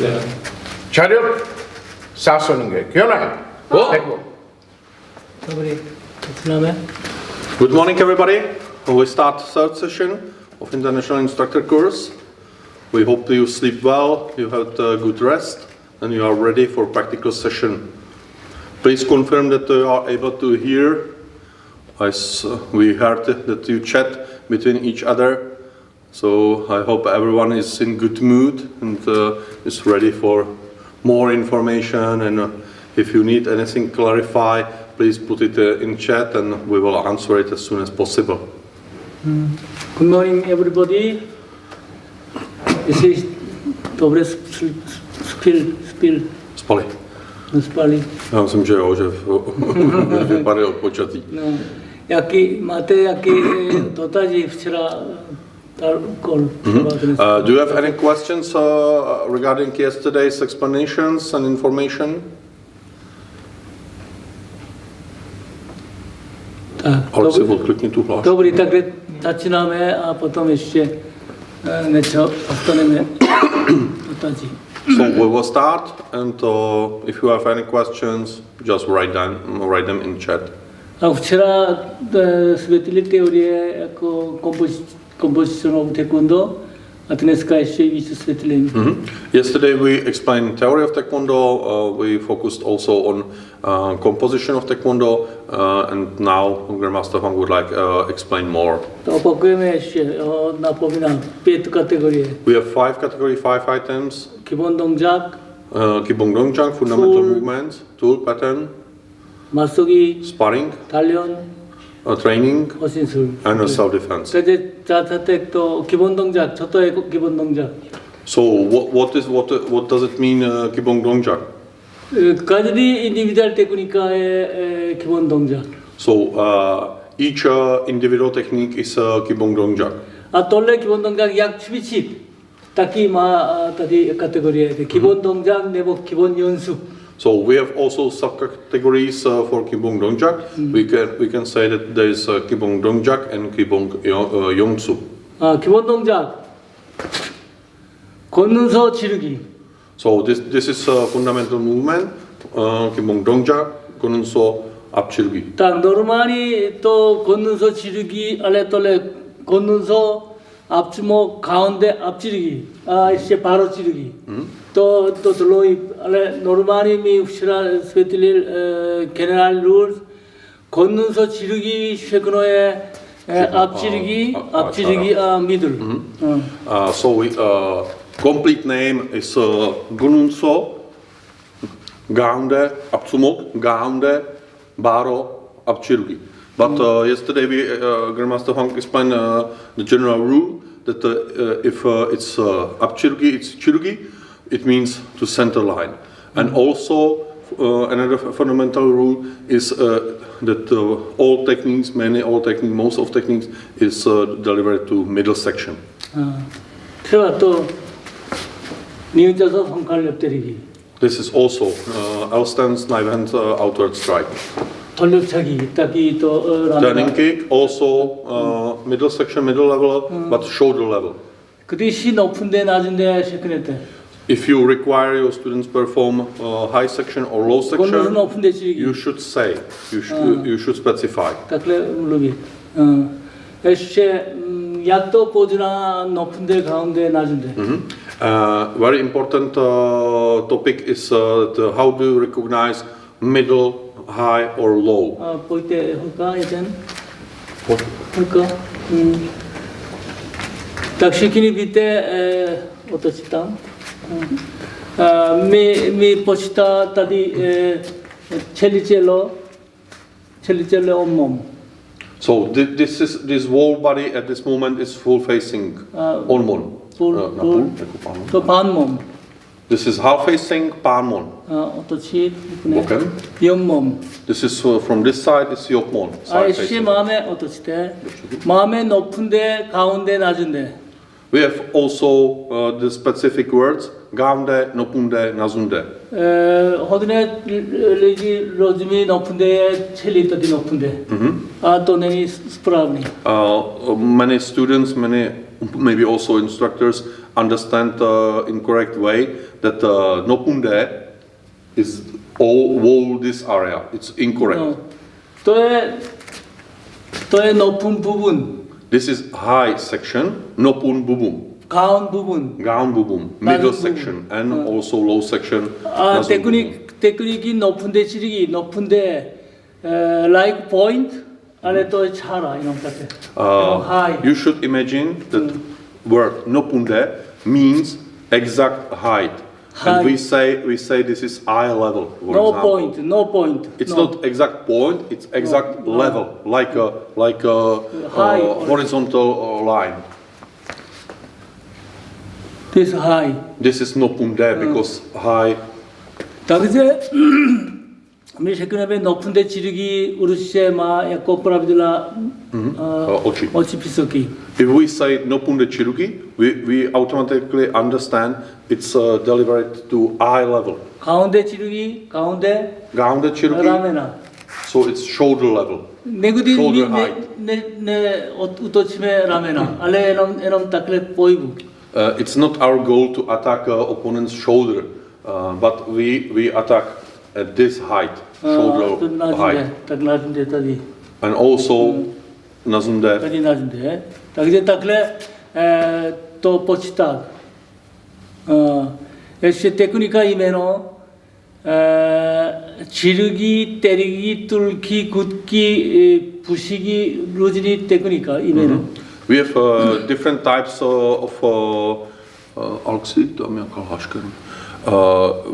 네. 자력 사서는 게 기억나요? Good morning, everybody. We start third session of International Instructor course. We hope you sleep well, you had good rest, and you are ready for practical session. Please confirm that you are able to hear. As we heard that you chat between each other. So I hope everyone is in good mood and is ready for more information. And if you need anything clarified, please put it in chat and we will answer it as soon as possible. Good morning, everybody. This is dobre spil. Spali. Spali. Já myslím, že jo, že vypadly odpočatý. No, jaký dotazy včera dal kol. Do you have any questions regarding yesterday's explanations and information? Dobrý, takže začínáme a potom ještě něco dostaneme dotazy. So we will start, and if you have any questions, just write them in chat. A včera světlili teorie jako composition of Taekwondo, a dneska ještě více světlím. Yesterday we explained theory of Taekwondo. We focused also on composition of Taekwondo, and now Grandmaster Hwang would like explain more. To opakujeme ještě, napomínám, 5 kategorie. We have 5 category, 5 items. 기본 동작, 기본 동작, fundamental movements, tool pattern, 맞서기, sparring, 단련, training, 허신술. and self-defense. 그래서 자타택도 기본 동작, 저도의 기본 동작. So what does it mean 기본 동작? 가지리 인디비dual 테크니카의 기본 동작. So each individual technique is 기본 동작. 아 원래 기본 동작 약 17. 딱히 따디 카테고리에 기본 동작 내복 기본 연습. So we have also subcategories for 기본 동작. We can say that there is 기본 동작 and 기본 연습. 아 기본 동작 걷는서 지르기. So this is fundamental movement. 기본 동작 걷는서 앞지르기. 딱 노르마니 또 걷는서 지르기 알레 떨레 걷는서 앞주먹 가운데 앞지르기. 아 이제 바로 지르기. 또 들로이 알레 노르마니 미 후시라 스페틀릴 general rules 걷는서 지르기 쉐그노에 앞지르기 앞지르기 미들. So we complete name is 걷는서 가운데 앞주먹 가운데 바로 앞지르기. But yesterday Grandmaster Hwang explained the general rule that if it's 앞지르기, it's 지르기, it means to center line. And also another fundamental rule is that all techniques, most of techniques is delivered to middle section. 제가 또 니은자서 손칼 옆때리기. This is also L-stance, knife hand, outward strike. 돌려차기 딱히 또 Turning kick, also middle section, middle level, but shoulder level. 그때 시 높은데 낮은데 시크했대. If you require your students perform high section or low section, 높은데 지르기. you should say, you should specify. 딱래 물르기. 에시에 약도 보즈나 높은데 가운데 낮은데. Very important topic is how do you recognize middle, high or low. 보일 때 할까 이젠? 할까? 딱 시키니 비때 어떻지 땅? 미 보시다 따디 첼리첼로 온몸. So this whole body at this moment is full facing onmon. 또 반몸. This is half facing 반몸. 어떻지? Okay. 옆몸. This is from this side is 옆몸. 아이씨 마음에 어떻지 때? 마음에 높은데 가운데 낮은데. We have also the specific words 가운데, 높은데, 낮은데. 호드네 로즈미 높은데 첼리 떠디 높은데. 또 내니 스프라브니. Many students, maybe also instructors understand in correct way that nopunde is all this area. It's incorrect. 또의 높은 부분, This is high section, nopun bubum. 가운 부분. Gaon bubum, middle 낮은 section, and also low section. 아, nazum bubum. 테크닉이 높은데 지르기 높은데 like point 안에 또 차라 이런 것 같아. high. You should imagine that word nopunde means exact height. And we say this is eye level. For No example. point, no point. It's no. not exact point. It's exact No. level, like a High. horizontal line. This high. This is nopunde because high. Takže my řekneme 높은데 지르기 우르시에 마 jako pravidla Oči. vysoké. If we say nopunde chirugi, we automatically understand it's delivered to eye level. 가운데 지르기 가운데 Gaunde chirugi, 라메나. so it's shoulder level. 내구디 Shoulder height. 네 우토치메 라메나. 알레 에놈 딱레 보이부. It's not our goal to attack opponent's shoulder, but we attack at this height, shoulder height, tak 낮은데 따디. and also nazunde. 따디 낮은데. takže takhle to počítat. ještě technika jméno 지르기, 때리기, 뚫기, 굽기, 부시기, 루즈니 technika jméno. We have different types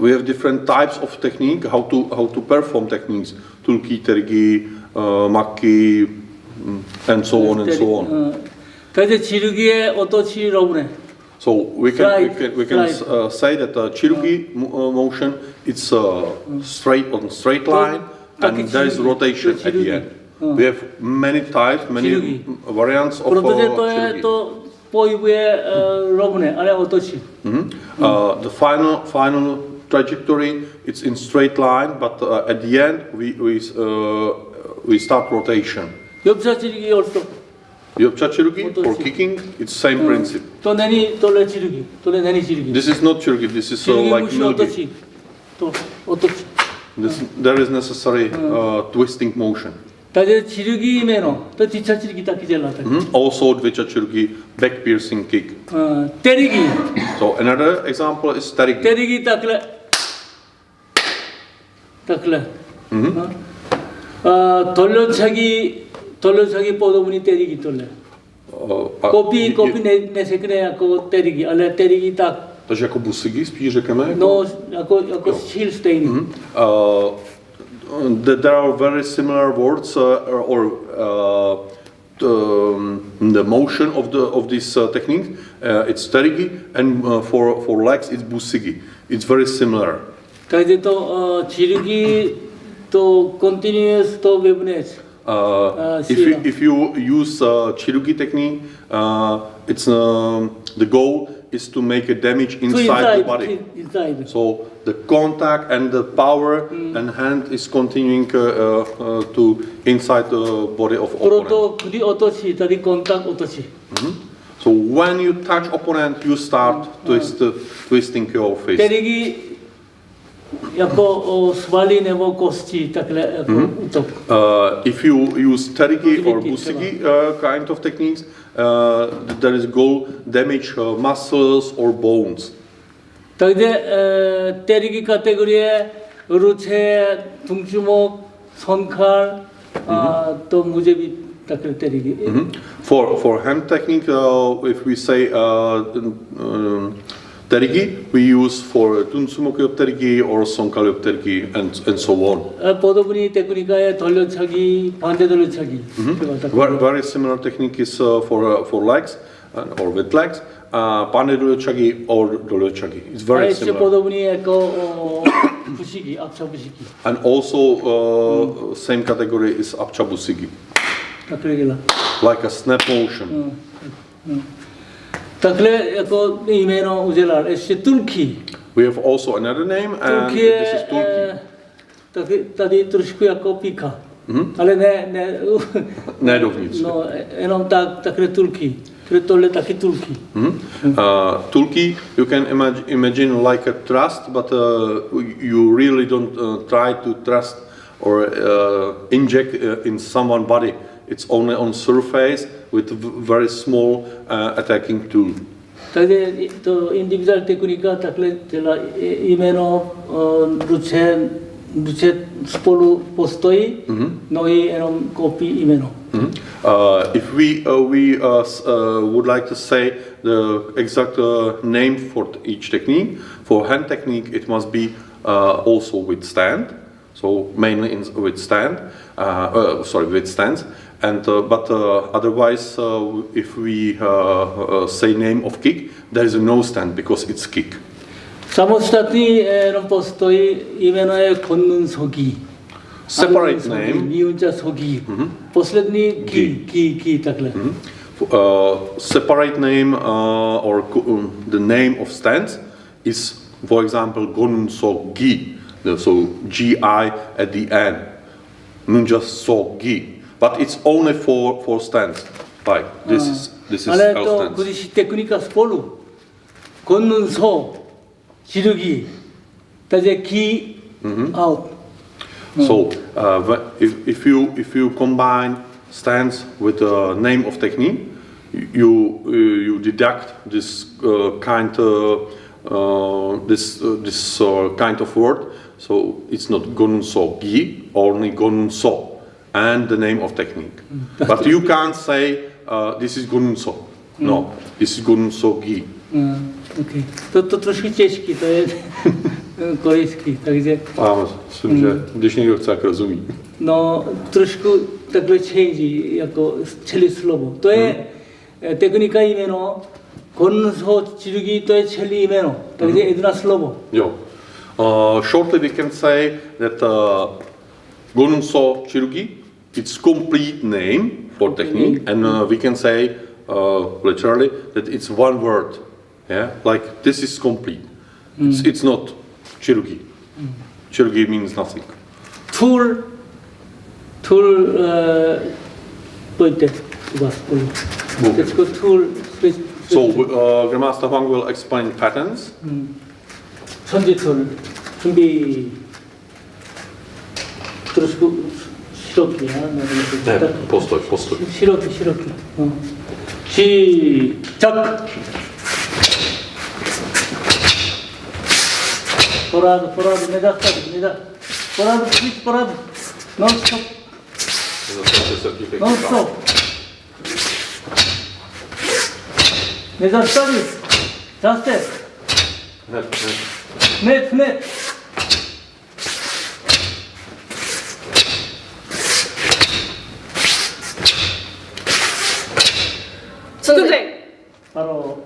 we have different types of technique, how to perform techniques, tulki, terigi, makki, and so on and so on. takže 지르기에 어떠치라고 그래? So we can Slide. say that chirugi motion it's straight line, and there is rotation at the end. We have many types, many chirugi. variants of 그런데 chirugi. 또 보이브의 러브네 아래 어떠치? The final trajectory it's in straight line, but at the end we start rotation. 옆차 지르기 also. Yopcha chirugi for kicking, it's same principle. 또 내니 돌려 지르기, 돌려 내니 지르기. This is not chirugi. This is 지르기 like 무시 milgi. 어떠치? 또 어떠치? There is necessary twisting motion. 다들 지르기면은 또 뒤차 지르기 딱 기절나다. Also dvicha chirugi, back piercing kick. 때리기, So another example is terigi. 때리기 딱래, 딱래. 돌려차기 뻗어보니 때리기 돌래. Kopí ne sekne jako terigi, ale terigi tak, Takže jako busigi spíš řekneme? no jako shield stejný. There are very similar words the motion of this technique. It's terigi, and for legs it's busigi. It's very similar. takže to 지르기 to continuous to weapons. If you use chirugi technique, it's the goal is to make a damage inside the body. Inside. So the contact and the power and hand is continuing to inside the body of opponent. 그것도 그리 어떠시, 다리 contact 어떠시. So when you touch opponent, you start twisting your face. 때리기 jako svali nebo kosti, takhle jako útok. If you use terigi or busigi kind of techniques, there is goal damage muscles or bones. takže 때리기 카테고리에 루체, 등주먹, 손칼, 또 무제비 takhle 때리기. For hand technique, if we say terigi, we use for tunsumokyop terigi or sonkalyop terigi and so on. 보도분이 테크니카에 돌려차기, 반대 돌려차기. Very similar technique is for legs or with legs, pande dolyochagi or dolyochagi. It's very similar. 보도분이 jako 부시기, 앞차 부시기. And also same category is apcha busigi, takhle like a snap motion. takhle jako jméno udělal. ještě tulky. We have also another name, and tulky this is tulki. tady trošku jako píka. Ale ne Ne dovnitř. no, jenom takhle tulky. 그래 똘레 딱히 뚫기. Tulki, you can imagine like a thrust, but you really don't try to thrust or inject in someone's body. It's only on surface with very small attacking tool. Takže to individual technika takhle dělá jméno ruce spolu postojí, nohy jenom kopí jméno. If we would like to say the exact name for each technique, for hand technique it must be also with stand, so mainly with stand, with stands, and but otherwise if we say name of kick, there is no stand because it's kick. Samostatný postoj jméno je 걷는 서기. Separate name. 미운자 서기. poslední ki takhle. Separate name or the name of stands is, for example, gonun so gi, so gi at the end, nunja so gi, but it's only for stands. Like this is ale our to stance. když technika spolu 걷는 서 지르기, takže ki out. So if you combine stands with the name of technique, you deduct this kind of word. So it's not gonun so gi, only gonun so and the name of technique. But you can't say this is gonun so. No, this is gonun so gi. Okay. To trošku těžký, to je korejský, takže... Myslím, že když někdo chce, tak rozumí. No, trošku takhle change, jako celé slovo. To je technika jméno, gonso čirugi, to je celé jméno, takže jedna slovo. Jo. Shortly we can say that gonso chirugi, it's complete name for technique, and we can say literally that it's one word. Yeah, like this is complete. It's not chirugi. Chirugi means nothing. Tool, pojďte, teďko tool. So Grandmaster Hwang will explain patterns. 천지 tool, 준비. trošku široký, Ne, postoj. Široký. 시작! Porado, medad, porado, non-stop. Medad, zastav. Net. 바로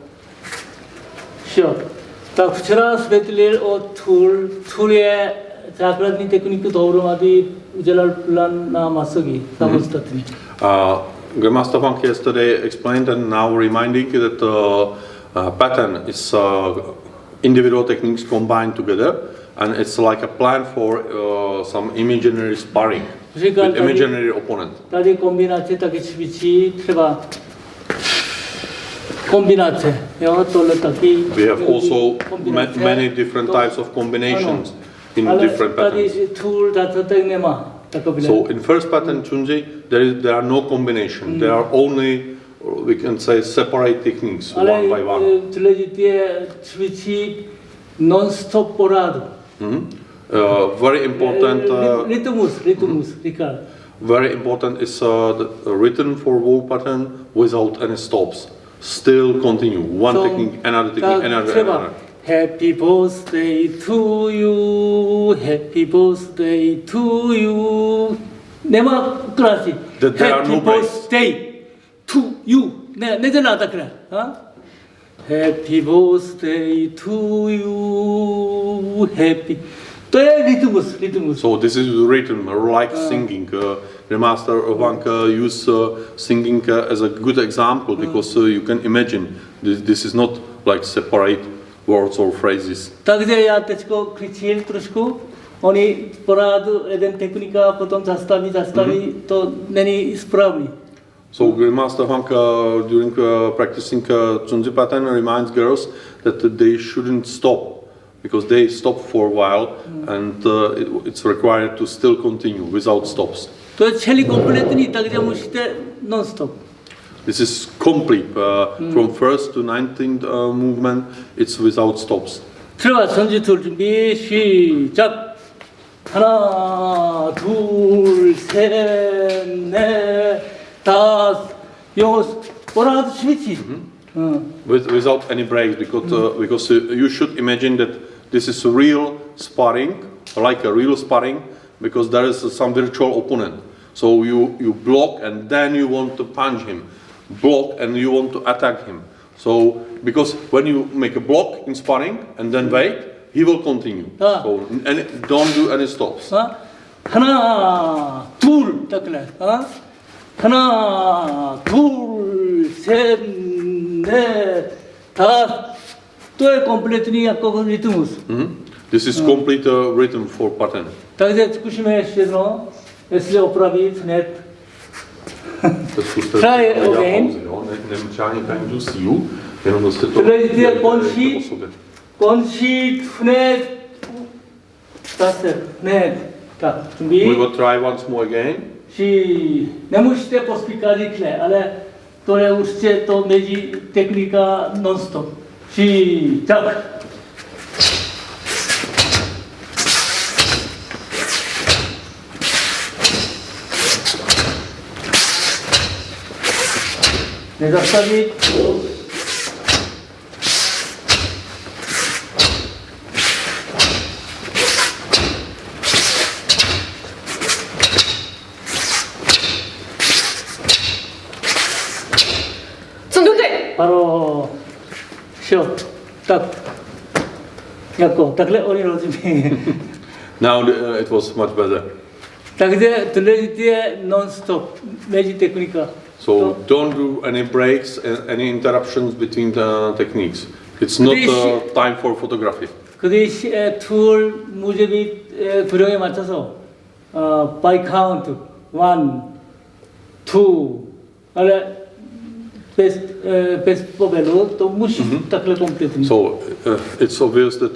시험. Tak včera jsme viděli o tool je základní techniku dohromady udělal plán na masogi samostatně. Grandmaster Hwang yesterday explained and now reminding you that pattern is individual techniques combined together, and it's like a plan for some imaginary sparring with imaginary opponent. Tady kombinace taky cvičí třeba kombinace, jo, tohle taky. We have also many different types of combinations in different patterns. Tady tool tak nemá. So in first pattern Chunji, there are no combination. There are only, we can say, separate techniques one by one. Ale cvičí non-stop poradu. Very important. Rytmus, Ricard. Very important is the written for wall pattern without any stops. Still continue one technique, another. Happy birthday to you, happy birthday to you. Never classic. Happy birthday to you. 내전하다 그래. Happy birthday to you, happy. To je rytmus. So this is written like singing. Grandmaster Hwang use singing as a good example because you can imagine this is not like separate words or phrases. Takže já teďko křičím trošku. Oni porádu jeden technika, potom zastaví, to není správný. So Grandmaster Hwang, during practicing Chunji pattern, reminds girls that they shouldn't stop, because they stop for a while, and it's required to still continue without stops. To je celý kompletní, takže musíte non-stop. This is complete, from first to 19th movement, it's without stops. 들어가 전지 둘 준비 시작. 하나, 둘, 셋, 넷, 다섯, 여섯. 뭐라도 쉽지. Without any breaks, because you should imagine that this is real sparring, like a real sparring, because there is some virtual opponent. So you block and then you want to punch him, block and you want to attack him. So because when you make a block in sparring and then wait, he will continue. So don't do any stops. 하나, 둘, 딱 그래. 하나, 둘, 셋, 넷, 다섯. To je kompletní jako rytmus. This is complete rhythm for pattern. Takže zkusíme ještě jednou, jestli opravit hned. Try again. Důležité končit hned. Zase hned. Tak, 준비. We will try once more again. Nemusíte pospíchat rychle, ale to je určitě to mezi technika non-stop. 시작. 내작사기. 성경대. 바로 쉬어. 딱. 약고 딱래 어린 어dim이. Now it was much better. 딱 이제 들릴 때 non-stop 매지 테크니까. So don't do any breaks, any interruptions between the techniques. It's not time for photography. 그 대신 툴 무제비 구령에 맞춰서 by count 1, 2, 아래 best 법별로 또 무시 딱래 컴플리트니. So it's obvious that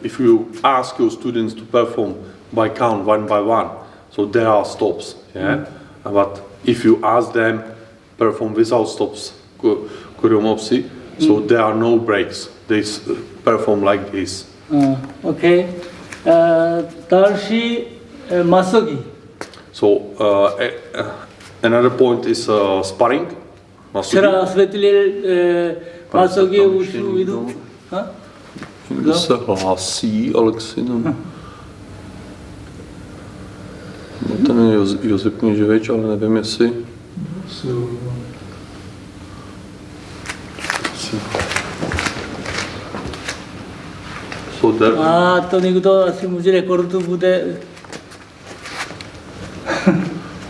if you ask your students to perform by count one by one, so there are stops. Yeah, but if you ask them perform without stops, choreography, so there are no breaks. They perform like this. Okay. 다시 맞서기. So another point is sparring. 제가 스웨틀릴 맞서기 우슈 위도. Někdo se hlásí, Alexina. Ten je Josip Kněževič, ale nevím jestli. So there. To někdo asi může rekordu bude.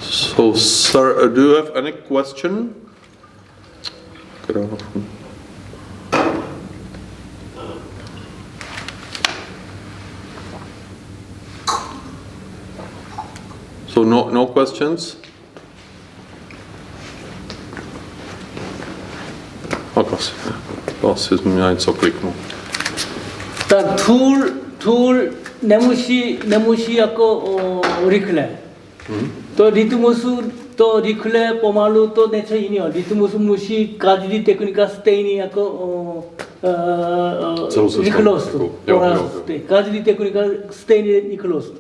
So sir, do you have any question? So no questions? Asi jsme měli něco kliknout. Tak tool nemusí jako rychle. To rytmusu to rychle pomalu to něco jiného. Rytmus musí každý technika stejný jako rychlost. Každý technika stejný rychlost.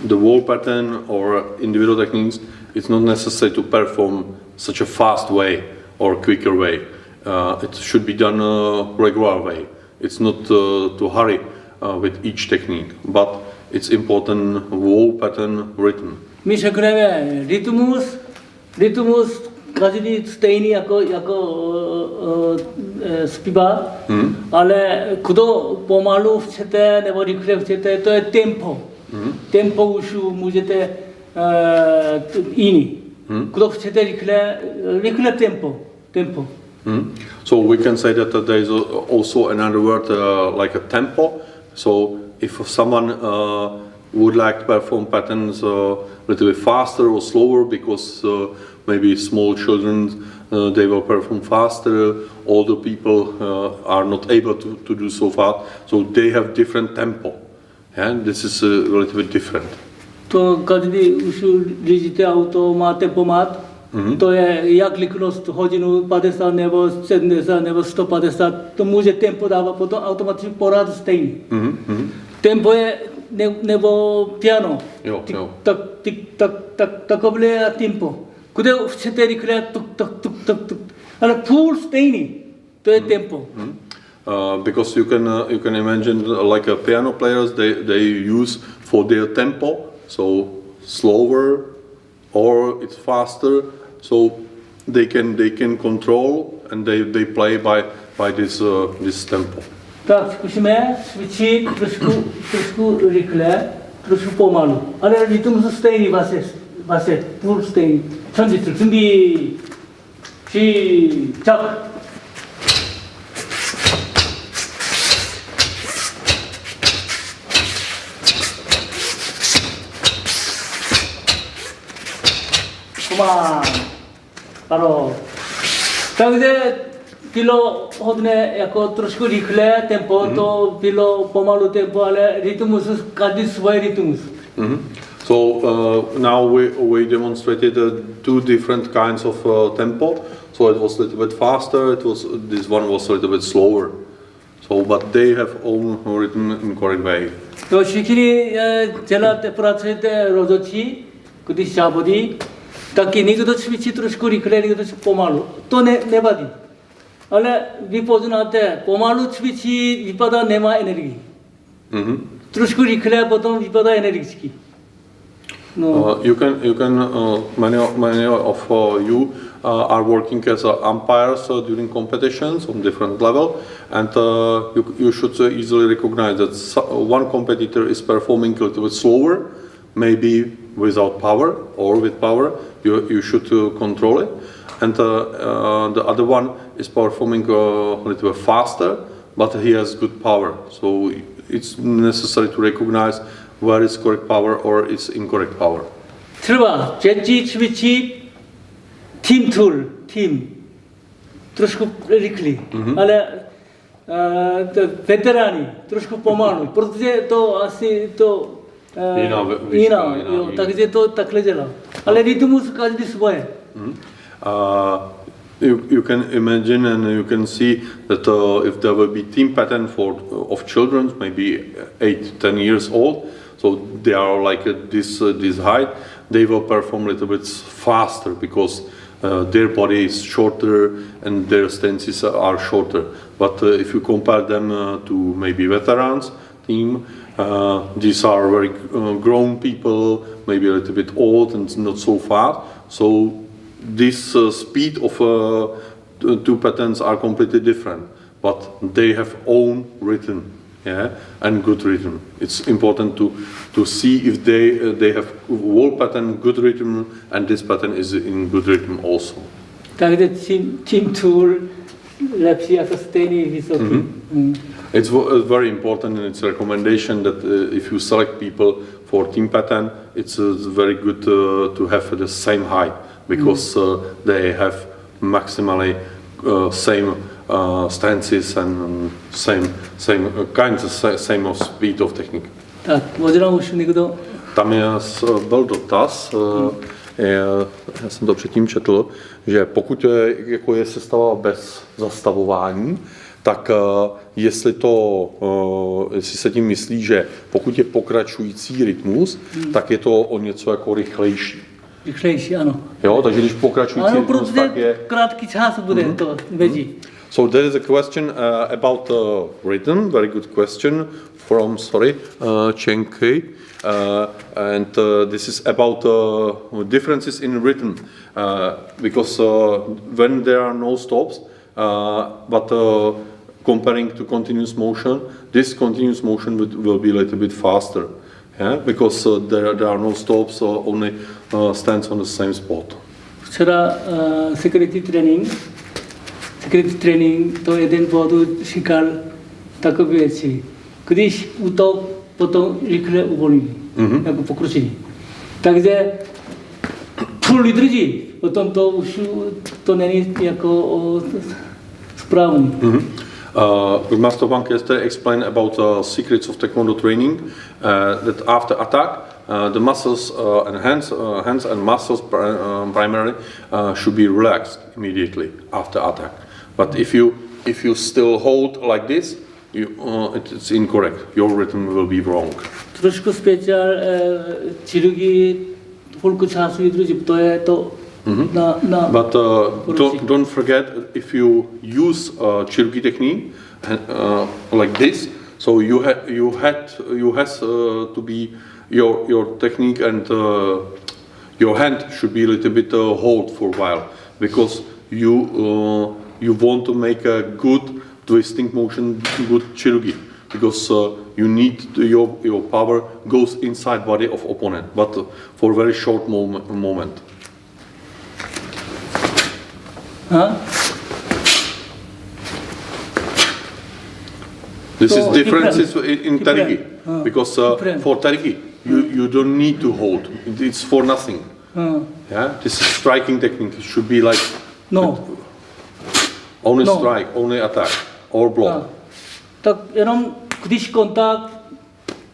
The wall pattern or individual techniques, it's not necessary to perform such a fast way or quicker way. It should be done a regular way. It's not to hurry with each technique, but it's important wall pattern rhythm. My řekneme rytmus každý stejný jako zpívá, ale kdo pomalu chcete nebo rychle chcete, to je tempo. Tempo už můžete jiný. Kdo chcete rychle tempo. So we can say that there is also another word like a tempo. So if someone would like to perform patterns a little bit faster or slower because maybe small children they will perform faster, older people are not able to do so fast, so they have different tempo. And this is a little bit different. To každý už řídíte auto, má tempomat, to je jak rychlost hodinu 50 nebo 70 nebo 150, to může tempo dávat potom automaticky pořád stejný. Tempo je nebo piano. Jo. Takové je tempo. Kde chcete rychle tuk. Ale půl stejný, to je tempo. Because you can imagine like a piano players they use for their tempo, so slower or it's faster, so they can control and they play by this tempo. Tak zkusíme cvičit trošku rychle, trošku pomalu, ale rytmus stejný vaše půl stejný. 준비 시작. 그만 바로 takže bylo hodně jako trošku rychlé tempo, to bylo pomalu tempo, ale rytmus, každý svůj rytmus. So now we demonstrated two different kinds of tempo. So it was a little bit faster. This one was a little bit slower. So but they have own rhythm in correct way. To všichni děláte, pracujete rozhodčí, když závodí, taky někdo cvičí trošku rychle, někdo pomalu. To nevadí. Ale vy poznáte, pomalu cvičí, vypadá nemá energii. Trošku rychle, potom vypadá energicky. No. You can many of you are working as umpires during competitions on different level, and you should easily recognize that one competitor is performing a little bit slower, maybe without power or with power. You should control it, and the other one is performing a little bit faster, but he has good power. So it's necessary to recognize where is correct power or is incorrect power. Třeba jazzy cvičí tým, trošku rychlý, ale veteráni trošku pomalu, protože to asi to jiná, takže to takhle dělá. Ale rytmus každý svoje. You can imagine and you can see that if there will be team pattern of children, maybe 8-10 years old, so they are like this height, they will perform a little bit faster because their body is shorter and their stances are shorter. But if you compare them to maybe veterans team, these are very grown people, maybe a little bit old and not so fast. So this speed of two patterns are completely different, but they have own rhythm, and good rhythm. It's important to see if they have whole pattern good rhythm and this pattern is in good rhythm also. Takže team tool lepší jako stejný vysoký. It's very important and it's a recommendation that if you select people for team pattern, it's very good to have the same height because they have maximally same stances and same kinds of same of speed of technique. Tak, možná už někdo. Tam byl dotaz, já jsem to předtím četl, že pokud je sestava bez zastavování, tak jestli se tím myslí, že pokud je pokračující rytmus, tak je to o něco jako rychlejší. Rychlejší, ano. Jo, takže když pokračující rytmus, tak je... krátký čas bude to vědí. So there is a question about rhythm, very good question from, Chenky. And this is about differences in rhythm, because when there are no stops, but comparing to continuous motion, this continuous motion will be a little bit faster, because there are no stops, only stands on the same spot. Včera security training to jeden bodu říkal takové věci. Když útok, potom rychle uvolní. jako pokročení. Takže pro lídři o tom to už to není jako správný. Master Hwang yesterday explained about secrets of Taekwondo training, that after attack, the muscles and hands and muscles primarily should be relaxed immediately after attack. But if you still hold like this, it's incorrect. Your rhythm will be wrong. Trošku speciál chirurgii chvilku času lídři, to je to na But don't forget, if you use chirurgy technique like this, so you has to be your technique, and your hand should be a little bit hold for a while, because you want to make a good twisting motion, good chirurgy, because you need your power goes inside body of opponent, but for a very short moment. Huh? This So is differences different. in Terigi, Different. because Different. for Terigi you don't need to hold. It's for nothing. Yeah, this is striking technique. It should be like No. only No. strike, only attack, or block. Tak jenom když kontakt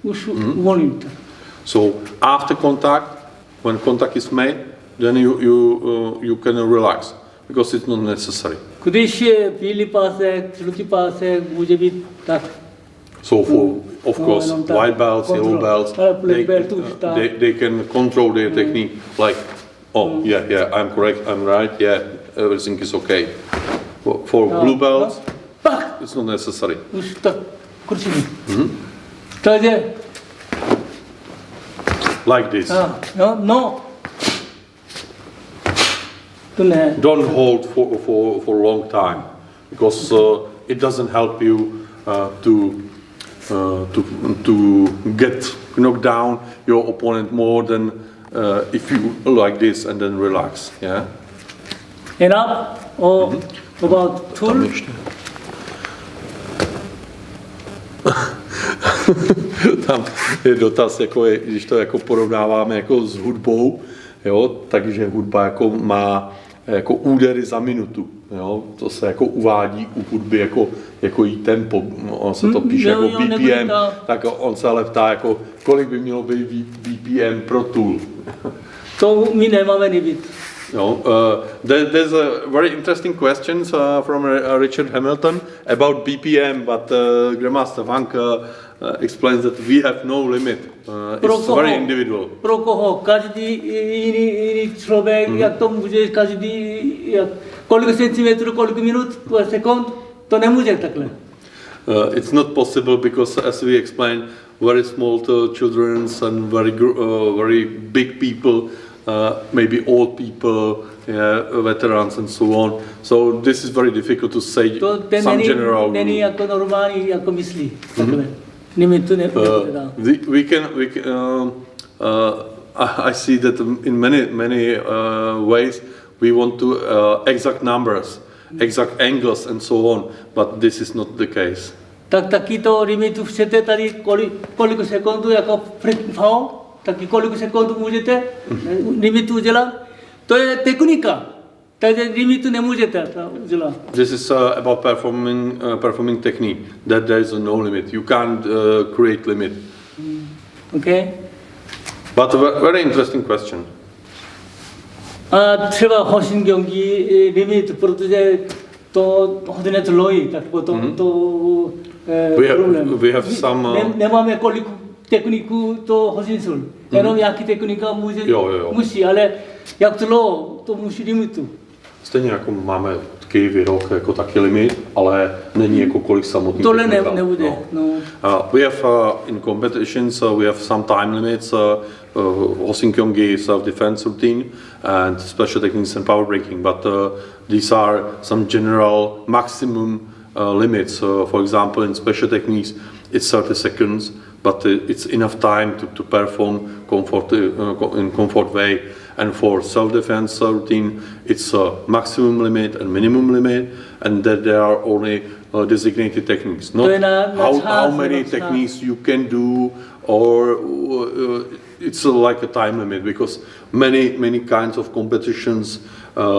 už uvolním. So after contact, when contact is made, then you can relax, because it's not necessary. Když je bílý pásek, žlutý pásek, může být tak. So for of No, course jenom tak. white belts, yellow Control. belts, Ale black belt už tak. they can control their technique like, oh yeah, I'm correct, I'm right, yeah, everything is okay. For blue belts, Pak! it's not necessary. Už tak kurčení. Takže, Like this. no. To ne. Don't hold for a long time, because it doesn't help you to get knocked down your opponent more than if you like this and then relax. Yeah. Enough or about tool? Tam je dotaz, jako je, když to jako porovnáváme jako s hudbou, jo, takže hudba jako má jako údery za minutu, jo, to se jako uvádí u hudby jako jí tempo, on se to píše jako BPM, tak on se ale ptá jako, kolik by mělo být BPM pro tool. To my nemáme nebýt. No, there's a very interesting question from Richard Hamilton about BPM, but Grandmaster Hwang explains that we have no limit. It's very individual. Pro koho? Každý jiný člověk, jak to může, každý, kolik centimetrů, kolik minut, sekund, to nemůže takhle. It's not possible because, as we explained, very small children and very big people, maybe old people, veterans and so on. So this is very difficult to say some general rule. Není jako normální, jako myslí. Takhle. To We can I see that in many ways we want to exact numbers, exact angles and so on, but this is not the case. Tak taky to limitu chcete tady kolik sekundů jako faul, taky kolik sekundů můžete limitu udělat. To je technika. Takže limitu nemůžete udělat. This is about performing technique. That there is no limit. You can't create limit. Okay. But a very interesting question. A třeba hošin 경기 limit, protože to hodně dlouhý, tak potom to problém. We have some. Nemáme kolik techniků to hošin sul. Jenom jaký technika musí, ale jak dlouho to musí limitu. Stejně jako máme taky výrok jako taky limit, ale není jako kolik samotných. Tohle nebude. No. We have in competitions we have some time limits. Ho-yong self-defense routine and special techniques and power breaking, but these are some general maximum limits. For example, in special techniques, it's 30 seconds, but it's enough time to perform in comfort way. and for self-defense routine, it's a maximum limit and minimum limit, and that there are only designated techniques. Not how many techniques you can do, or it's like a time limit, because many kinds of competitions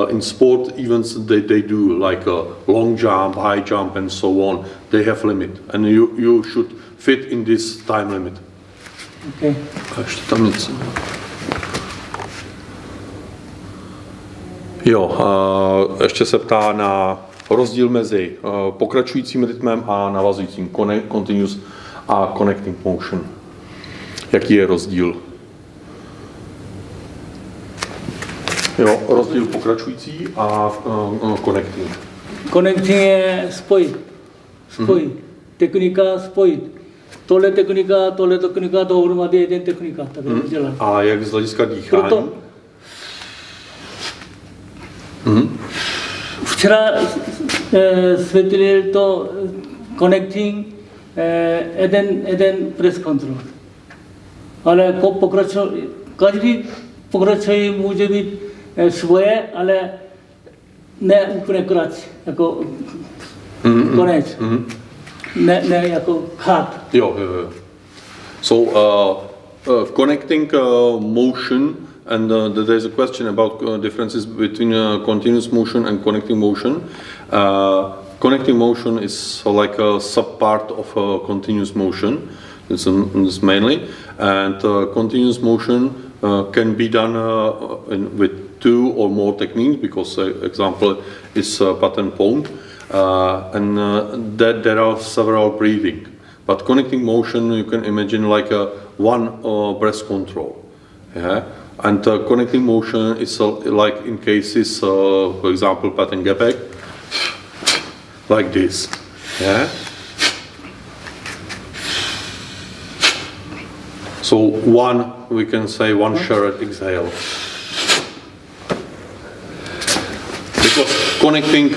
in sport events they do, like a long jump, high jump, and so on. They have limit, and you should fit in this time limit. Okay. Ještě tam něco. Jo, ještě se ptá na rozdíl mezi pokračujícím rytmem a navazujícím, continuous a connecting motion. Jaký je rozdíl? Jo, rozdíl pokračující a connecting. Connecting je spojit. Technika spojit. Tohle technika, dohromady jeden technika. A jak z hlediska dýchání? Proto včera světlil to connecting jeden press control. Ale každý pokračující může být svoje, ale ne úplně krátce, jako konec. Ne jako cut. Jo. So connecting motion, and there's a question about differences between continuous motion and connecting motion. Connecting motion is like a subpart of continuous motion. It's mainly, and continuous motion can be done with 2 or more techniques, because example is pattern pound, and that there are several breathing. But connecting motion, you can imagine like one breath control. Yeah? And connecting motion is like in cases, for example, pattern gapback, like this. Yeah? So we can say one shared exhale. Because connecting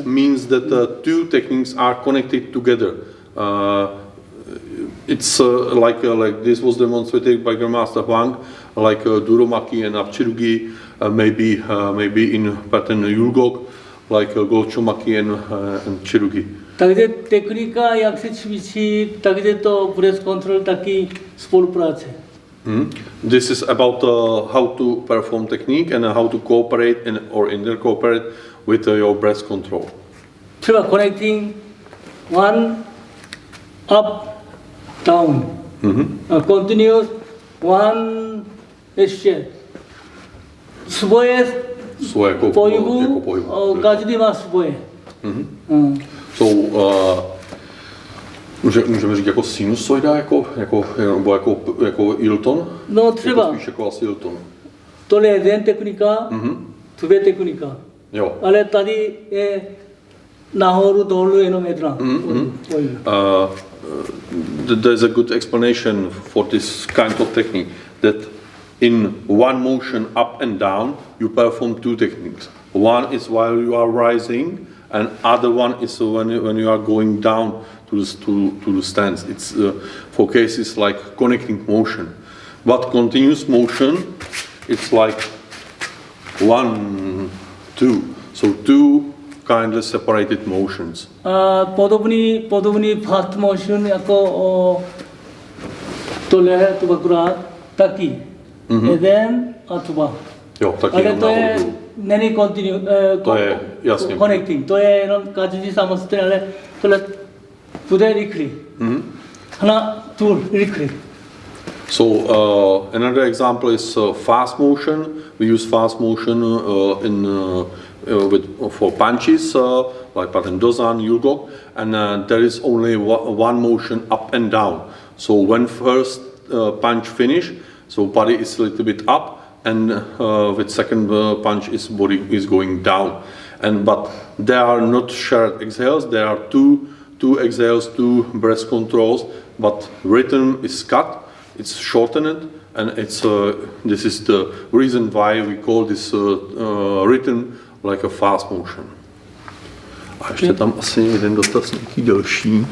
means that 2 techniques are connected together. It's like this was demonstrated by Grandmaster Hwang, like Duromaki and Apchirugi, maybe in pattern Yulgok, like Golchomaki and Chirugi. Takže technika, jak se cvičí, takže to breath control taky spolupráce. This is about how to perform technique and how to cooperate or intercooperate with your breath control. Třeba connecting, one, up, down. Continuous, one, ještě. Svoje pohybu, každý má svoje. So, můžeme říct jako sinusoida, jako Hilton? No třeba. Spíš jako asi Hilton. Tohle je jeden technika, 2 technika. Jo. Ale tady je nahoru dolů jenom jedna. There's a good explanation for this kind of technique, that in one motion up and down you perform 2 techniques. One is while you are rising, and other one is when you are going down to the stance. It's for cases like connecting motion. But continuous motion, it's like 1, 2. So 2 kindly separated motions. Podobný fast motion jako tohle akurát taky. Jeden a 2. Jo, taky. Ale to je není to je jasně. Connecting. To je jenom každý samostatně, ale tohle bude rychlý. Hna tu rychlý. So another example is fast motion. We use fast motion for punches, like pattern Dozan, Yulgok, and there is only one motion up and down. So when first punch finish, so body is a little bit up, and with second punch body is going down. But there are not shared exhales. There are two exhales, 2 breath controls, but rhythm is cut. It's shortened, and this is the reason why we call this rhythm like a fast motion. A ještě tam asi jeden dotaz nějaký delší.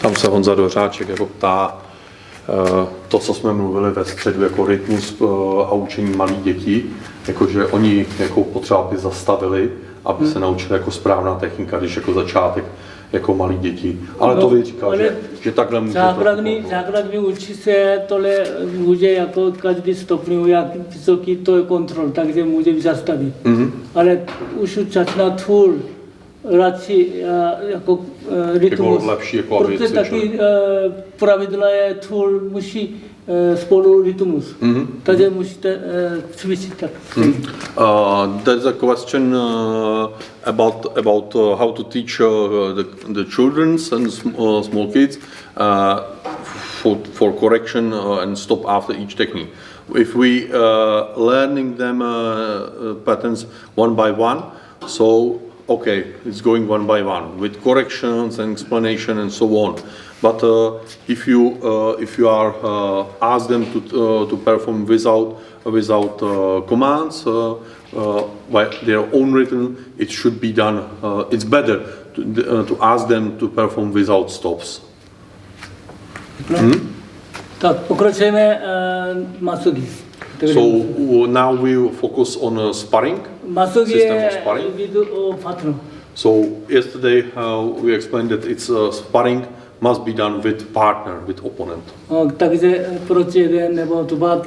Tam se Honza Dořáček jako ptá, to, co jsme mluvili ve středu, jako rytmus a učení malých dětí, jakože oni jako potřeba by zastavili, aby se naučili jako správná technika, když jako začátek jako malí děti. Ale to vy říkal, že takhle může základní učí se tohle může jako každý stupňu, jak vysoký to je kontrol, takže může zastavit. Ale už začíná tool, radši jako rytmus. Jako lepší, jako aby protože taky pravidla je tool musí spolu rytmus. Takže musíte cvičit tak. There's a question about how to teach the children and small kids for correction and stop after each technique. If we learning them patterns one by one, so okay, it's going one by one with corrections and explanation and so on. But if you are ask them to perform without commands by their own rhythm, it should be done. It's better to ask them to perform without stops. Tak pokračujeme masogi. So now we focus on sparring. Masogi System of je sparring. partner. So yesterday we explained that it's sparring must be done with partner, with opponent. Takže proč jeden nebo dva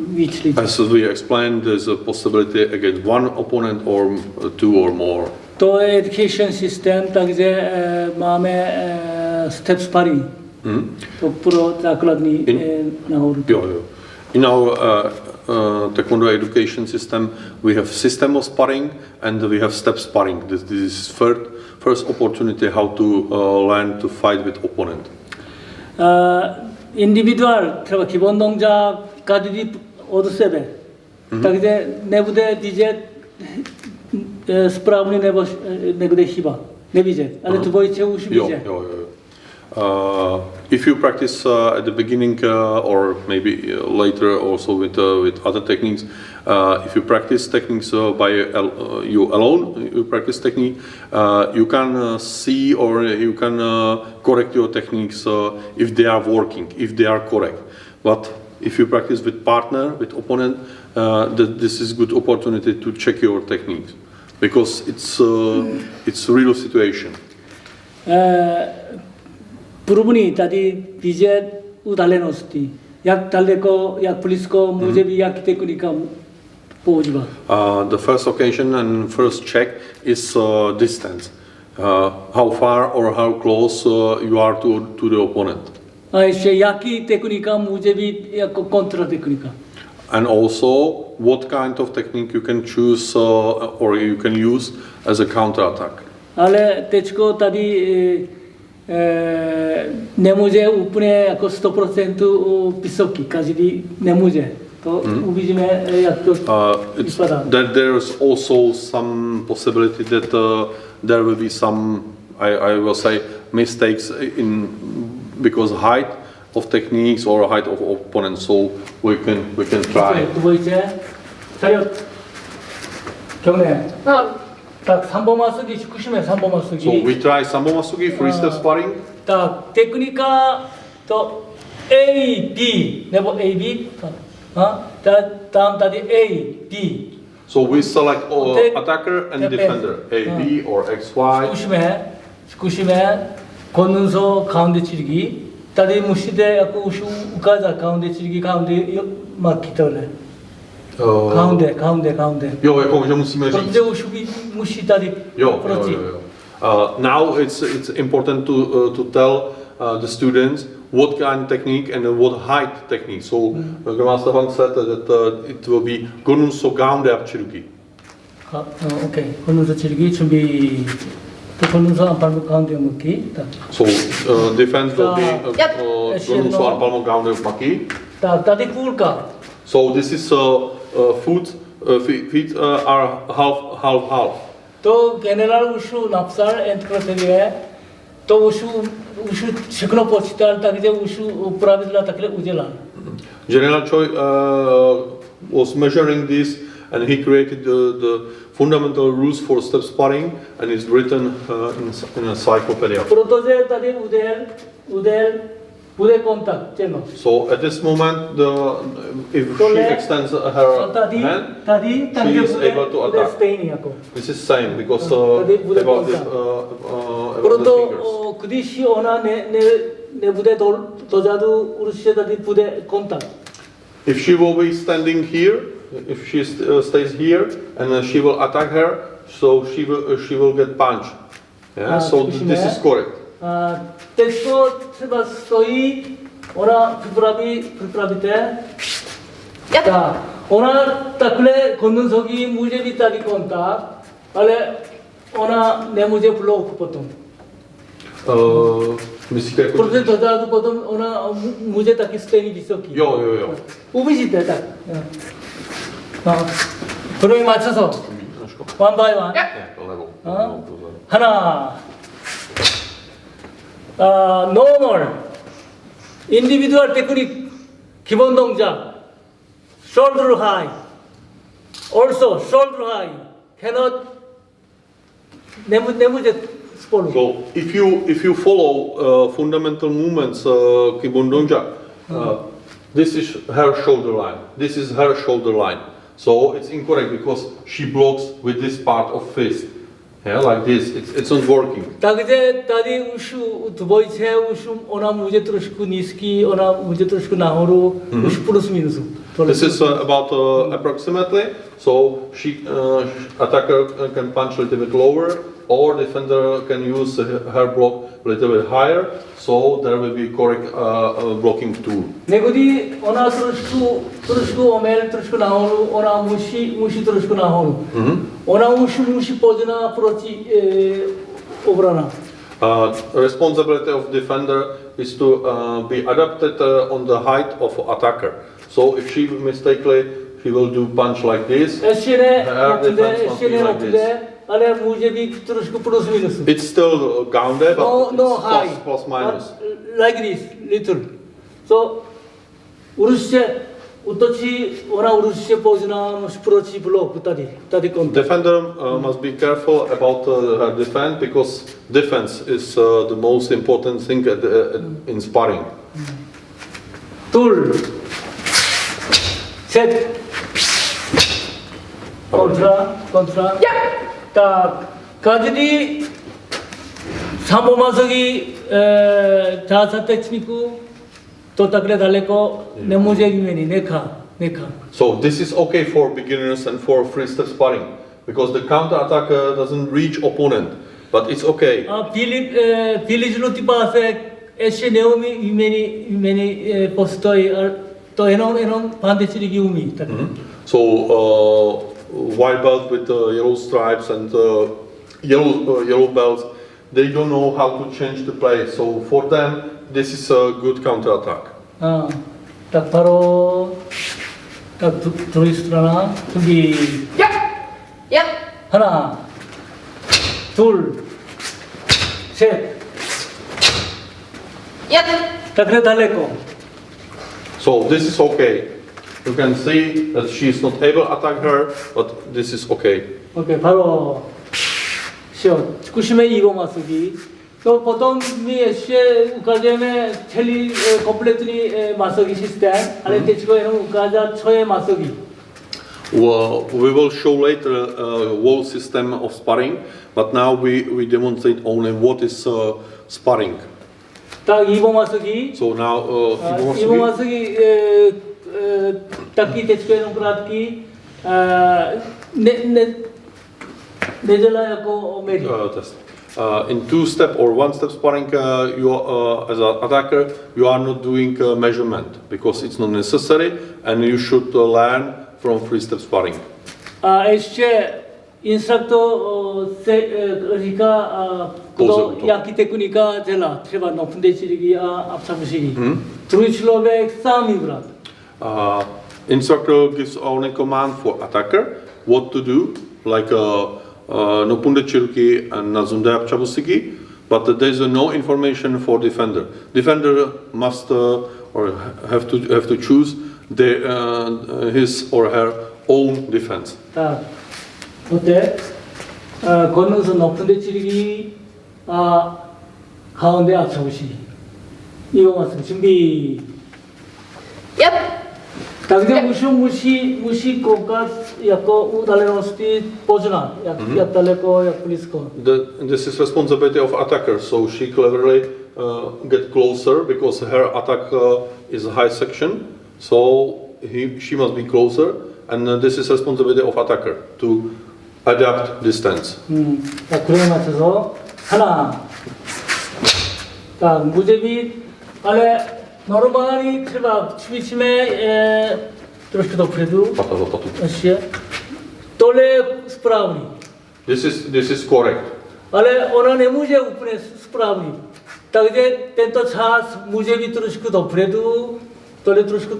víc lidí. As we explained, there's a possibility against one opponent or two or more. To je education system, takže máme step sparring. To pro základní nahoru. Jo. In our Taekwondo education system, we have system of sparring and we have step sparring. This is first opportunity how to learn to fight with opponent. Individual třeba 기본 동작 každý od sebe. Takže nebude vidět správně nebo nebude chyba. Nevidět, ale dvojice už vidět. Jo. If you practice at the beginning or maybe later also with other techniques, if you practice techniques by you alone, you practice technique, you can see or you can correct your techniques if they are working, if they are correct. But if you practice with partner, with opponent, this is good opportunity to check your techniques because it's real situation. První tady vidět udalenosti. Jak daleko, jak blízko může být, jak technika používat. The first occasion and first check is distance. How far or how close you are to the opponent. A ještě jaký technika může být jako kontratechnika. And also what kind of technique you can choose or you can use as a counter attack. Ale teďko tady nemůže úplně jako 100% vysoký, každý nemůže. To uvidíme, jak to vypadá. There is also some possibility that there will be some, I will say, mistakes in because height of techniques or height of opponents. So we can try. dvojice, 차렷, 경례. Tak sambo masugi, zkusíme sambo masugi. So we try sambo masugi, free step sparring. Tak technika to A, B, nebo A, B. Tam tady A, B. So we select attacker and defender, A, B or X, Y. zkusíme 걷는서 가운데 찌르기. tady musíte jako už ukázat 가운데 찌르기, 가운데 막기 tohle. 가운데. Jo, jako že musíme říct. Protože už musí tady proti. Now it's important to tell the students what kind of technique and what height technique. So Grandmaster Hwang said that it will be gonunso gaunde apchirugi. Okay. 걷는서 찌르기 준비. 또 걷는서 안팔목 가운데 묶기. So defense will be gonunso anpalmo gaunde maki. tady půlka. So this is feet are half. To generál už napsal encyklopedie, to už všechno počítal, takže už pravidla takhle udělal. General Choi was measuring this and he created the fundamental rules for step sparring, and it's written in an encyclopedia. protože tady udel bude kontakt, čeno. So at this moment, if she Tohle- extends her Tady, hand, tady, she takže is able to bude attack. stejný jako. This is same because Tady bude about the kontakt. about the Proto, fingers. když ona nebude dozadu, určitě tady bude kontakt. If she will be standing here, if she stays here, and she will attack her, so she will get punched. Yeah. So zkusíme. this is correct. A teď to třeba stojí, ona připravíte. Tak, ona takhle kondenzoky může být tady kontakt, ale ona nemůže blok potom. Myslíte jako? Protože dozadu potom ona může taky stejný vysoký. Jo. Uvidíte, tak. Jo. No. 그러면 맞춰서 one by one. 어? 하나. normal. individual technique 기본 동작. shoulder high. also shoulder high. cannot 내무제 스포로. So if you follow fundamental movements, Kibon Donja, this is her shoulder line. This is her shoulder line. So it's incorrect because she blocks with this part of fist. Yeah, like this. It's not working. Takže tady už dvojče, už ona může trošku nízký, ona může trošku nahoru, už plus minus. This is about approximately. So she attacker can punch a little bit lower, or defender can use her block a little bit higher. So there will be correct blocking tool. někdy ona trošku omel, trošku nahoru, ona musí trošku nahoru. Ona už musí poznat proti obrana. Responsibility of defender is to be adapted on the height of attacker. So if she mistakenly, she will do punch like this. ještě ne defense must be like this. ale může být trošku plus minus. It's still grounded, but No it's high. plus minus. But like this, little. So určitě útočí, ona určitě pozná proti blok tady kontakt. Defender must be careful about her defense, because defense is the most important thing in sparring. 둘, 셋, kontra. Tak, každý samomasoky za techniku to takhle daleko nemůže vyměnit, nechá. So this is okay for beginners and for free step sparring, because the counter attack doesn't reach opponent, but it's okay. A Filipino typase ještě neumí vyměnit postoj, to jenom pandečníky umí. So white belt with yellow stripes and yellow belts, they don't know how to change the play. So for them, this is a good counter attack. Tak 바로 tak druhá strana, 준비. 하나, 둘, 셋. takhle daleko. So this is okay. You can see that she is not able to attack her, but this is okay. 오케이, 바로 시험. zkusíme 이거 쓰기. To potom my ještě ukážeme celý kompletní masoky systém, ale teď jenom ukázat, co je masoky. Well, we will show later a whole system of sparring, but now we demonstrate only what is sparring. Tak 이거 마soky. So now 이거 마soky taky teď jenom krátký. Nedělá jako médium. test. In two-step or one-step sparring, you as an attacker, you are not doing measurement because it's not necessary, and you should learn from three-step sparring. A ještě instructor se říká, kdo jaký technika dělá, třeba 높은데 치르기 a 앞잡으시기. druhý člověk sám vybrat. Instructor gives only command for attacker what to do, like 높은데 치르기 and nazunde apchabusigi, but there is no information for defender. Defender must or have to choose his or her own defense. 자, 어때? 걷는서 높은데 찌르기, 가운데 앞차오시. 이거 맞습니다. 준비. Yep. Takže musí koukat jako u dalenosti pozna, jak daleko, jak blízko. This is responsibility of attacker, so she cleverly get closer because her attack is a high section, so she must be closer, and this is responsibility of attacker to adapt distance. 자, 그에 맞춰서 하나. 자, 무제비 ale normální třeba cvičíme trošku dopředu. Ještě. Tohle je správný. This is correct. Ale ona nemůže úplně správný. Takže tento čas může být trošku dopředu, tohle trošku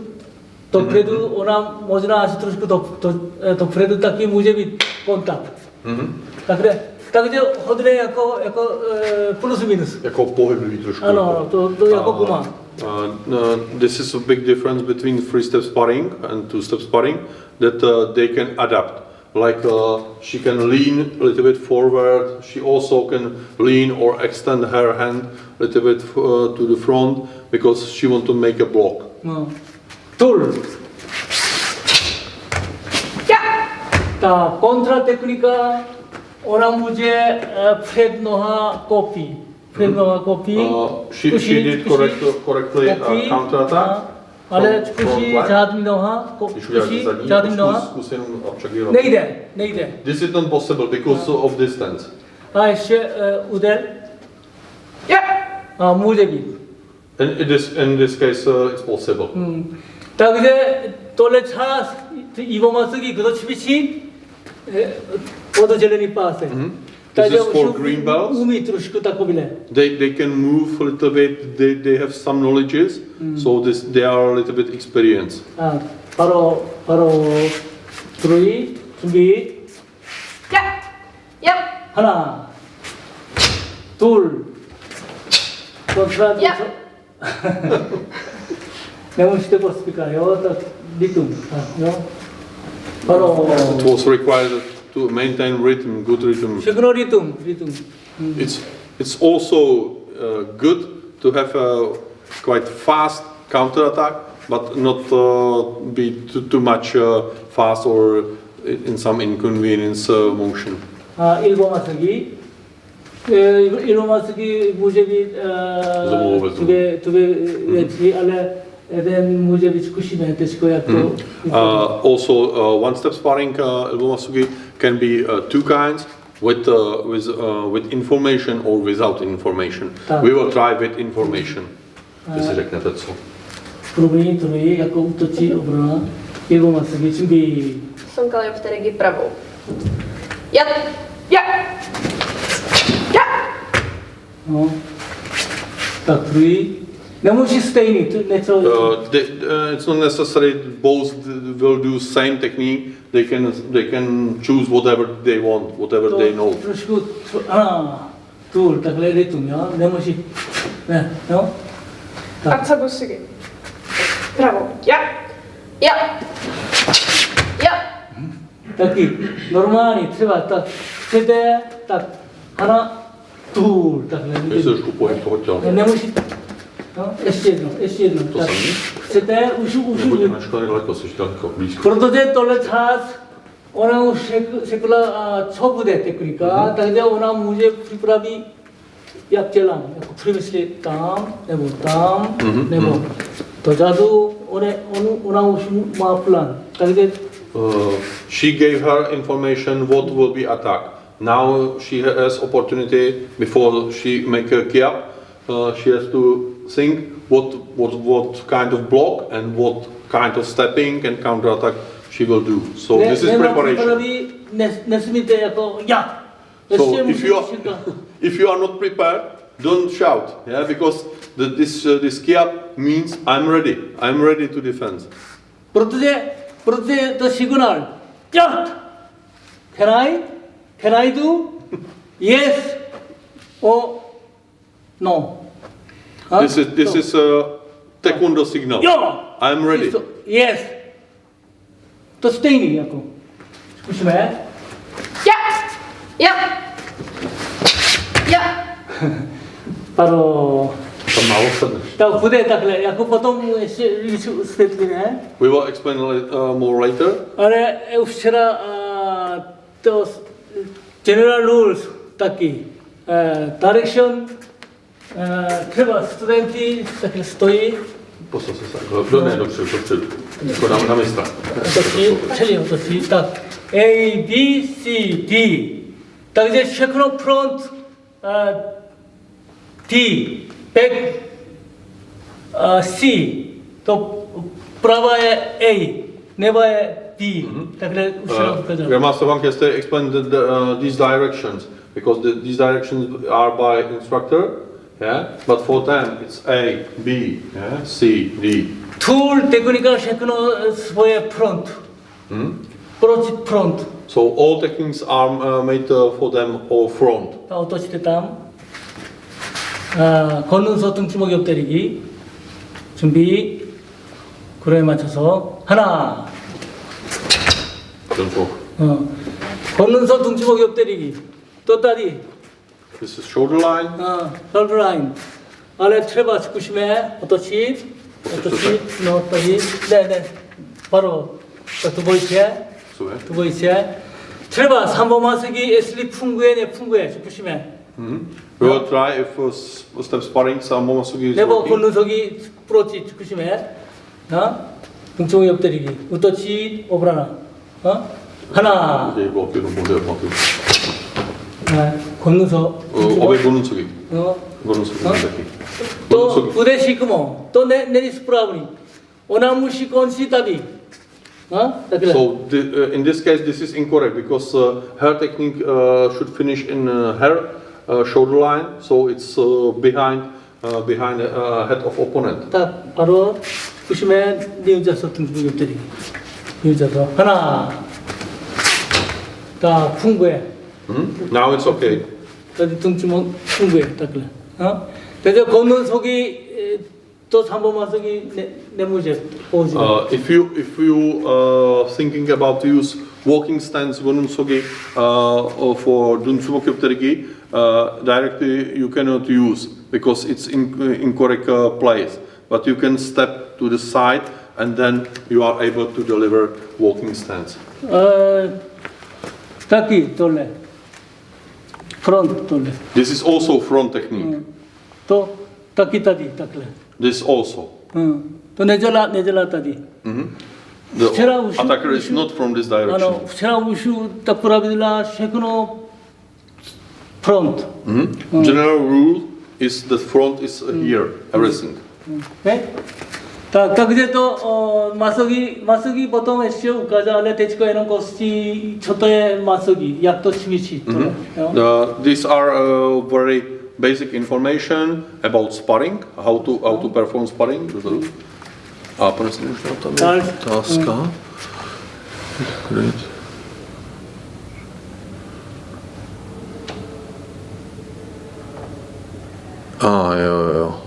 dopředu, ona možná asi trošku dopředu taky může být kontakt. Takže hodně jako plus minus. Jako pohyblivý trošku. Ano, to jako guma. This is a big difference between three-step sparring and two-step sparring, that they can adapt. Like she can lean a little bit forward, she also can lean or extend her hand a little bit to the front because she wants to make a block. No. Tool. Ta kontratechnika, ona může před noha kopí. She did correctly counter-attack. Ale zkusí zadní noha, nejde. This is not possible because of distance. A ještě úder. A může být. In this case, it's possible. Takže tohle čas, 이거만 쓰기 그거 cvičí, oddělený pásek. This is for green belts. Umí trošku takovýhle. They can move a little bit. They have some knowledges, so they are a little bit experienced. 바로 druhý, 준비. Yep. 하나, 둘, kontra. nemusíte pospíkat, jo, tak rytm, jo. 바로. It was required to maintain rhythm, good rhythm. všechno rytm. It's also good to have a quite fast counter-attack, but not be too much fast or in some inconvenience motion. 일본어 쓰기. 일본어 쓰기 může být dvě věci, ale jeden může být zkušený, těžko jak to. Also, one-step sparring ilbomasugi can be two kinds, with information or without information. We will try with information. Jestli řeknete co. První, jako útočí obrana, ilbomasugi, 준비. Sonkali v teregi pravou. Yep. No. Tak druhý. Nemusí stejný, něco. It's not necessary both will do same technique. They can choose whatever they want, whatever they know. Trošku, tool, takhle rytm, jo? Nemusí, ne, no? Atsabusugi. Pravou. Yep. Taky, normální, třeba tak, chcete, tak, hana, tool, takhle. Jestli trošku pohyb toho těla. Nemusí, no, ještě jedno. Tak, chcete, už. Nebuďte naškali daleko, jsi daleko, blízko. Protože tohle čas, ona už řekla, co bude technika, takže ona může připravit, jak dělám, jako přemyslit tam, nebo dozadu, ona už má plán. Takže she gave her information what will be attacked. Now she has opportunity before she make a kiap. She has to think what kind of block and what kind of stepping and counter attack she will do. So this is preparation. Nesmíte jako já. So if you are not prepared, don't shout, yeah, because this kiap means I'm ready to defend. protože to signál. Yeah. Can I do? Yes or no. This is a Taekwondo signal. Yeah. I'm ready. Yes. 또 스테이니 약간 조심해. 야! 야! 야! 바로 Tam naopak. 딱 부대 딱 그래. 약간 보통 스텝이네. We will explain more later. 아래 우스라 또 general rules 딱히 direction treba studenti tak stojí. Postav se ne, dobře. Jako na mistra. Otočí, celý otočí, tak A, B, C, D. Takže všechno front D, back C. To prava je A, leva je D. Takhle už se nám ukázalo. Grandmaster Hwang yesterday explained these directions because these directions are by instructor, yeah. But for them it's A, B, yeah, C, D. Tool technical všechno svoje front. Project front. So all techniques are made for them all front. 자, 오토시대 다음. 걷는 서 등주먹 옆때리기. 준비. 그로에 맞춰서 하나. 걷는 서 등주먹 옆때리기. 또 다리. This is shoulder line. 셜드 라인. 아래 트레바 조심해. 오토시. 너 다리. 네. 바로 두 번째. 두 번째. 트레바 3번만 쓰기 에슬리 풍구에 조심해. We will try if step sparring some more sugi. 네버 걷는 서기 프로치 조심해. 등주먹 옆때리기. 우토치 오브라나. 하나. 걷는 서. Obě 걷는 서기. 걷는 서기. 또 부대 시크모. 또 내리스 프라브니. 오나무시 건시다비. So in this case, this is incorrect because her technique should finish in her shoulder line, so it's behind the head of opponent. 딱 바로 조심해. 니우자서 등주먹 옆때리기. 니우자서 하나. 딱 풍부해. Now it's okay. 등주먹 풍부해. 딱 그래. 그래서 걷는 속이 또 3번만 속이 내무제 보지. If you thinking about to use walking stance 걷는 속이 for dunsumo kyopterigi, directly you cannot use because it's in incorrect place. But you can step to the side and then you are able to deliver walking stance. 딱히 돌래. 프론트 돌래. This is also front technique. 또 딱히 따디 딱 그래. This also. 또 내절라 따디. The attacker is not from this direction. вчера ушу так правила všechno front. General rule is the front is here, everything. 네? takže to masogi potom ještě ukázali teďko jenom kosti, co to je masogi, jak to cvičit. These are very basic information about sparring, how to perform sparring. A prosím, už tam je otázka. Great. Jo.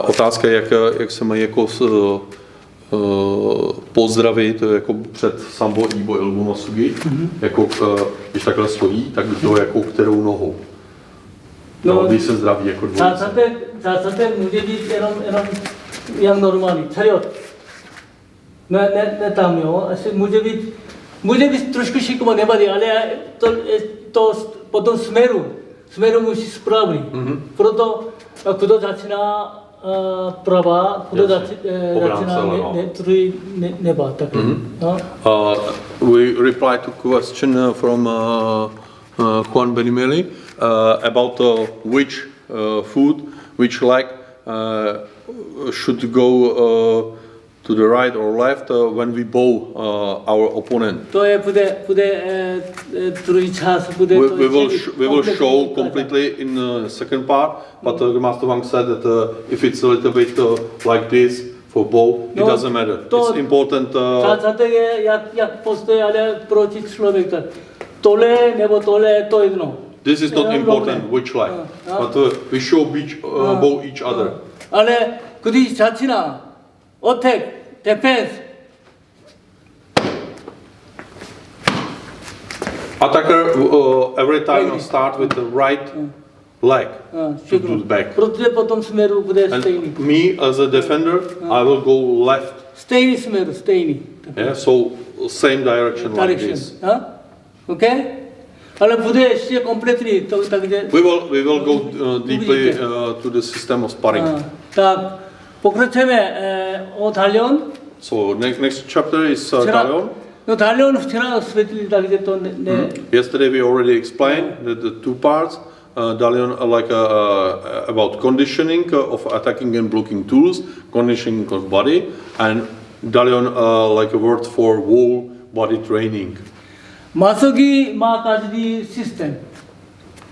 Otázka je, jak se mají jako pozdravit jako před sambo ibo ilbu masugi, jako když takhle stojí, tak do jakou kterou nohou. No, když se zdraví jako dvojice. zásadě může být jenom jak normální, čariot. Ne tam, jo, asi může být trošku šikovný, nevadí, ale to potom směru musí správný. Proto kdo začíná prava, kdo začíná druhý neba. We reply to question from Juan Benimeli about which foot, which leg should go to the right or left when we bow our opponent. To je bude druhý čas, bude to we will show completely in the second part, but Master Hwang said that if it's a little bit like this for bow, it doesn't matter. It's important. zásadě je jak postojí, ale proti člověka. Tohle nebo tohle, to jedno. This is not important which leg, but we show bow each other. Ale když začíná attack, defense. Attacker every time start with the right leg to do the back. 그렇게 보통 스메르 부대 And 스테이니. me as a defender, I will go left. 스테이니 스메르 스테이니. Yeah, so same direction like Direction. this. 오케이? 알아 부대 시에 컴플리트리 또 이제 We will go deeply to the system of sparring. 딱 포크레체메 오 달련. So next chapter is Dalion. 너 달련 제가 스웨트리 딱 이제 또 네. Yesterday we already explained the two parts. Dalion like about conditioning of attacking and blocking tools, conditioning of body, and Dalion like a word for whole body training. 마서기 마까지 시스템.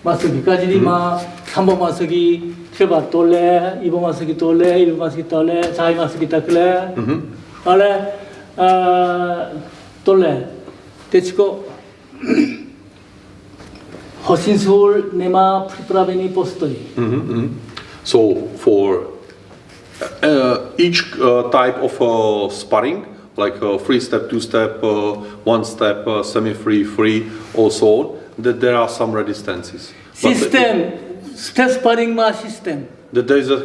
마서기까지 마 3번 마서기 제가 돌래 2번 마서기 돌래 1번 마서기 돌래 4번 마서기 딱래. 알레 돌래. 대치고 허신술 네마 프리프라베니 포스토리. So for each type of sparring, like free step, two step, one step, semi-free, free, also that there are some resistances. 시스템 스텝 스파링 마 시스템. That there is a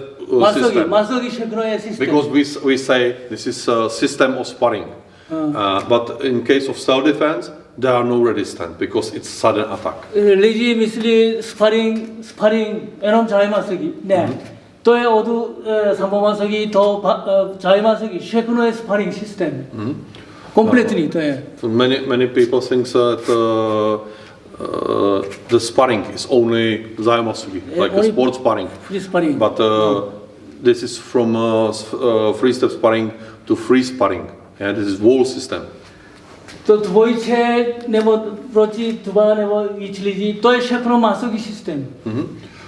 system. 마서기 셰크노의 시스템. Because we say this is a system of sparring. But in case of self-defense, there are no resistance because it's sudden attack. 리지 미슬리 스파링 에놈 자이 마서기. 네. 또의 어두 3번 마서기 더 자이 마서기 셰크노의 스파링 시스템. 컴플리트니 또의. So many people think that the sparring is only zaimasugi, like a sports sparring. 프리 스파링. But this is from free step sparring to free sparring. Yeah, this is whole system. 또 두보이체 네버 브로치 두바 네버 위치리지 또의 셰크노 마서기 시스템.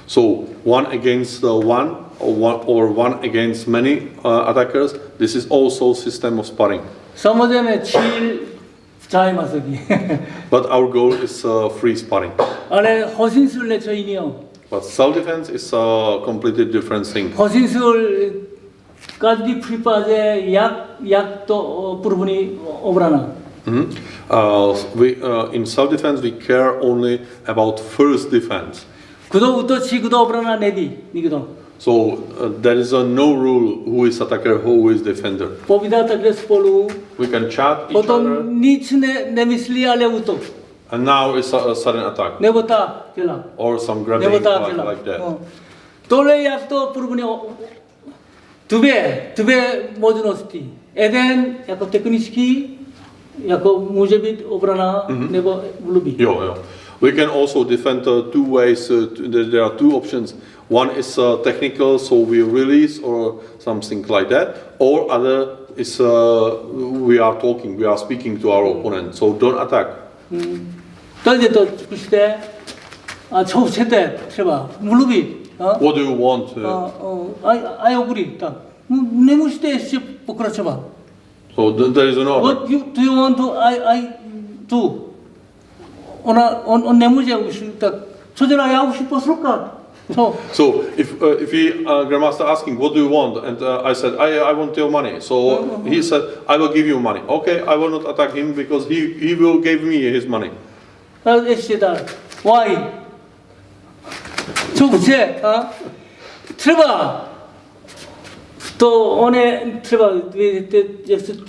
So one against one or one against many attackers. This is also system of sparring. 서머점의 7 자이 마서기. But our goal is free sparring. 안에 허신술래 저인이요. But self-defense is a completely different thing. 허신술까지 프리파제 약도 부분이 오브라나. In self-defense we care only about first defense. 그도 우토치 그도 오브라나 네디 니그도. So there is no rule who is attacker, who is defender. 보비다 타그레스 폴루. We can chat each other. 보통 니츠네 네미슬리 알레 우토. And now it's a sudden attack. 네보다 젤라. Or some grabbing like that. 돌레 약도 부분이 두배 모즈노스티. 에덴 약간 테크니스키 약간 무제빗 오브라나 네버 블루비. Yeah. We can also defend two ways. There are two options. One is technical, so we release or something like that. Or other is we are speaking to our opponent. So don't attack. 또 이제 또 그때 처음 쳤대 해봐 블루비. What do you want? I agree. 딱 네무시대 시 그렇죠 봐. So there is no. What do you want to I do? on 네무지 하고 싶다. 초전하게 하고 싶었을까? So if he grandmaster asking what do you want, and I said I want your money. So he said I will give you money. Okay, I will not attack him because he will give me his money. Why? 저부채 트레바 또 오늘 트레바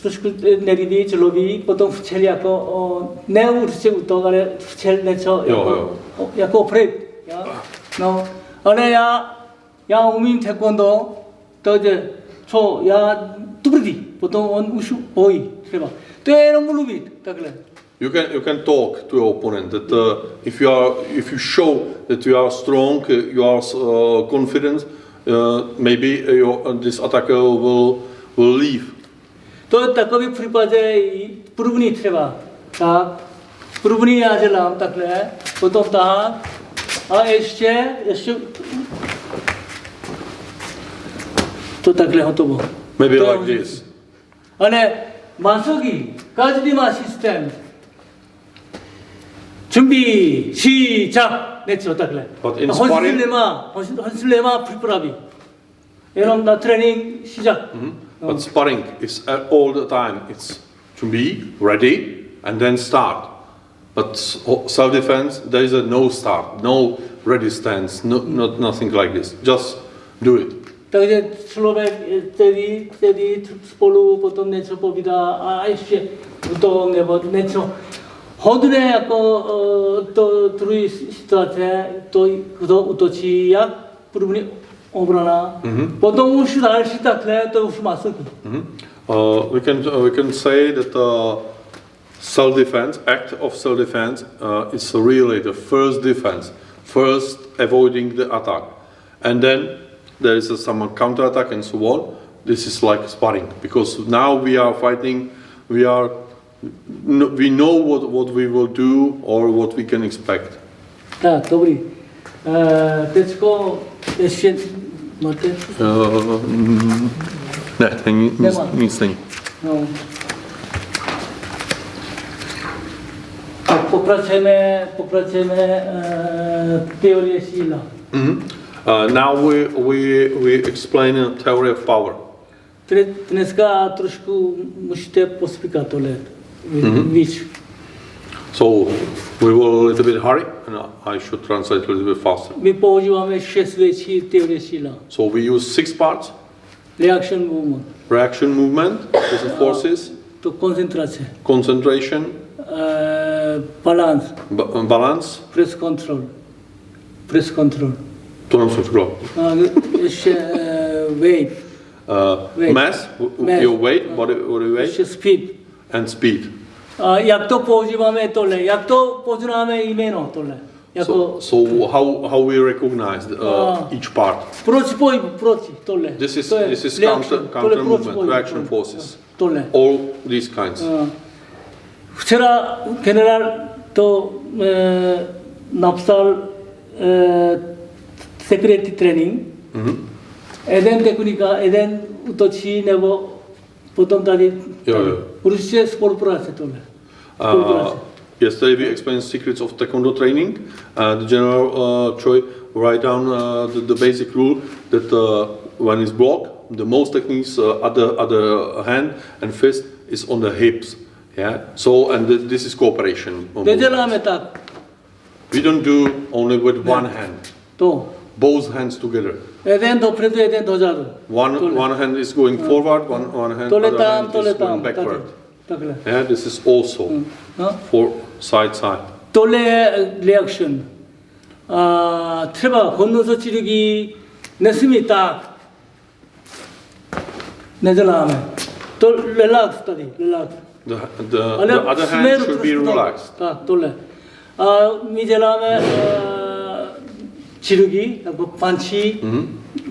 trošku nevidí člověk potom včel jako ne určitě u toho, ale včel něco jako před. No, ale já umím taekwondo, takže co já dobrý, potom on už bojí třeba. To je jenom mluvit takhle. You can talk to your opponent that if you show that you are strong, you are confident, maybe this attacker will leave. To takový případ první třeba, tak první já dělám takhle, potom tak a ještě to takhle hotovo. Maybe like this. Ale 마서기 každý má systém. 준비 시작 něco takhle. 헌술 내마 přípravy. jenom na trénink 시작. But sparring is all the time. It's to be ready and then start. But self-defense, there is a no start, no ready stance, nothing like this. Just do it. Takže člověk tedy spolu potom něco povídá a ještě to nebo něco hodné jako to druhé situace, to kdo útočí, jak první obrana, potom už další takhle, to už má smysl. We can say that self-defense, act of self-defense is really the first defense, first avoiding the attack. And then there is some counter-attack and so on. This is like sparring, because now we are fighting, we know what we will do or what we can expect. Tak, dobrý. Teďko ještě máte? Ne, nic není. No. Tak pokračujeme teorie síla. Now we explain the theory of power. Dneska trošku můžete pospíkat tohle víc. So we will a little bit hurry, and I should translate a little bit faster. My používáme 6 věcí teorie síla. So we use 6 parts. Reaction movement. Reaction movement, the forces. To koncentrace. Concentration. Balance. Balance. Press control. Press control. To nám se říkalo. Ještě weight. Mass, your weight, body weight. Ještě speed. And speed. Jak to používáme tohle? Jak to poznáme jméno tohle? So how we recognize each part? Proč tohle? This is counter movement, reaction forces. Tohle. All these kinds. Včera generál to napsal security training. Jeden technika, jeden útočí nebo potom tady. Určitě spolupráce tohle. Yesterday we explained secrets of Taekwondo training. The general Choi write down the basic rule that when it's blocked, the most techniques other hand and fist is on the hips. Yeah. So this is cooperation. We don't do only with one hand. Both hands together. One hand is going forward, one hand is going backward. Yeah, this is also for side. Tohle reaction. třeba 건너서 찌르기 nesmí tak. Neděláme. To relax tady, relax. The other hand should be relaxed. Tak, tohle. My děláme 찌르기, jako panči,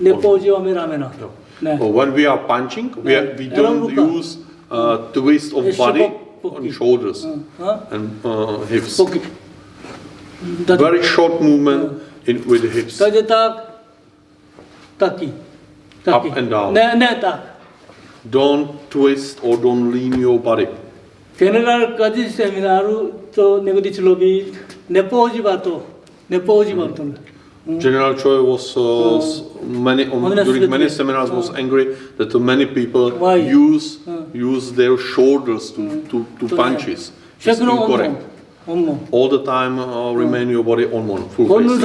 nepoužíváme ramena. When we are punching, we don't use twist of body on shoulders and hips. Very short movement with the hips. Takže taky. Up and down. Ne tak. Don't twist or don't lean your body. Generál까지 세미나로 to někdy člověk nepoužívá to. General Choi was during many seminars was angry that many people use their shoulders to punches. It's incorrect. All the time remain your body on one full face.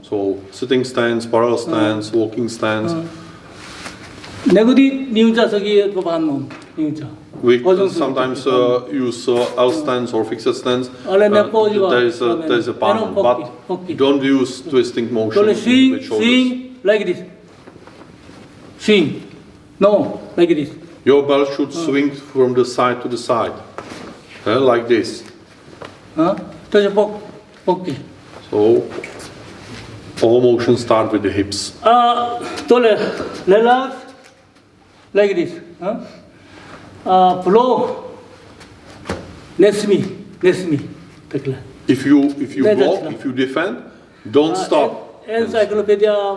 So sitting stance, parallel stance, walking stance. We sometimes use L stance or fixed stance. There is a palm, but don't use twisting motion with shoulders. Swing like this. Swing. No, like this. Your belt should swing from the side to the side, like this. So all motions start with the hips. Relax, like this. Blow. Nesmi. If you block, if you defend, don't stop. Encyclopedia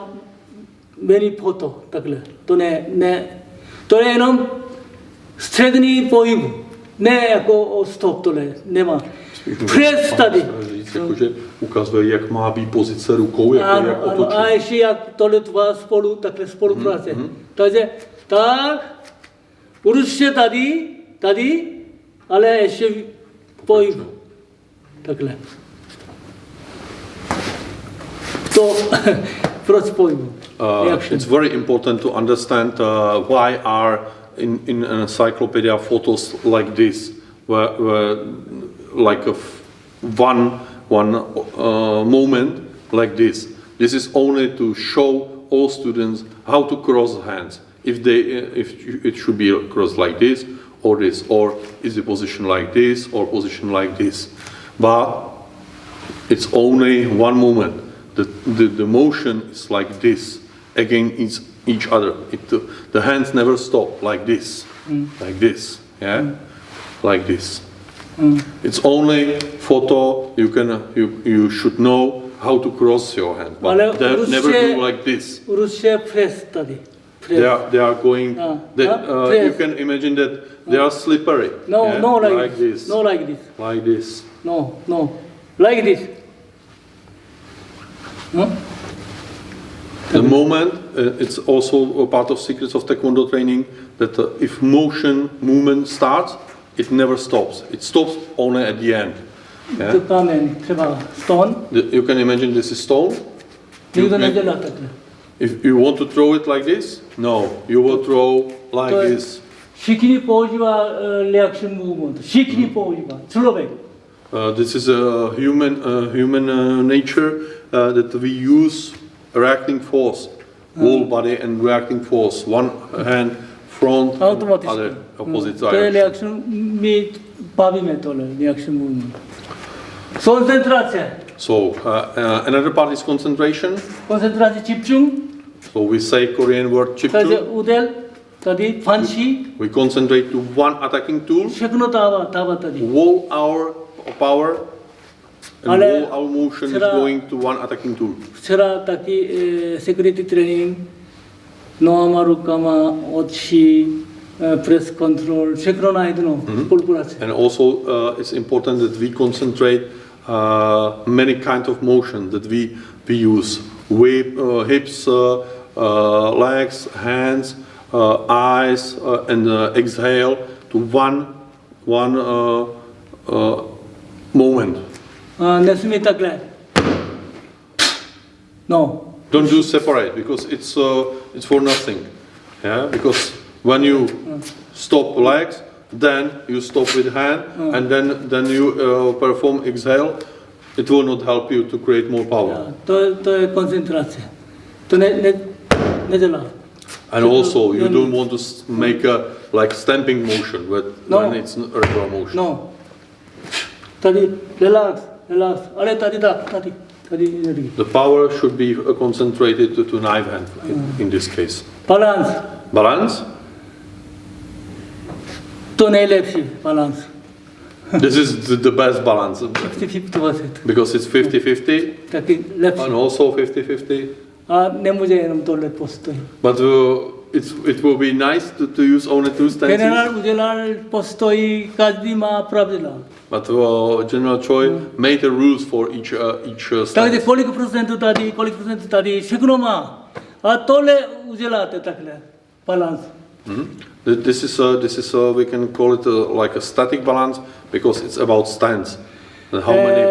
many photo takhle. To jenom střední pohyb. Ne jako stop tohle. Nemá. Press tady. Jakože ukazuje, jak má být pozice rukou, jak Ano, a ještě jak tohle dva spolu, takhle spolupráce. Takže tak, určitě tady, ale ještě pohyb. Takhle. To, proč pohybu? It's very important to understand why are in an encyclopedia photos like this, where like one moment like this. This is only to show all students how to cross hands. If it should be crossed like this, or is the position like this, or position like this. But it's only one moment. The motion is like this against each other. The hands never stop like this, like this, yeah, like this. It's only photo. You should know how to cross your hand, but never do like this. They are going. You can imagine that they are slippery. No, yeah? no, like this. No, like this. Like this. No, like this. The moment, it's also a part of secrets of Taekwondo training, that if movement starts, it never stops. It stops only at the end. Yeah? Stone. You can imagine this is stone. If you want to throw it like this, no, you will throw like this. Shikini používá reaction movement. Shikini používá. Člověk. This is a human nature that we use reacting force, whole body and reacting force. One hand front, other opposite To je direction. reaction, my bavíme tohle, reaction movement. Koncentrace. So another part is concentration. Koncentrace 집중. So we say Korean word Takže chiptu. údel, tady fancy. We concentrate to one attacking tool. Všechno dává tady. All our power and Ale all our motion is včera- going to one attacking tool. Včera taky security training, nohama, rukama, oči, press control, všechno na jedno, spolupráce. And also it's important that we concentrate many kinds of motion that we use. Hips, legs, hands, eyes, and exhale to one moment. Nesmí takhle. No. Don't do separate because it's for nothing. Yeah, because when you stop legs, then you stop with hand, and then you perform exhale. It will not help you to create more power. To je koncentrace. To nedělá. And also, you don't want to make a like stamping motion when it's a regular motion. No. Tady relax. Ale tady. The power should be concentrated to knife hand in this case. Balance. Balance. To nejlepší balance. This is the best balance 50-50. because it's 50-50 Taky lepší. and also 50-50. A nemůže jenom tohle postoj. But it will be nice to use only two stances. Generál udělal postoj, každý má pravidla. But General Choi made the rules for each Takže stance. kolik procentů tady, všechno má. A tohle uděláte takhle. Balance. This is we can call it like a static balance because it's about stance. And how many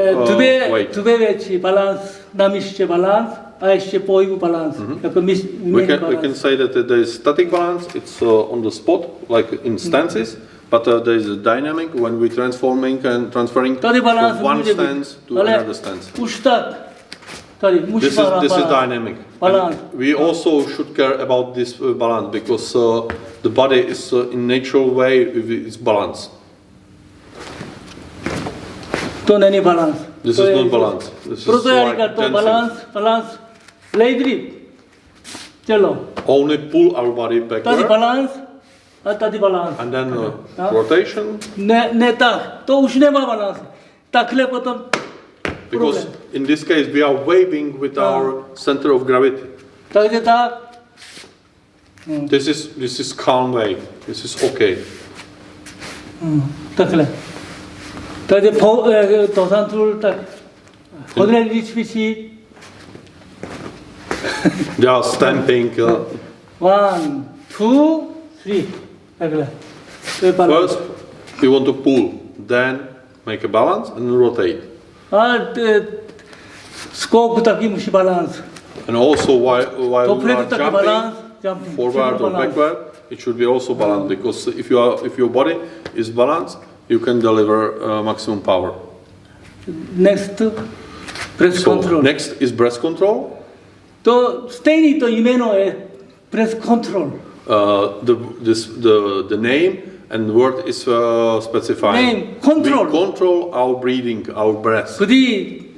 weight. Dvě věci. Balance, na místě balance a ještě pohybu balance. Jako We can say that there is static balance. It's on the spot, like in stances. But there is a dynamic when we transferring Tady balance from one může stance být. to Ale another stance. už tak. Tady This is dynamic. Balance. And we also should care about this balance because the body is in natural way it's balanced. To není balance. This To is je- not balance. This is Proto já like říkám to dancing. balance, lay grip. Čelo. Only pull our body Tady backward balance a tady balance. and then No. rotation Ne tak, to už nemá balance. Takhle potom because problem. in this case we are waving with our center of gravity. Takže tak, This is calm wave. This is okay. takhle. 또 이제 도산툴 딱 호들레리 스피치 Just stamping. 1, 2, 3. 그래. First, you want to pull, then make a balance and rotate. 스코프 딱이 무시 밸런스. And also while you are 도프레도 딱이 밸런스. jumping forward or backward, it should be also balanced because if your body is balanced, you can deliver maximum power. Next, breath control. Next is breath control. 또 스테인이 또 이메노의 breath control. The name and word is specified. Name, control. We control our breathing, our breath. 그디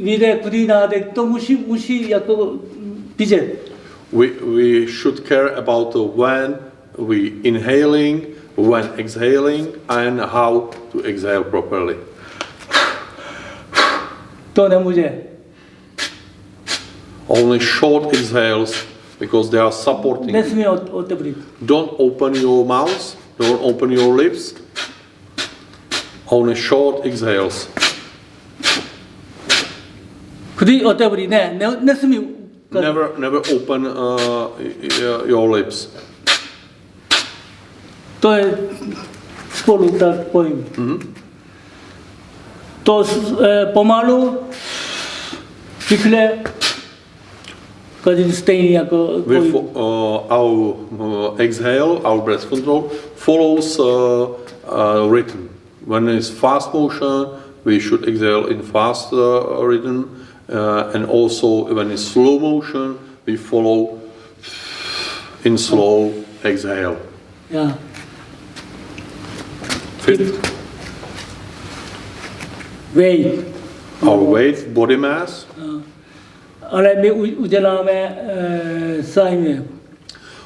위에 그디 나데 또 무시 약간 비제. We should care about when we inhaling, when exhaling, and how to exhale properly. 또 내 무제. Only short exhales because they are supporting. 내숨이 어때 브리? Don't open your mouth, don't open your lips. Only short exhales. 그디 어때 브리? 내 숨이 Never open your lips. 또 스포로 딱 보임. 또 포말로 비클레 까지 스테인이 약간 With our exhale, our breath control follows rhythm. When it's fast motion, we should exhale in fast rhythm, and also when it's slow motion, we follow in slow exhale. 야. Fifth, weight. our weight, body mass. 알레미 우젤람의 사인이에요.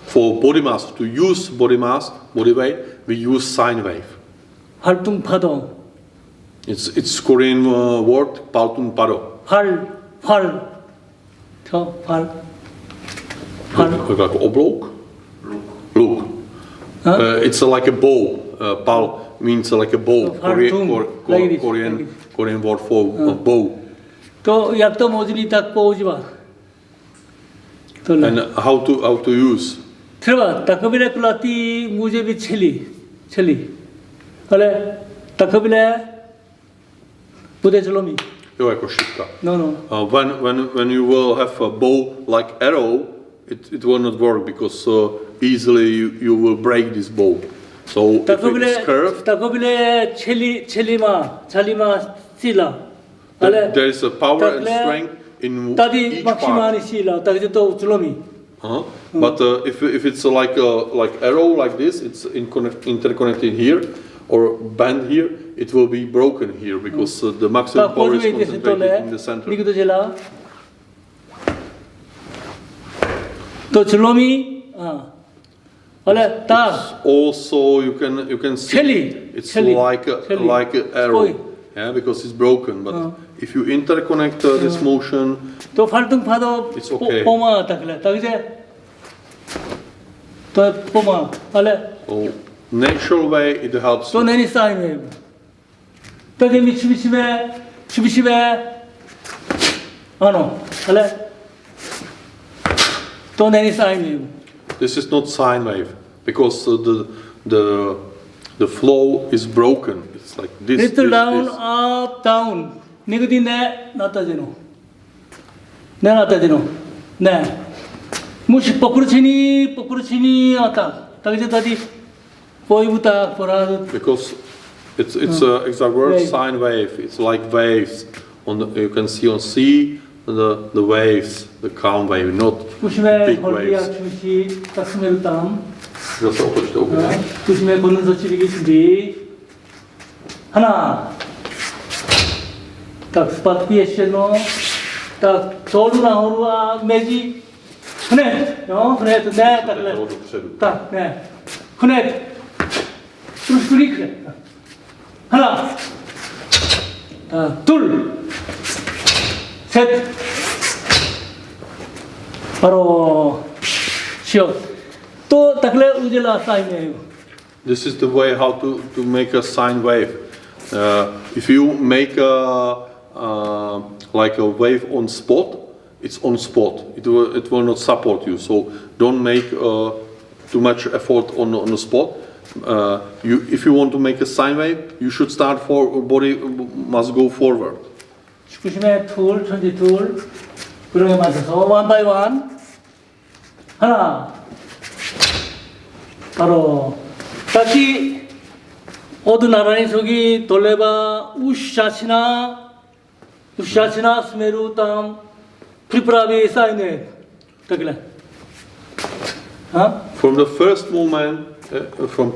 For body mass, to use body mass, body weight, we use sine wave. 활동 파동. It's Korean word, paltung paro. 팔. Like oblong? Look. It's like a bow. Pal means like a bow. Korean word for bow. 또 약도 모질이 딱 보지 마. And how to use? 들어봐. 다커빌레 클라티 무제비 첼리. ale takovile bude zlomí. Jo, jako šipka. No. When you will have a bow like arrow, it will not work because easily you will break this bow. So if it's curved, takovile 찰리마 sila. there is a power and strength in each part. sila. Takže to zlomí. But if it's like arrow like this, it's interconnected here or bend here, it will be broken here because the maximum power is concentrated in the center. To zlomí, ale tak. Also you can see it's like an arrow. Yeah, because it's broken. But if you interconnect this motion, 또 활동파도 it's okay. 뽀마 딱래. takže to 뽀마. ale so natural way it helps. 또 내니 쌓이네. takže mi 추비시베 ano. ale 또 내니 쌓이네. This is not sine wave because the flow is broken. It's like this. Little down, up, down. 니그디 내 나타지노. 내 나타지노. 네. 무시 뻐꾸르치니 왔다. takže tady pohybuta poradu. Because it's exact word wave. sine wave. It's like waves. You can see on sea the waves, the calm wave, not big waves. 조심해 딱 스멜 땀. Zase otočte úplně. 조심해 걷는 소치리기 준비. 하나. 딱 스팟 피에시노. 딱 저로 나오루아 매지. 흔해. 흔해. 네. 딱 그래. 딱 네. 흔해. 둘이 그래. 하나. 둘. 셋. 바로 쉬어. 또 딱래 우질라 사인이에요. This is the way how to make a sine wave. If you make like a wave on spot, it's on spot. It will not support you. So don't make too much effort on the spot. If you want to make a sine wave, you should start body must go forward. 축구심의 툴, 천지 툴, 그런 게 맞춰서 원 바이 원. 하나. 바로 딱히 어느 나라의 저기 돌레바 우샤치나 스메루 땅 프리프라비 사이네 딱이래. From the first movement, from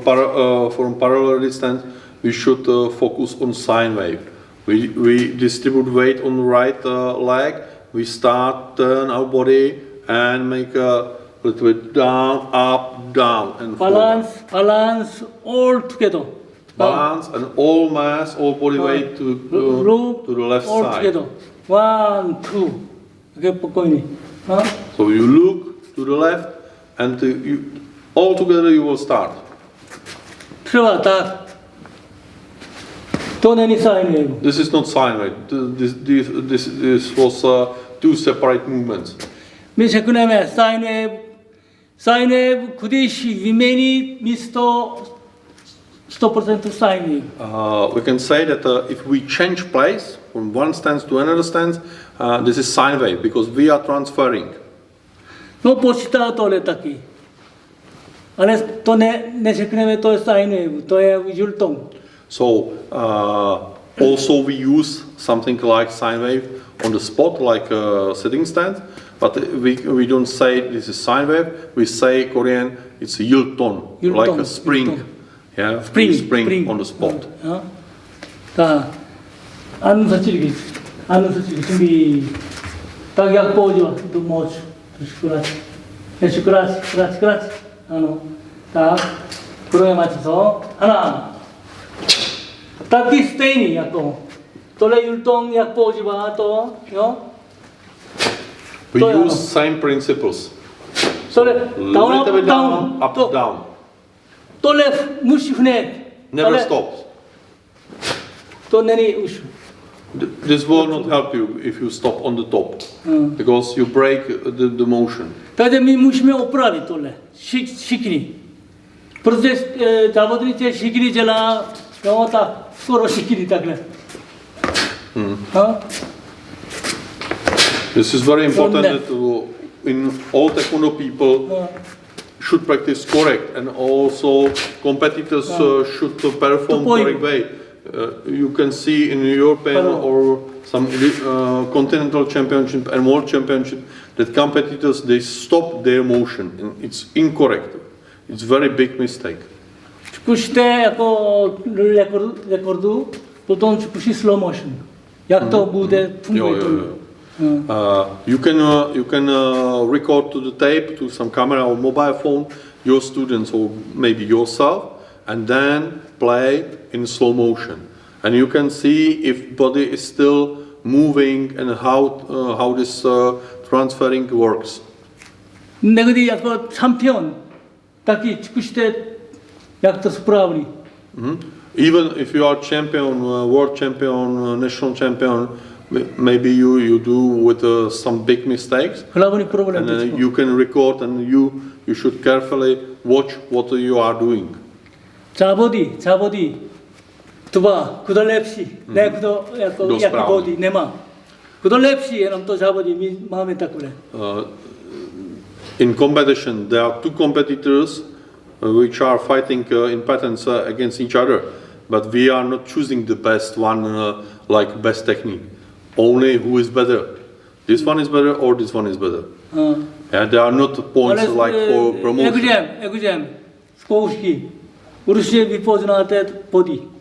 parallel distance, we should focus on sine wave. We distribute weight on the right leg. We start turn our body and make a little bit down, up, down, and balance all together. Balance and all mass, all body weight to the left all side. together. 1, 2. 이게 뻗고이니. So you look to the left, and all together you will start. 들어왔다. Don't any sine wave. This is not sine wave. This was two separate movements. 미 제꾸네메 sine wave 그대시 위메니 미스터 100% sine wave. We can say that if we change place from one stance to another stance, this is sine wave because we are transferring. 너 보시다 또래딱기. 안에 또내 제꾸네메 또 sine wave 또에 율동. So also we use something like sine wave on the spot, like a sitting stance, but we don't say this is sine wave. We say Korean it's a yulton, like a spring. Yeah, spring on the spot. 자, 앉는 서치기 준비. 딱 약보죠. 또 뭐죠? 그렇지. 딱 그거에 맞춰서 하나. 딱히 스테이니 약도. 또래 율동 약보지 마 또. We use same principles. 또래 다운 up, down. 또 left 무시 흔해. Never stops. 또 내리 우슈. This will not help you if you stop on the top, because you break the motion. 다들 미 무시면 오프라비 또래. 시키니. 그래서 자보들이 제 시키니 제라 영어다 서로 시키니 딱 그래. This is very important that in all Taekwondo people should practice correct, and also competitors should perform correct way. You can see in European or some continental championship and world championship that competitors they stop their motion, and it's incorrect. It's very big mistake. 축구 시대 약간 레코드 보통 축구 시 슬로 모션. 약도 무대 풍부했던. You can record to the tape, to some camera or mobile phone, your students or maybe yourself, and then play in slow motion. And you can see if body is still moving and how this transferring works. 내가디 약간 챔피언 딱히 축구 시대 약도 스프라우니. Even if you are champion, world champion, national champion, maybe you do with some big mistakes, and then you can record, and you should carefully watch what you are doing. 자보디 두바 구달랩시 내 그도 약간 보디 내마 구달랩시 에는 또 자보디 미 마음에 딱 그래. In competition, there are two competitors which are fighting in patterns against each other, but we are not choosing the best one, like best technique. Only who is better. This one is better or this one is better. Yeah, there are not points like for promotion. 에그잼 스코우스키 우르시에 비포즈 나한테 보디.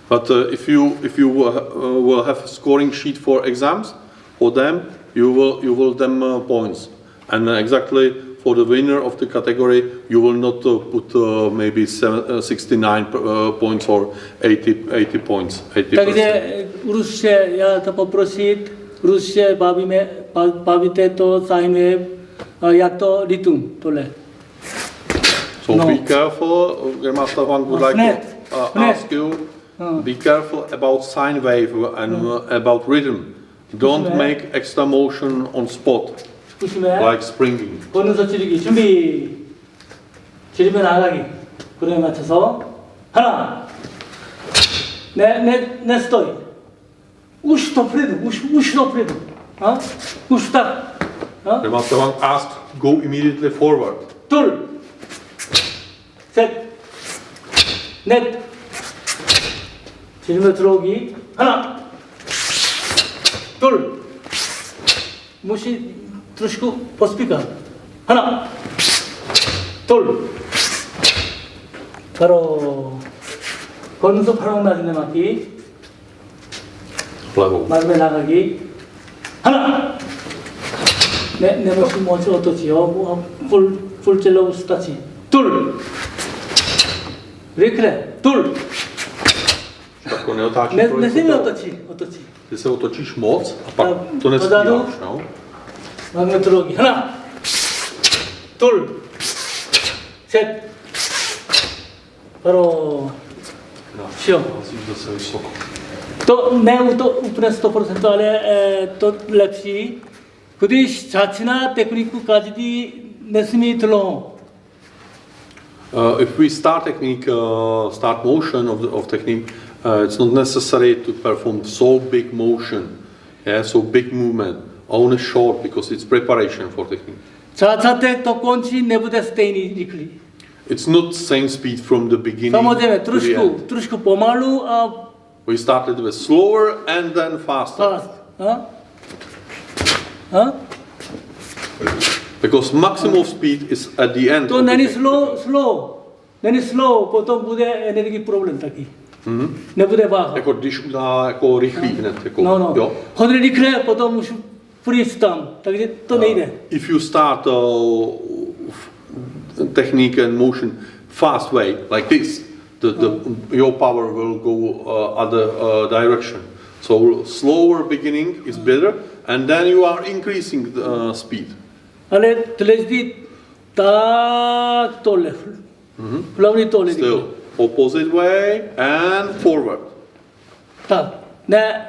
But if you will have a scoring sheet for exams, for them you will them points, and exactly for the winner of the category you will not put maybe 69 points or 80 points. 80%. Takže Rusie, já to poprosit, Rusie bavíte to sine wave, jak to rytm tohle. So be careful. Grandmaster Hwang would like to ask you be careful about sine wave and about rhythm. Don't make extra motion on spot, 조심해. like springing. 권능서 찌르기 준비. 지르면 나가기. 그에 맞춰서 하나. 내 스토이. 우슈 프레드. 우슈 프레드. 우슈 딱. Master Hwang asked, go immediately forward. 둘. 셋. 넷. 지르면 들어오기. 하나. 둘. 무시 trošku pospíkat. 하나. 둘. 바로 걸면서 바로 나중에 맞기. Vlevo. 마지막에 나가기. 하나. 내 모습 먼저 어떠지요? 풀 찔러 스타치. 둘. 리클레. 둘. Tako neotáčíš 내 tolik 셈이 toho. 어떠지? Ty se otočíš moc a pak to pozadu. nestíháš, no? 마지막에 들어오기. 하나. 둘. 셋. 바로 쉬어. Házíš zase vysoko. To úplně 100%, ale to lepší, když začíná techniku každý nesmí dlouho. If we start technique, start motion of technique, it's not necessary to perform so big motion, so big movement. Only short because it's preparation for technique. začátek to končí nebude stejný rychlý. It's not same speed from the beginning Samozřejmě to the end. trošku pomalu a We started with slower and then faster. fast. Because maximum speed is at the end. To of the není technique. není slow, potom bude energy problem taky. Nebude váha. Jako když udělá jako rychlý hned. Jako, No. jo? Hodně rychle, potom už freeze tam, takže to nejde. If you start technique and motion fast way like this, your power will go other direction. So slower beginning is better, and then you are increasing the speed. Ale dlezdi tak tohle. Hlavně tohle. Still opposite way and forward. Tak, ne.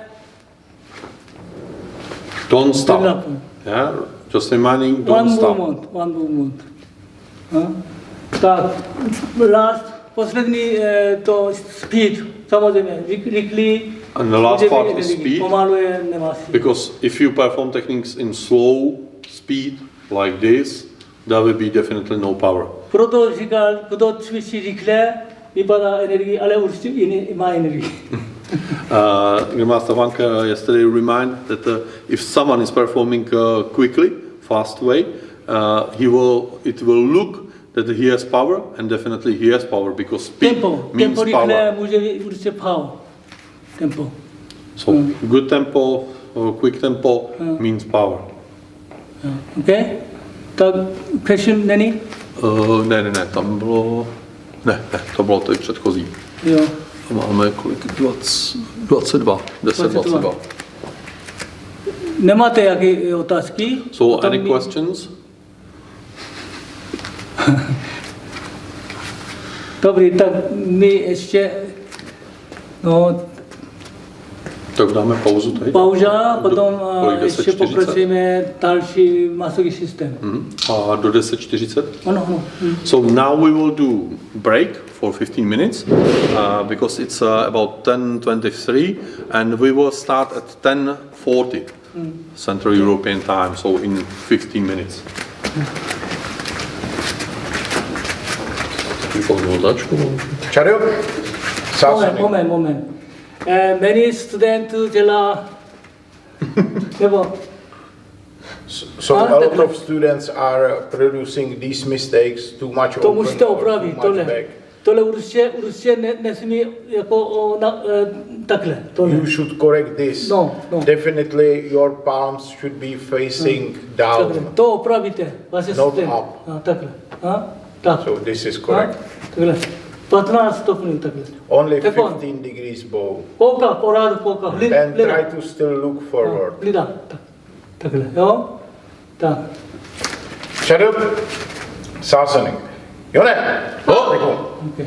Don't stop. Develop. Yeah, just reminding, don't stop. One movement. Tak, last, poslední to speed, samozřejmě, rychlý. And the last part is speed. Pomalu je nemá sílu. Because if you perform techniques in slow speed like this, there will be definitely no power. Proto říkal, kdo cvičí rychle, vypadá energii, ale určitě má energii. Master Hwang yesterday reminded that if someone is performing quickly, fast way, it will look that he has power, and definitely he has power because speed means tempo rychle power. může určitě power. Tempo. So good tempo, quick tempo means power. Okay? Tak question není? Ne, tam bylo... Ne, to bylo to předchozí. Jo. A máme kolik? 22. 10-22. Nemáte jaké otázky? So any questions? Dobrý, tak my ještě Tak dáme pauzu tady. pauza, potom kolik, ještě 10:40? pokračujeme další masový systém. A do 10:40? Ano. So now we will do break for 15 minutes because it's about 10:23 and we will start at 10:40 Central European time, so in 15 minutes. Čarup, Sasani. Moment. Many students dělá nebo So a lot of students are producing these mistakes, too much to open musíte or opravit, too much back. tohle určitě nesmí jako takhle. Tohle. You should correct this. No. Definitely your palms should be facing Takhle. down. To opravíte, vaše Not systém. up. Takhle. Tak. So this is correct. Takhle. 15 stupňů takhle. Only Taekwon. 15 degrees bow. Pouka. And try to still look forward. Lidá. Takhle, jo? Tak. Čarup, Sasani. Jo ne? Okay.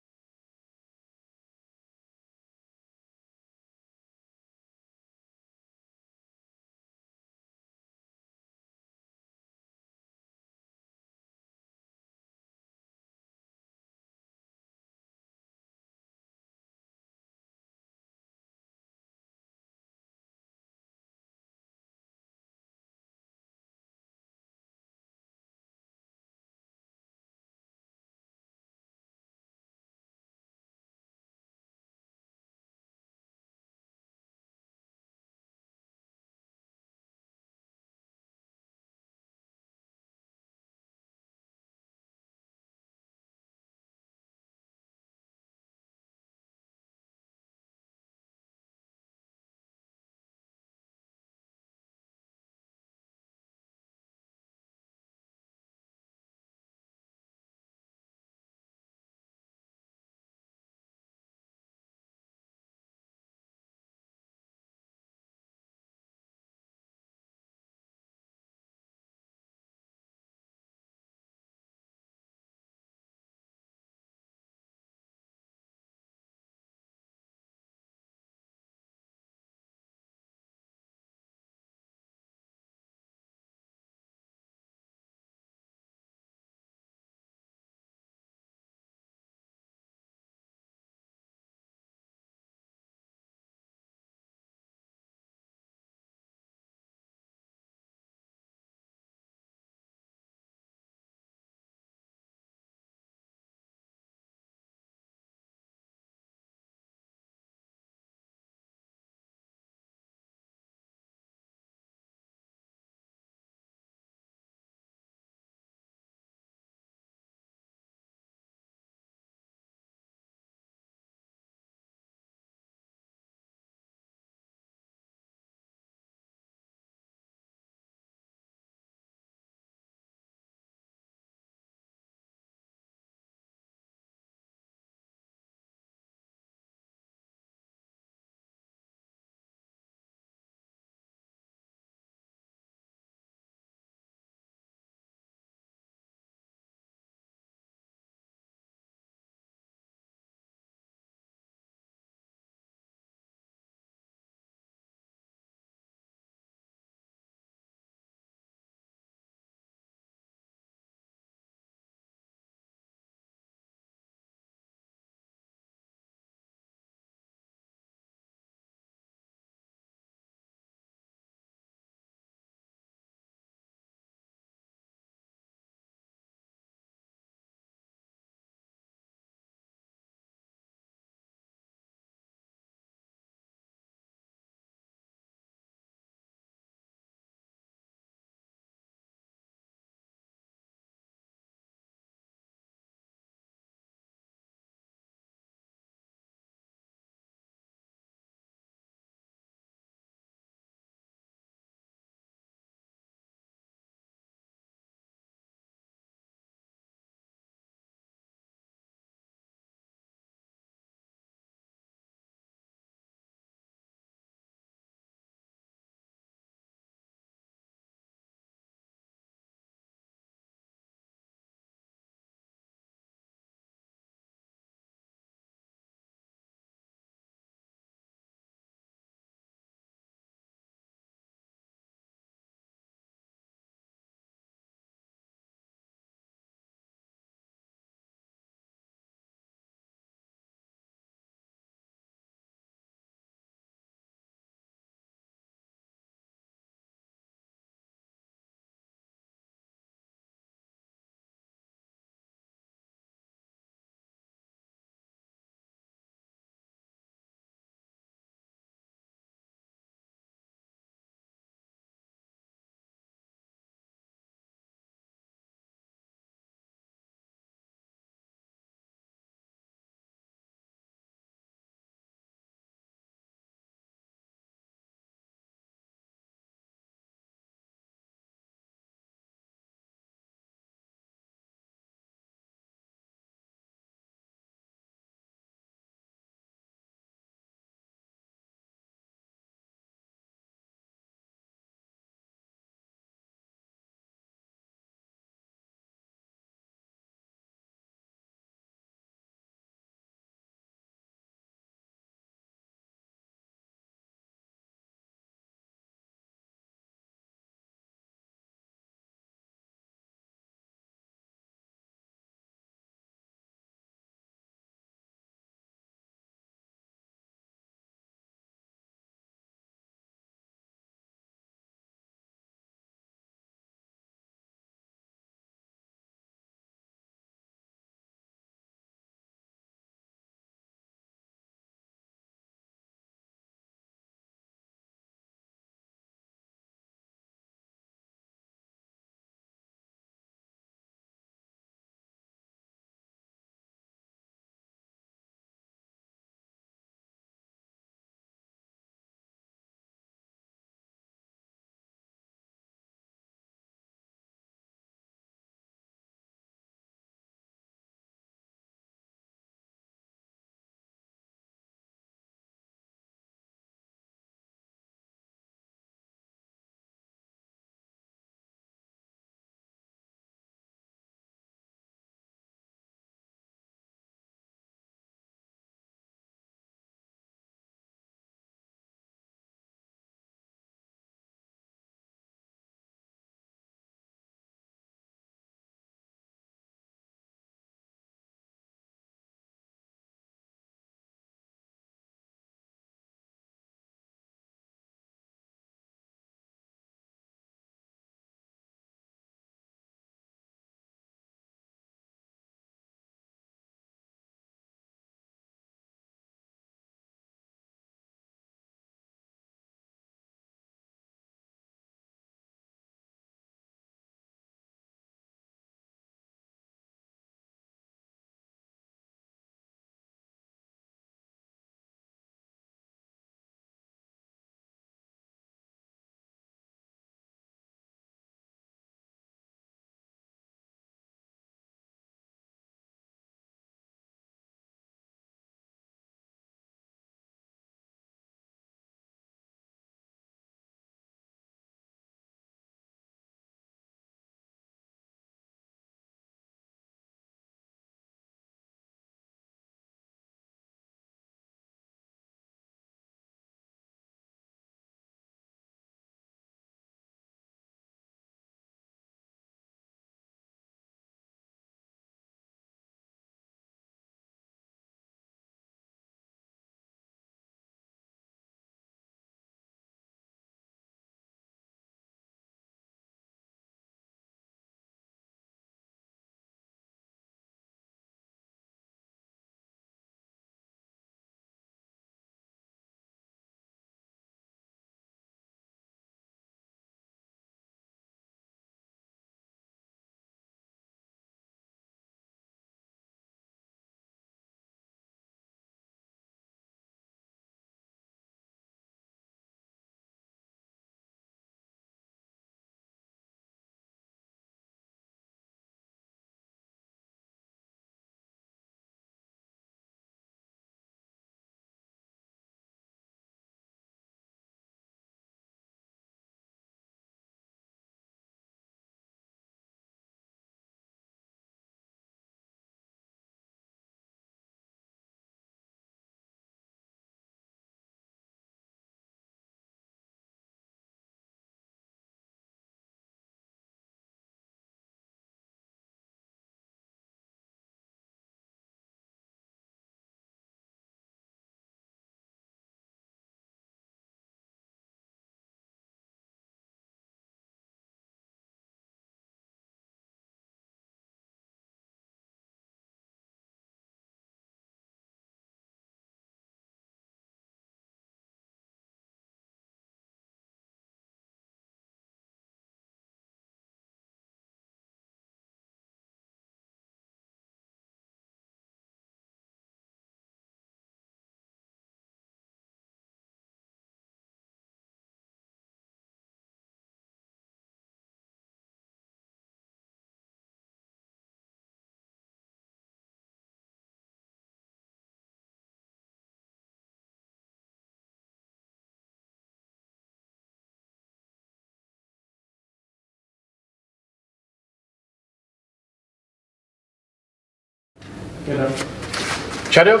차렷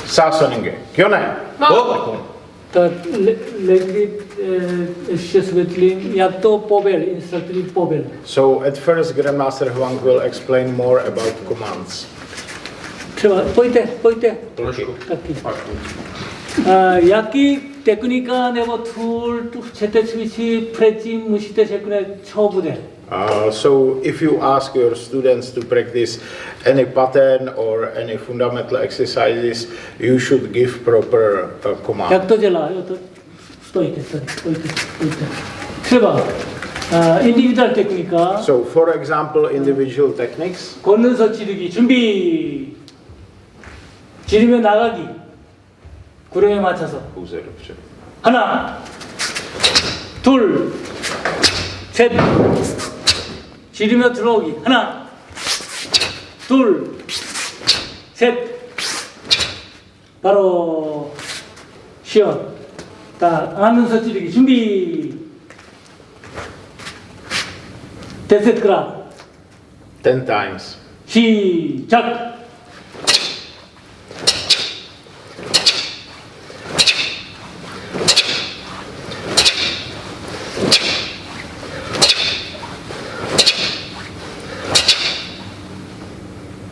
사선인게 기억나요? 더 레기 에시스베틀린 약도 포벨 인스트럭터리 포벨. So at first Grandmaster Hwang will explain more about commands. třeba pojďte. Trošku. Taky. Jaký technika nebo tool tu chcete cvičit, předtím musíte řekne, co bude. So if you ask your students to practice any pattern or any fundamental exercises, you should give proper command. Jak to dělá? Jo, to, pojďte. Třeba individual technika. So for example, individual techniques. 걷는서 찌르기 준비. 지르며 나가기. 구름에 맞춰서. 하나, 둘, 셋. 지르며 들어오기. 하나, 둘, 셋. 바로 시원. 딱 하면서 찌르기 준비. 데셋 그라. 10 times. 시작.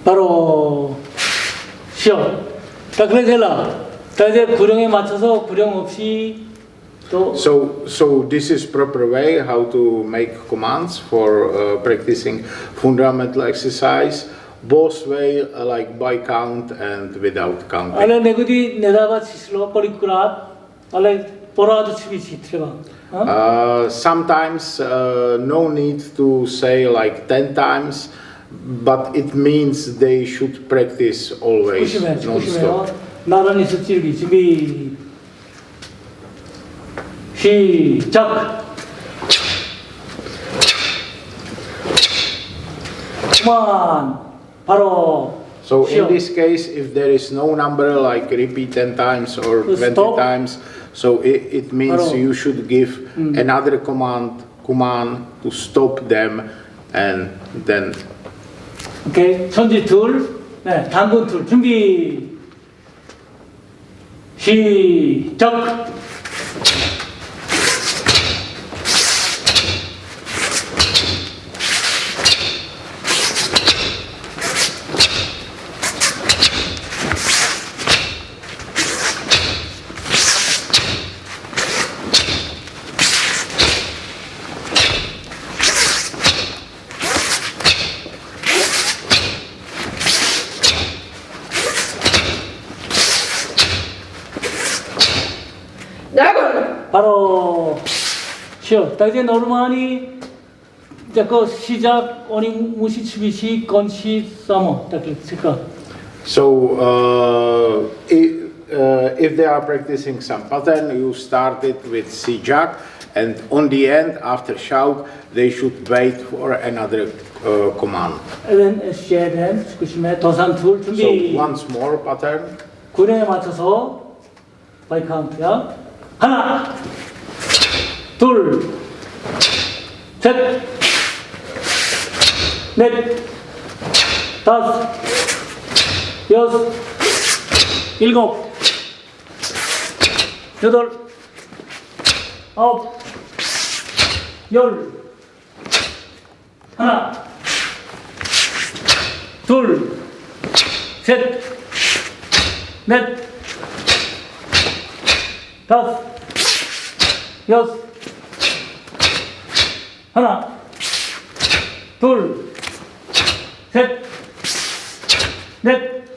바로 시험. 자, 그래서 이제 구령에 맞춰서 구령 없이 또. So this is proper way how to make commands for practicing fundamental exercise. Both way like by count and without counting. Ale negudi nedava číslo, kolikrát, ale porádu cvičit třeba. Sometimes no need to say like 10 times, but it means they should practice always, non-stop. 나란히 찌르기 준비. 시작. 그만. 바로. So in this case, if there is no number like repeat 10 times or 20 times, so it means you should give another command to stop them, and then. 오케이, 천지 둘, 네, 단군 둘 준비. 시작. 바로 쉬어. 다시 노르마니 자꾸 시작 오니 무시 치비시 건시 사모 딱 쓸까. So if they are practicing some pattern, you start it with sijak, and on the end, after shout, they should wait for another command. And then share 조심해 도산 둘 준비. So once more pattern. 구령에 맞춰서 바이 카운트야. 하나, 둘, 셋, 넷, 다섯, 여섯, 일곱, 여덟, 아홉, 열. 하나, 둘, 셋, 넷, 다섯, 여섯, 하나, 둘, 셋, 넷.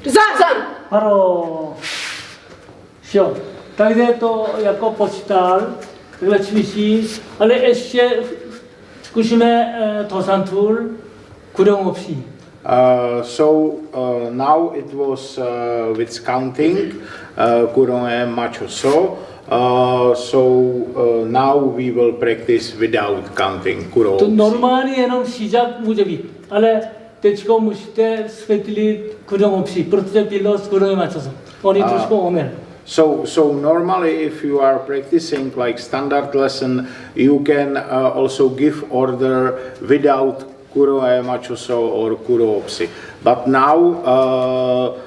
Zazan. 바로 시험. 다이제 또 약간 보시달 그걸 치미시 알레 에시에 구심에 도산 둘 구령 없이. So now it was with counting, kuroe macho so. So now we will practice without counting kuro. 또 노르마니에는 시작 무제비. 알레 대치고 무시때 스페틀리 구령 없이 프로토제 빌러스 구령에 맞춰서 어니 두시고 오면. So normally if you are practicing like standard lesson, you can also give order without kuroe machoso or kuroopsi. But now,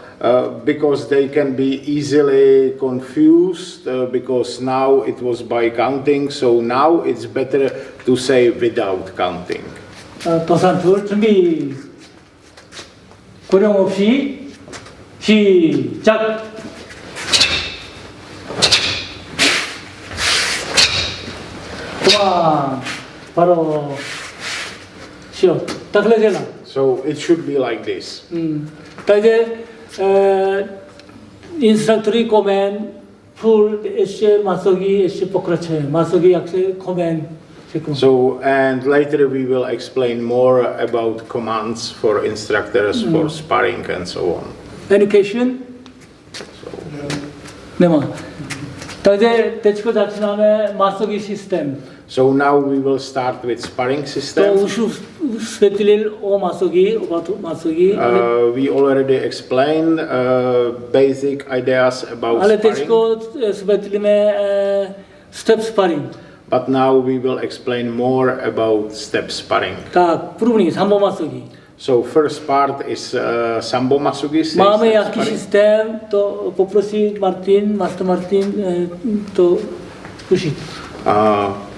because they can be easily confused, because now it was by counting, so now it's better to say without counting. 도산 둘 준비. 고령 없이 시작. 그만 바로 쉬어. 딱 흘러지나. So it should be like this. 자 이제 인스트럭터리 코멘 풀 에시 마서기 에시 포크라체 마서기 약세 코멘 지금. So and later we will explain more about commands for instructors for sparring and so on. Any question? 네 뭐. 자 이제 대치고 자치남의 마서기 시스템. So now we will start with sparring 또 system. 우슈 스페틀릴 오 마서기 오바토 마서기. We already explained basic ideas about 알레 sparring, 대치고 스페틀림의 스텝 스파링. but now we will explain more about step sparring. 다 부르분이 3번 마서기. So first part is sambo masugi. 마음의 약기 시스템 또 포프로시 마틴 마스터 마틴 또 부시.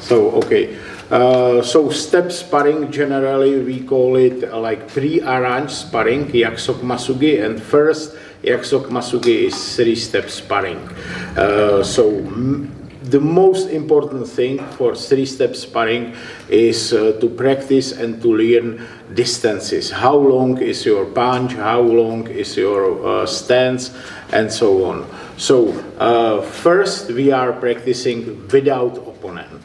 So okay. So step sparring, generally we call it like pre-arranged sparring, yaksok masugi, and first yaksok masugi is 3-step sparring. The most important thing for 3-step sparring is to practice and to learn distances. How long is your punch, how long is your stance, and so on. So first we are practicing without opponent.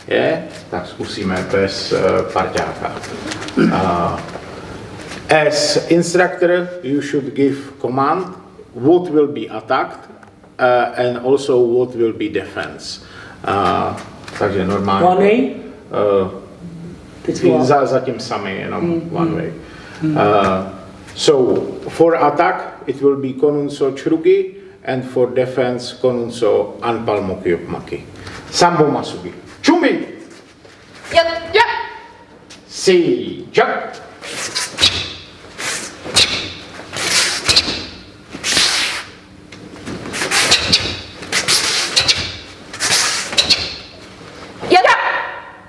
Yeah? Tak zkusíme bez parťáka. As instructor, you should give command what will be attacked and also what will be defense. Takže normálně. One way. Zatím sami, jenom one way. So for attack, it will be konunso chrugi, and for defense, konunso anpalmoki opmaki. Sambo masugi. Chumbi! Yep. Si, jump!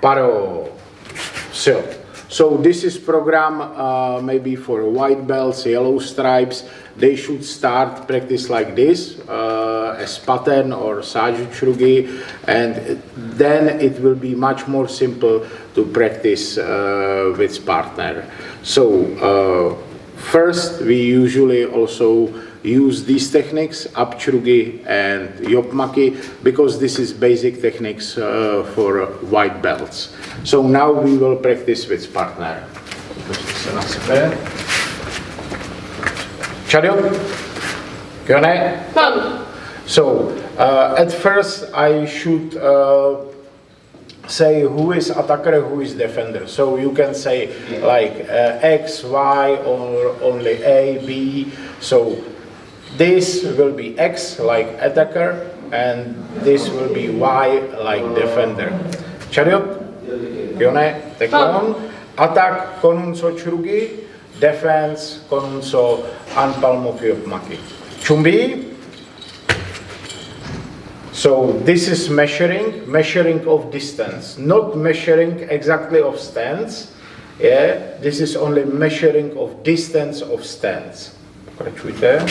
Paro. So this is program maybe for white belts, yellow stripes. They should start practice like this as pattern or saju chrugi, and then it will be much more simple to practice with partner. So first we usually also use these techniques, apchrugi and yopmaki, because this is basic techniques for white belts. So now we will practice with partner. Chariot? Kyone? So at first I should say who is attacker, who is defender. So you can say like X, Y, or only A, B. So this will be X like attacker, and this will be Y like defender. Chariot? Kyone? Taekwon? Attack konunso chrugi, defense konunso anpalmoki opmaki. Chumbi? So this is measuring of distance, not measuring exactly of stance. Yeah, this is only measuring of distance of stance. Pokračujte.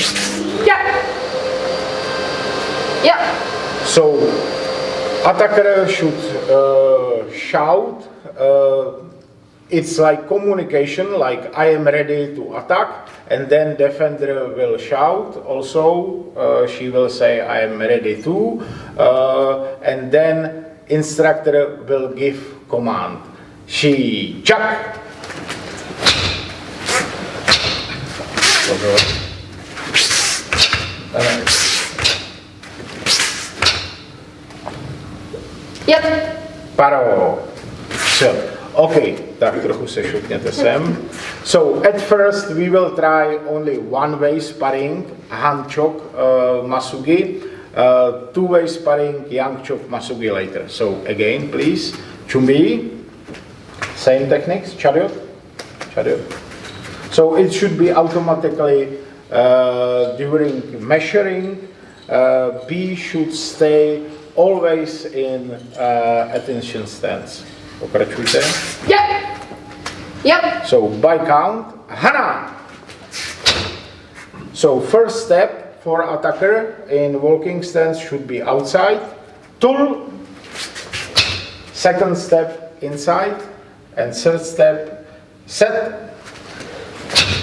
Yeah. So attacker should shout. It's like communication, like I am ready to attack, and then defender will shout also. She will say I am ready to, and then instructor will give command. She chuck. Yep. Paro. So, okay, tak trochu se šutněte sem. So at first we will try only one-way sparring, hand chok masugi, two-way sparring, yang chok masugi later. So again, please, chumbi, same techniques, chariot. So it should be automatically during measuring. B should stay always in attention stance. Pokračujte. Yep. Yep. So by count, Hana. So first step for attacker in walking stance should be outside. Tul. Second step inside, and third step set.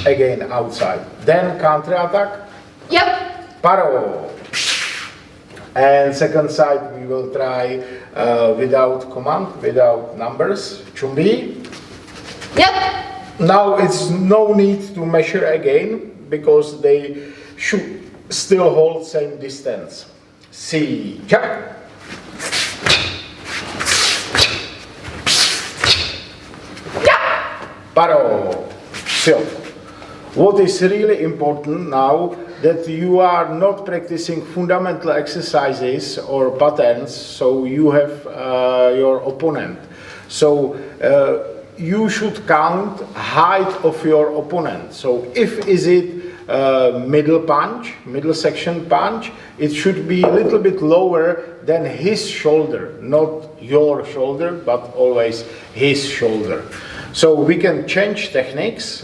Again outside. Then counter attack. Yep. Paro. And second side we will try without command, without numbers. Chumbi. Yep. Now it's no need to measure again because they should still hold same distance. See, check. Paro. So, what is really important now that you are not practicing fundamental exercises or patterns, so you have your opponent. So you should count height of your opponent. So if is it middle punch, middle section punch, it should be a little bit lower than his shoulder, not your shoulder, but always his shoulder. So we can change techniques.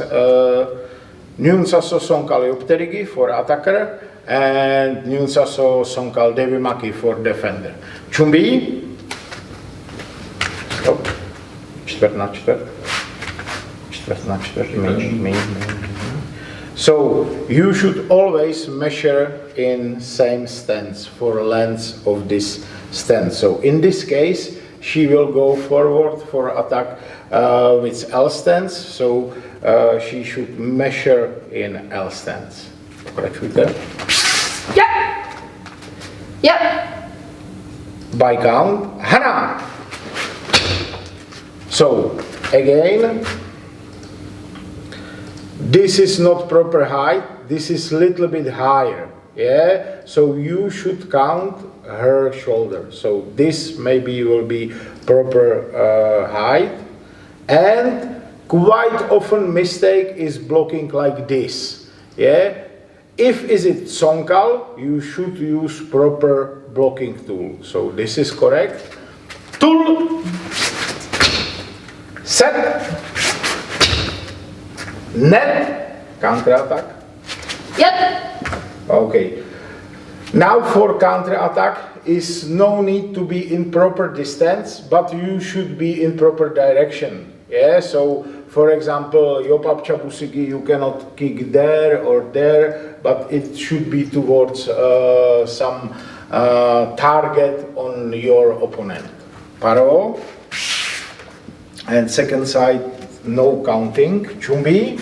Nyunsaso sonkal yopterigi for attacker and Nyunsaso sonkal devimaki for defender. Chumbi. Stop. Čtvrt na čtvrt. Čtvrt na čtvrt. So you should always measure in same stance for length of this stance. So in this case, she will go forward for attack with L stance. So she should measure in L stance. Pokračujte. Yep. Yep. By count, Hana. So again, this is not proper height. This is little bit higher. Yeah. So you should count her shoulder. So this maybe will be proper height. And quite often mistake is blocking like this. Yeah. If is it sonkal, you should use proper blocking tool. So this is correct. Tool. Set. Net. Counter attack. Yep. Okay. Now for counter attack is no need to be in proper distance, but you should be in proper direction. Yeah, so for example, Yopapcha Busigi, you cannot kick there or there, but it should be towards some target on your opponent. Paro. And second side, no counting. Chumbi.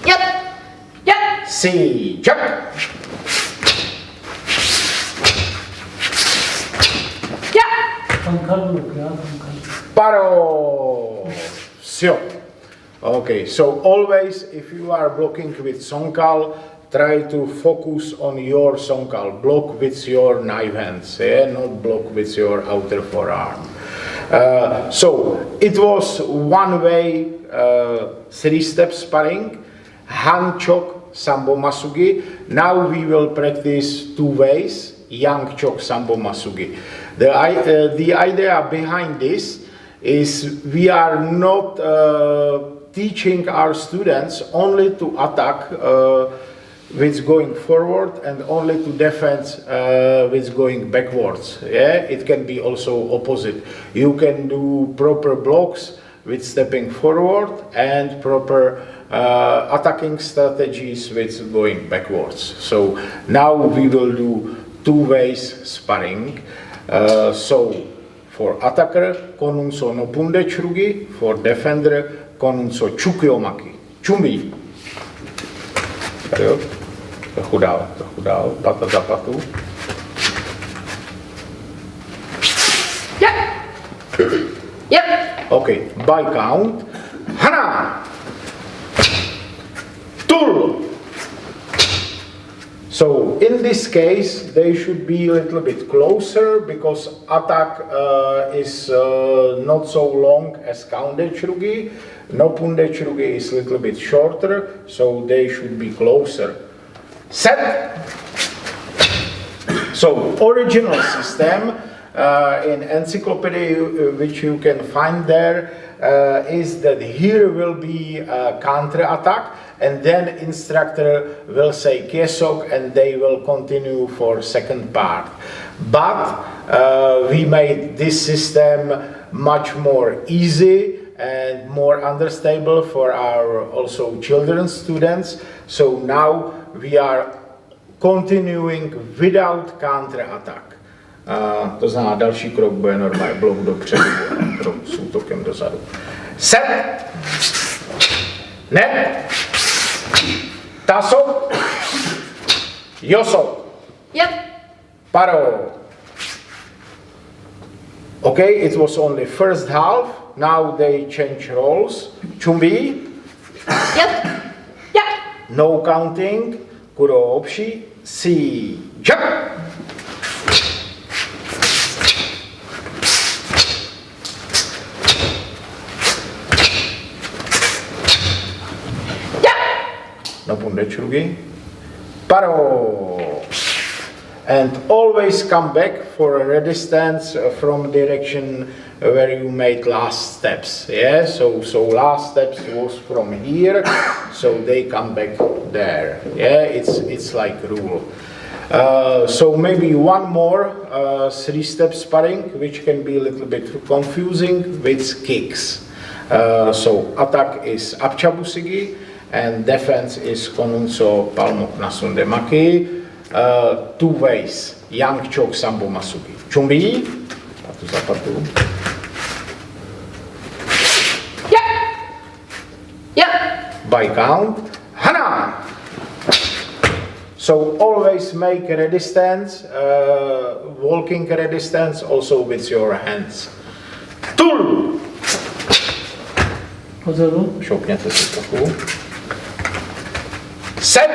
Yep. Yep. See. Chuck. Paro. So, okay, so always if you are blocking with sonkal, try to focus on your sonkal. Block with your knife hands, yeah? Not block with your outer forearm. So it was one way, 3-step sparring, hand chok, sambo masugi. Now we will practice 2 ways, yang chok, sambo masugi. The idea behind this is we are not teaching our students only to attack with going forward and only to defend with going backwards. Yeah, it can be also opposite. You can do proper blocks with stepping forward and proper attacking strategies with going backwards. So now we will do 2 ways sparring. So for attacker, konunso no punde chrugi, for defender, konunso chukyomaki. Chumbi. Trochu dál, pata za patu. Yep. Yep. Okay, by count. Hana. Tul. So in this case, they should be a little bit closer because attack is not so long as Kaundechrugi. Nopundechrugi is a little bit shorter, so they should be closer. Set. So original system in encyclopedia, which you can find there, is that here will be a counter attack, and then instructor will say Kiesok, and they will continue for second part. But we made this system much more easy and more understandable for our also children's students. So now we are continuing without counter attack. To znamená, další krok bude normálně blok dopředu, krok s útokem dozadu. Set, net, tasok, yosok, Yep. paro. Okay, it was only first half. Now they change roles. Chumbi, Yep. Yep. no counting. Kuro opshi, si, jump. Nopundechrugi, paro, and always come back for a ready stance from direction where you made last steps. Yeah, so last steps was from here, so they come back there. Yeah, it's like rule. So maybe one more 3-step sparring, which can be a little bit confusing with kicks. So attack is apchabusigi, and defense is konunso palmok nasunde maki. 2 ways, yang chok sambo masugi. Chumbi, patu za patu. Yep. Yep. By count, hana. So always make a ready stance, walking ready stance also with your hands. Tul. Pozadu. Šoupněte si trochu. Set.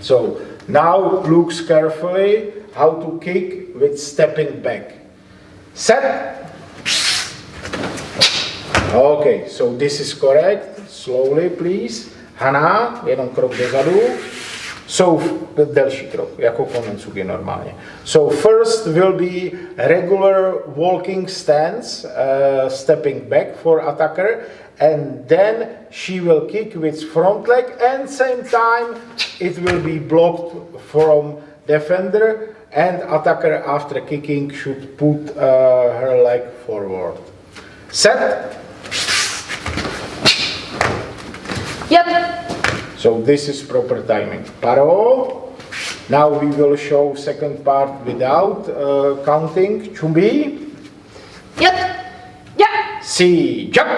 So now looks carefully how to kick with stepping back. Set. Okay, so this is correct. Slowly, please. Hana, jenom krok dozadu. So, delší krok, jako konensugi normálně. So first will be regular walking stance, stepping back for attacker, and then she will kick with front leg, and same time it will be blocked from defender, and attacker after kicking should put her leg forward. Set. Yep. So this is proper timing. Paro. Now we will show second part without counting. Chumbi. Yep. Yep. Si. Jump.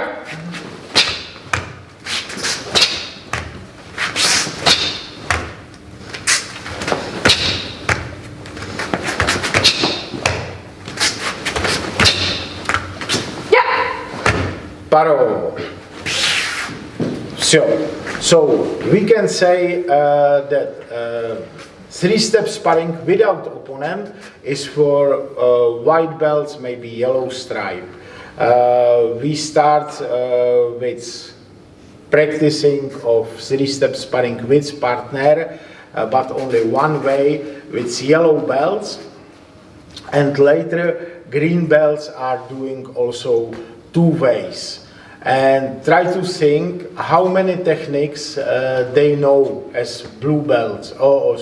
Yep. Paro. So we can say that 3-step sparring without opponent is for white belts, maybe yellow stripe. We start with practicing of 3-step sparring with partner, but only one way with yellow belts, and later green belts are doing also 2 ways. And try to think how many techniques they know as blue belts, or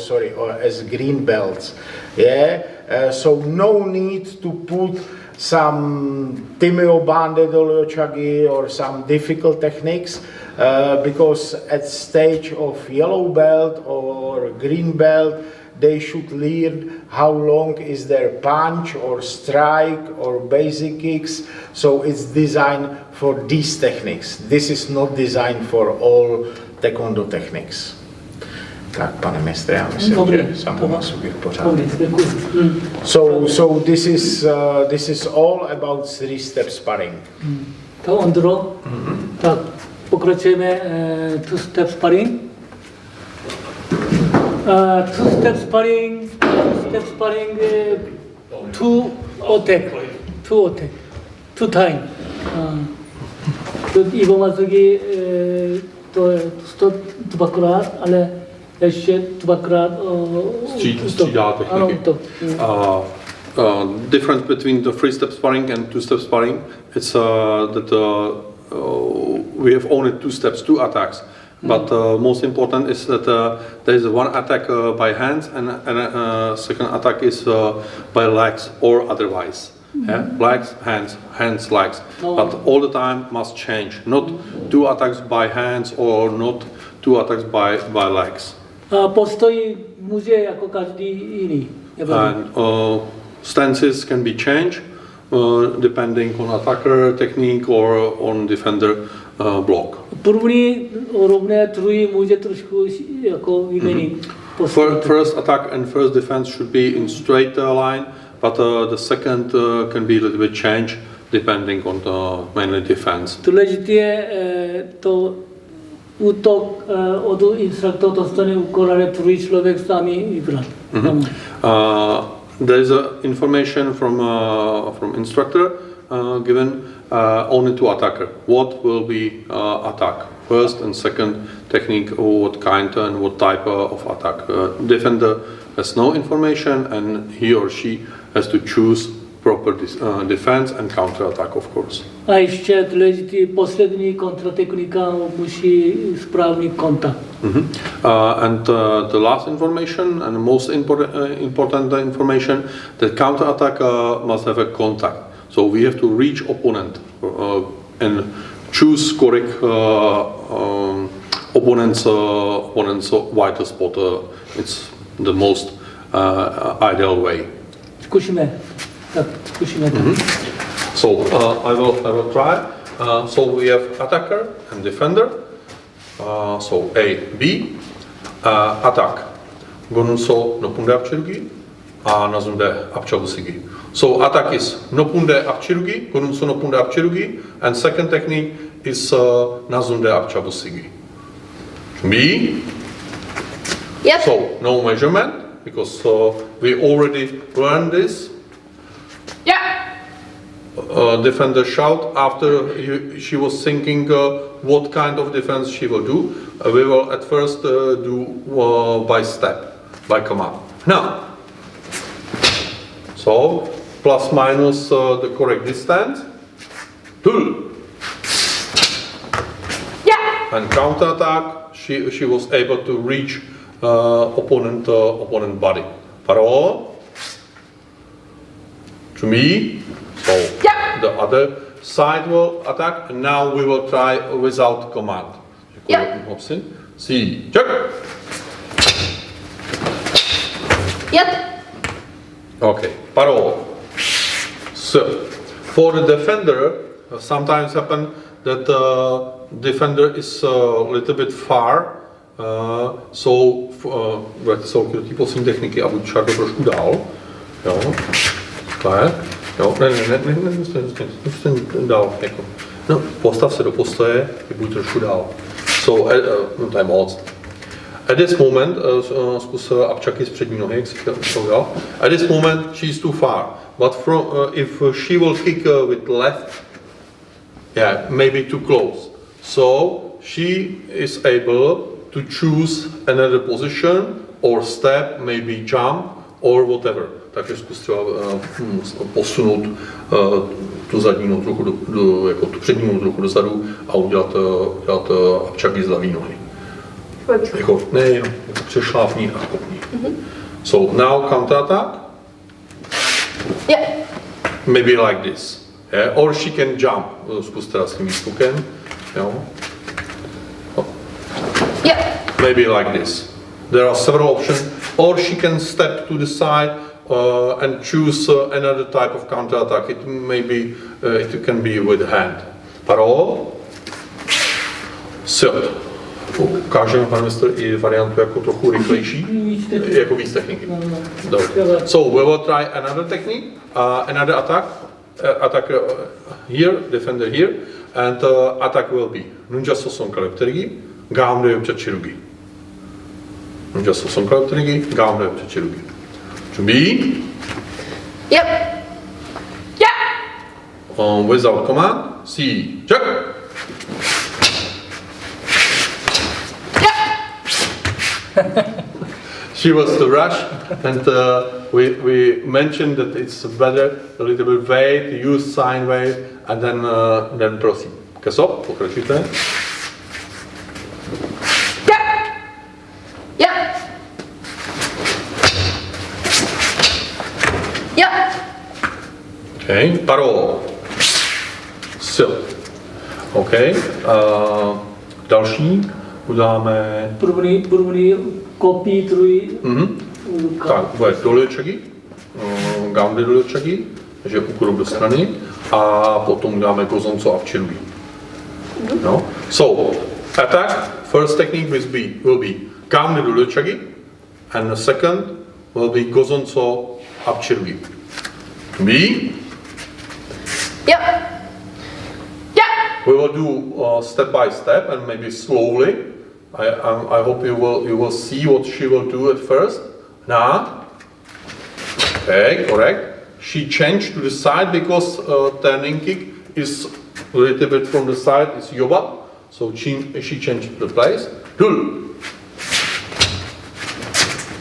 as green belts. Yeah, so no need to put some Timeo Bande Dolyochagi or some difficult techniques, because at stage of yellow belt or green belt, they should learn how long is their punch or strike or basic kicks. So it's designed for these techniques. This is not designed for all Taekwondo techniques. Tak, pane mistře, já myslím, že sambo masugi v pořádku. So this is all about 3-step sparring. To Ondro, tak pokračujeme 2-step sparring. Two-step sparring, two attack, two time. 이번 마석이 또 stop dvakrát, ale ještě dvakrát Střídá techniky. Difference between the three-step sparring and two-step sparring, it's that we have only two steps, two attacks. But most important is that there is one attack by hands and second attack is by legs or otherwise. Yeah? Legs, hands, legs. But all the time must change. Not two attacks by hands or not two attacks by legs. Postoj může jako každý jiný. And stances can be changed depending on attacker technique or on defender block. První rovné druhý může trošku jako vyměnit. First attack and first defense should be in straight line, but the second can be a little bit changed depending on the mainly defense. Důležité je to útok od instruktora dostane úkol, ale druhý člověk sami vybrat. There is information from instructor given only to attacker. What will be attack? First and second technique, or what kind and what type of attack. Defender has no information and he or she has to choose proper defense and counter attack, of course. A ještě důležitý poslední kontratechnika musí správný kontakt. And the last information and the most important information, that counter attack must have a contact. So we have to reach opponent and choose correct opponent's vital spot. It's the most ideal way. Zkusíme. Tak, zkusíme. So I will try. So we have attacker and defender. So A, B. Attack. Gonunso nopunde apchirugi a nazunde apchabusigi. So attack is nopunde apchirugi, gonunso nopunde apchirugi, and second technique is nazunde apchabusigi. B. Yep. So no measurement because we already learned this. Yeah. Defender shout after she was thinking what kind of defense she will do. We will at first do by step, by command. Now, so plus minus the correct distance. Yeah. And counter attack. She was able to reach opponent body. Parole. To me. So Yeah. the other side will attack, and now we will try without command. Yeah. See, check. Yep. Okay, parole. So for the defender, sometimes happen that the defender is a little bit far. So vrátí se do té poslední techniky a buď šáko trošku dál. Jo, takhle. Jo, ne, dál, jako. No, postav se do postoje, buď trošku dál. So, no to je moc. At this moment, zkus apčaky z přední nohy, jak si to dal. At this moment, she's too far. But from, if she will kick with left, yeah, maybe too close. So, she is able to choose another position, or step, maybe jump, or whatever. Takže zkus třeba posunout tu zadní nohu trochu jako tu přední nohu trochu dozadu a udělat apčaky z levé nohy. Jako, ne, jenom jako přešlápní a kopní. So now counter attack. Yeah. Maybe like this. Yeah? Or she can jump. Zkus teda s tím výskokem. Jo? Yeah. Maybe like this. There are several options. Or she can step to the side and choose another type of counter attack. It may be, it can be with hand. Parole. Silt. Ukážeme, pane mistr, i variantu jako trochu rychlejší, jako víc techniky. So we will try another technique, another attack. Attack here, defender here, and attack will be Nunja Sosong Kaliptergi, Gamde Chachirugi. Nunja-so sonka yopterigi, gamde yoptechirugi. 준비. Yep. Yeah. Without command, 시작. She was to rush, and we mentioned that it's better a little bit wait, use sine wave, and then proceed. Keso, pokračujte. Yeah. Yeah. Yeah. Okay, parole. Sil. Okay. Další uděláme. První kopii, druhý. Tak, bude dolečaky, gamdy dolečaky, takže ukrok do strany, a potom dáme gozonco a včelují. No. So, attack, first technique will be gamdy dolečaky, and the second will be gozonco a včelují. B. Yep. Yeah. We will do step by step and maybe slowly. I hope you will see what she will do at first. Na. Okay, correct. She changed to the side because turning kick is a little bit from the side. It's yoba, so she changed the place. Dul.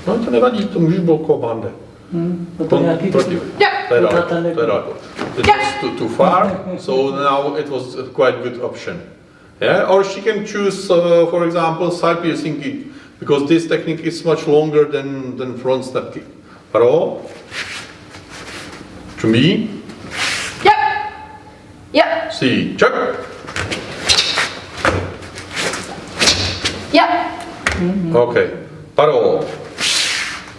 No to nevadí, to můžeš blokovat bande. Proti. Yeah. To je daleko. It was too far, so now it was a quite good option. Yeah, or she can choose, for example, side piercing kick, because this technique is much longer than front step kick. Parole. To me. Yep. Yep. See, check. Yep. Okay. Parole.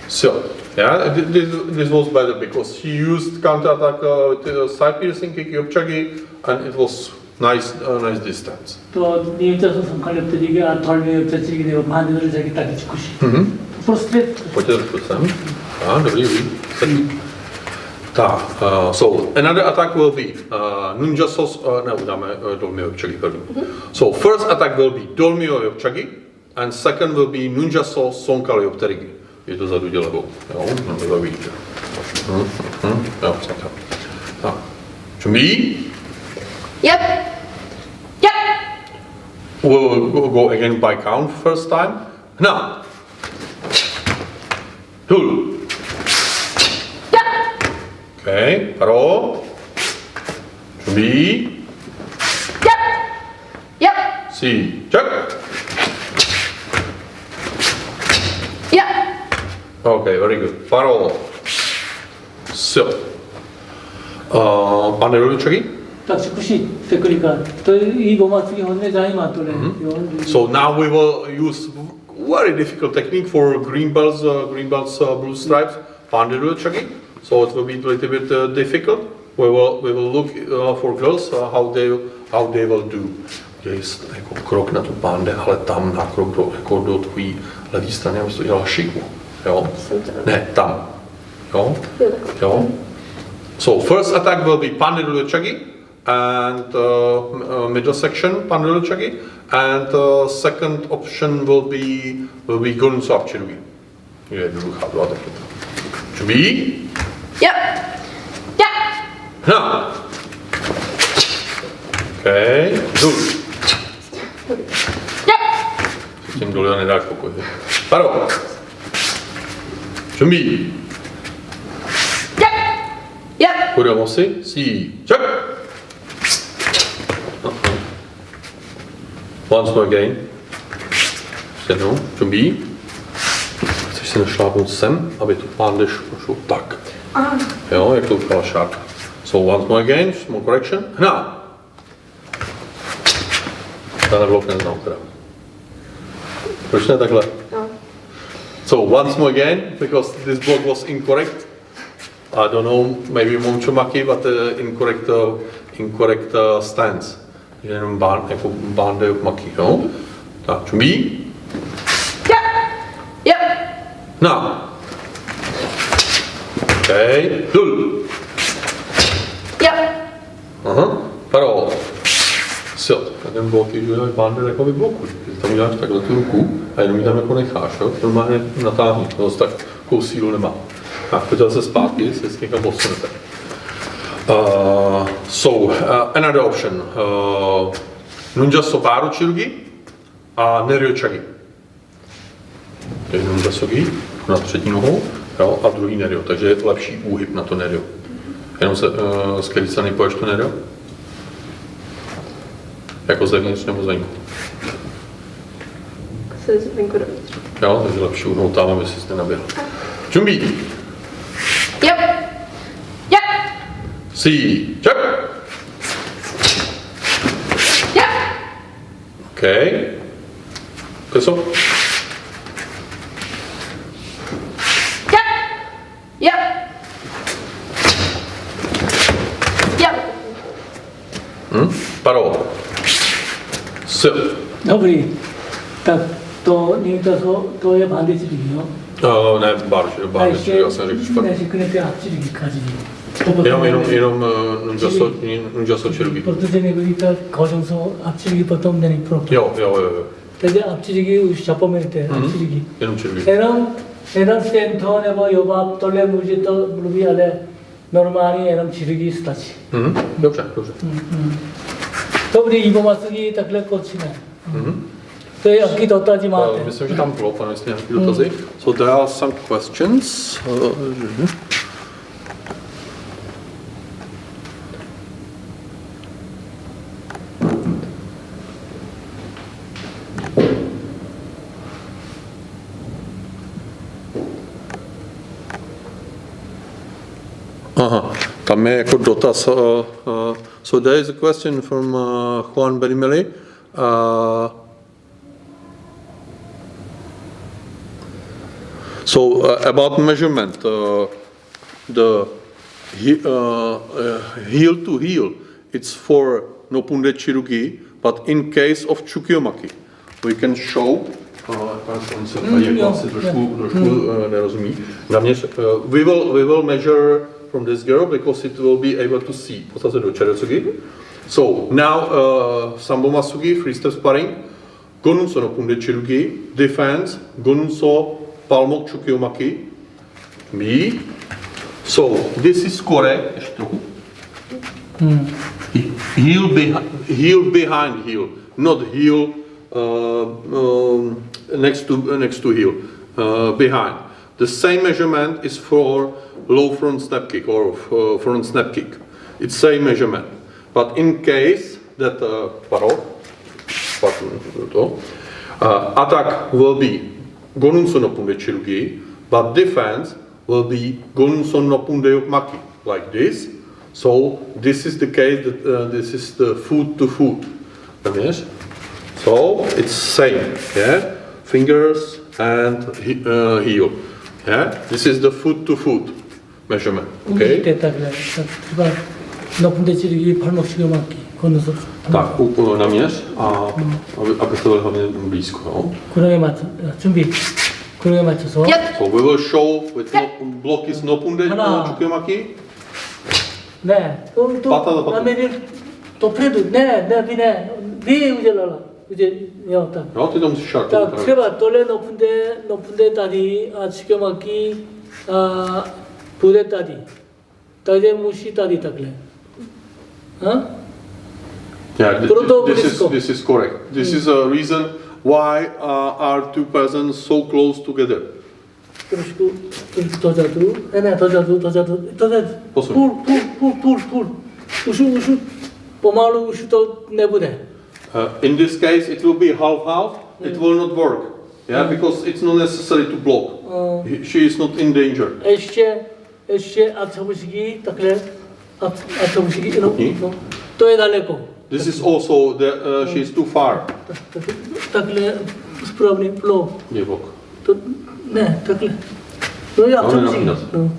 So, yeah, this was better because she used counter attack with side piercing kick, yopchagi, and it was nice distance. 또 니은자서 성칼렵들이게 덜미 엎쳐지게 되고 반대로 자기 딱 짓고시. 프로스트레이트. Pojďte to sem. Dobrý. Tak, so another attack will be Nunja-so, udáme dolmio yopchagi první. So first attack will be dolmio yopchagi, and second will be Nunja-so sonkal yopterigi. Je to zadu levou, jo, nebo vidíte. Jo, tak. Čumí? Yep. Yep. We'll go again by count first time. Now. Dul. Yep. Okay, parole. Čumí? Yep. Yep. Si, check. Yep. Okay, very good. Parole. So. Pane Roličaky? 딱 짓고시 테크니까 또 이거 맞추기 혼내 자이 맞더래. So now we will use very difficult technique for green belts, blue stripes, Pandurachaki. So it will be a little bit difficult. We will look for girls how they will do. Jest jako krok na tu pande, ale tam na krok do tvojí levý strany, abys to dělala šiku. Jo? Ne, tam. Jo? So first attack will be Pandurachaki. And middle section Pandurachaki, and second option will be Gunso Apchirugi. Je jednoduchá druhá technika. Čubí? Yep. Yep. No. Okay. Dul. Yep. S tím dole nedáš pokoj. Paro. Čubí? Yep. Yep. Budeme si? Si. Čak. Once more again. Sednou, čumbí. Chceš si našlápnout sem, aby to pán šel tak. Jo, jak to udělala šárka. So once more again, small correction. Now. Tenhle blok neznám teda. Proč ne takhle? No. So once more again, because this block was incorrect. I don't know, maybe Momchomaki, but incorrect stance. Jenom jako bande maky, jo? Tak, čumí? Yep. Yep. Now. Okay, dul. Yep. Parole. silt. A ten blok je bánder jako vyblokuj. Tam uděláš takhle tu ruku a jenom ji tam jako necháš, jo? Normálně natáhni, to zase takovou sílu nemá. Tak, pojďte se zpátky, jestli se někam posunete. Another option. Nunja sobaru chirugi a neryo chagi. Takže nunja sogi na přední nohou, jo, a druhý neryo, takže je lepší úhyb na to neryo. Jenom se z které strany poješ to neryo? Jako zevnitř nebo zvenku? Se zvenku dovnitř. Jo, takže lepší uhnout tam, aby si nenaběhl. Jumbi! Yep. Yep. See, check! Yep. Okay. Queso? Yep. Yep. Yep. Paro. Sil. Dobrý. Tak to někdo to je 반대쪽이요. Ne, barš, já jsem řekl špatně. 그냥 그 앞쪽이까지. Jenom nunjaso chirugi. protože nebyli 거정서 앞쪽이 potom není problém. Jo. takže 앞쪽이 už zapomeňte, 앞쪽이. Jenom chirugi. jenom cento nebo joba, tohle může to mluví, ale normálně jenom chirugi stačí. Dobře. Dobrý, ibo마 쓰기 takhle končíme. To je jaký dotazy máte? Myslím, že tam bylo, pane, jestli nějaký dotazy. So there are some questions. Aha, tam je jako dotaz. So there is a question from Juan Berimeli. About measurement, the heel to heel, it's for nopunde chirugi, but in case of chukiyomaki, we can show. We will measure from this girl because it will be able to see. So now Sambomasugi, free step sparring, Gonunso no punde chirugi, defense, Gonunso palmok chukiyomaki. Me. So this is correct. Heel behind heel, not heel next to heel, behind. The same measurement is for low front step kick or front snap kick. It's same measurement. But in case that attack will be gonunso no punde chirugi, but defense will be gonunso no punde yokmaki, like this. So this is the case that this is the foot to foot. So it's same, yeah. Fingers and heel, yeah. This is the foot to foot measurement, okay. 높은데 찌르기 발목 치료막기 건너서 Tak, naměř a aby to bylo hlavně blízko, jo. 구렁에 맞춰 준비 구렁에 맞춰서 So we will show with block is nopunde chukiyomaki. 네, 또 라면을 또 프레드 네 우젤라라 이제 딱. No, ty to musíš šát. Tak třeba tohle 높은데 tady a chukiyomaki a bude tady. Takže musí tady takhle. Yeah, this is correct. This is a reason why are two persons so close together. trošku 더 자두, 더 자두. 풀. 우슈, pomalu už to nebude. In this case, it will be half. It will not work. Yeah, because it's not necessary to block. She is not in danger. ještě 앞잡으시기 takhle, 앞잡으시기 no. To je daleko. This is also she is too far. Takhle správně blok. Nie blok. To ne, takhle. To je 앞잡으시기. No.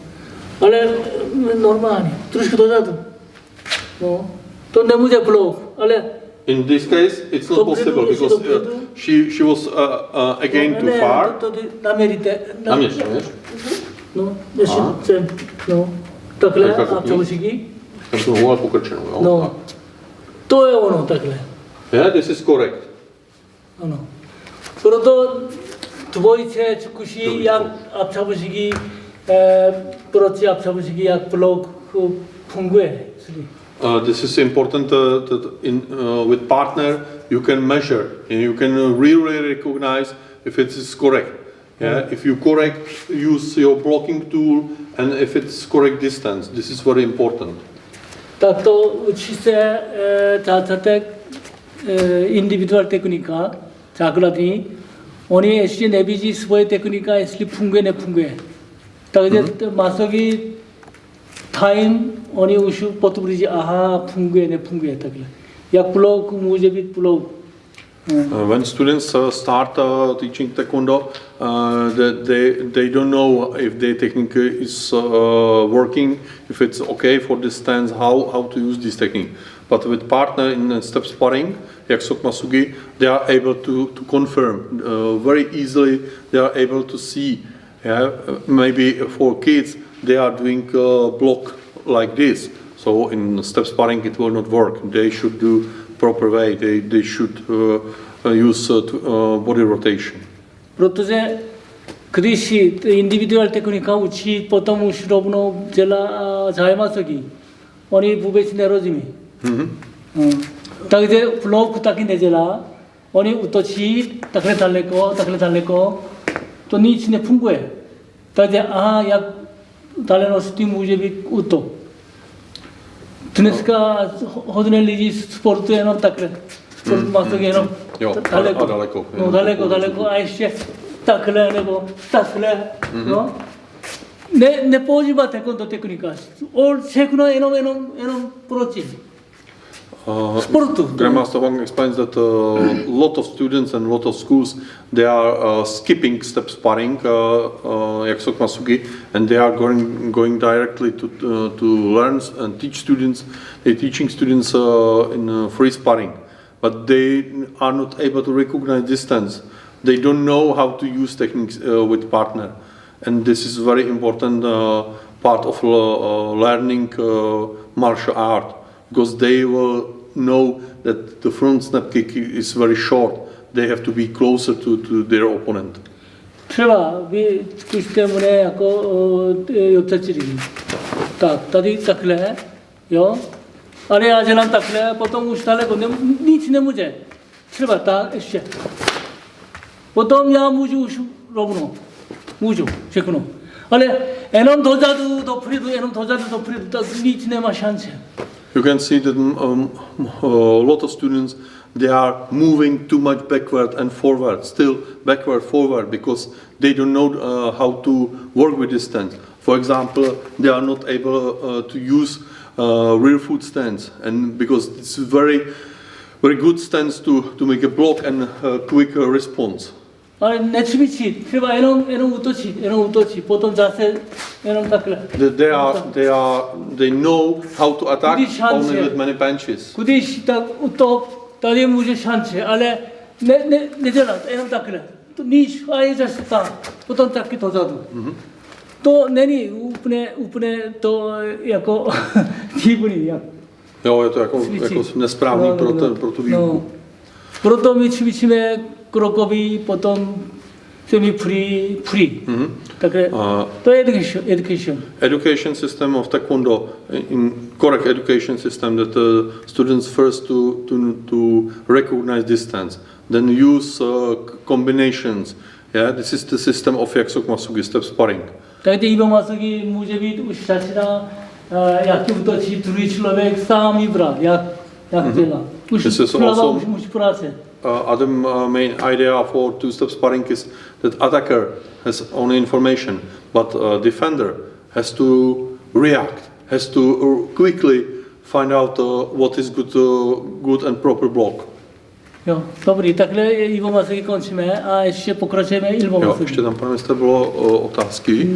Ale normálně, trošku dozadu. No. To nemůže blok, ale in this case, it's not possible because she was again too far. Naměř. No, ještě no, takhle a co musíky? Tam to hůle pokrčenou, jo? No, to je ono takhle. Yeah, this is correct. ano. Proto dvojice zkusí, jak 앞잡으시기, 그렇지 앞잡으시기, jak blok funguje. This is important that with partner you can measure and you can really recognize if it is correct. Yeah, if you correct, use your blocking tool, and if it's correct distance. This is very important. Tak to učí se tátek individual technika, základní. Oni ještě nevidí svoje technika, jestli funguje, nefunguje. Takže masoví time, oni už potom říkají, aha, funguje, nefunguje, takhle. Jak blok může být blok. When students start teaching Taekwondo, they don't know if their technique is working, if it's okay for this stance, how to use this technique. But with partner in step sparring, jak Sok Masugi, they are able to confirm very easily. They are able to see. Yeah, maybe for kids they are doing block like this. So in step sparring it will not work. They should do proper way. They should use body rotation. Protože když individual technika učí, potom už rovnou dělá zájmasogi. Oni vůbec nerozumí. Takže blok taky nedělá. Oni útočí takhle daleko, to nic nefunguje. Takže aha, jak dalenosti může být útok. Dneska hodně lidí sportuje jenom takhle. Sport masogi jenom daleko a ještě takhle nebo takhle. No? Nepoužívá taekwondo technika. Všechno jenom proti. Grandmaster Hwang explains that a lot of students and a lot of schools, they are skipping step sparring, jak Sok Masugi, and they are going directly to learn and teach students. They're teaching students in free sparring, but they are not able to recognize distance. They don't know how to use techniques with partner, and this is very important part of learning martial art. Because they will know that the front snap kick is very short. They have to be closer to their opponent. třeba vy zkuste mne jako občasili. Tak, tady takhle, jo? Ale já dělám takhle, potom už daleko, nic nemůže. Třeba tak ještě. Potom já můžu už rovnou. Můžu, všechno. Ale jenom dozadu, dopředu, tak nic nemá šance. You can see that a lot of students, they are moving too much backward and forward, still backward, forward, because they don't know how to work with distance. For example, they are not able to use rear foot stance, and because it's very good stance to make a block and quick response. Ale necvičit, třeba jenom útočit, potom zase jenom takhle. They know how to attack only with many punches. Když tak útok, tady může šance, ale nedělat, jenom takhle. To níž, a je zase tak, potom taky to zadu. To není úplně to jako divný. Jo, je to jako nesprávný pro tu výuku. Proto my cvičíme krokový, potom semi-free. Takže to je education. Education system of Taekwondo, in correct education system, that students first to recognize distance, then use combinations. Yeah, this is the system of Sok Masugi step sparring. Takže Ibo Masugi může být už začíná, jak útočí druhý člověk sám vybrat, jak dělá. Už práce. Other main idea for two-step sparring is that attacker has only information, but defender has to react, has to quickly find out what is good and proper block. Jo, dobrý, takhle Ivo Masugi končíme a ještě pokračujeme Ivo Masugi. Jo, ještě tam, pane ministře, bylo otázky.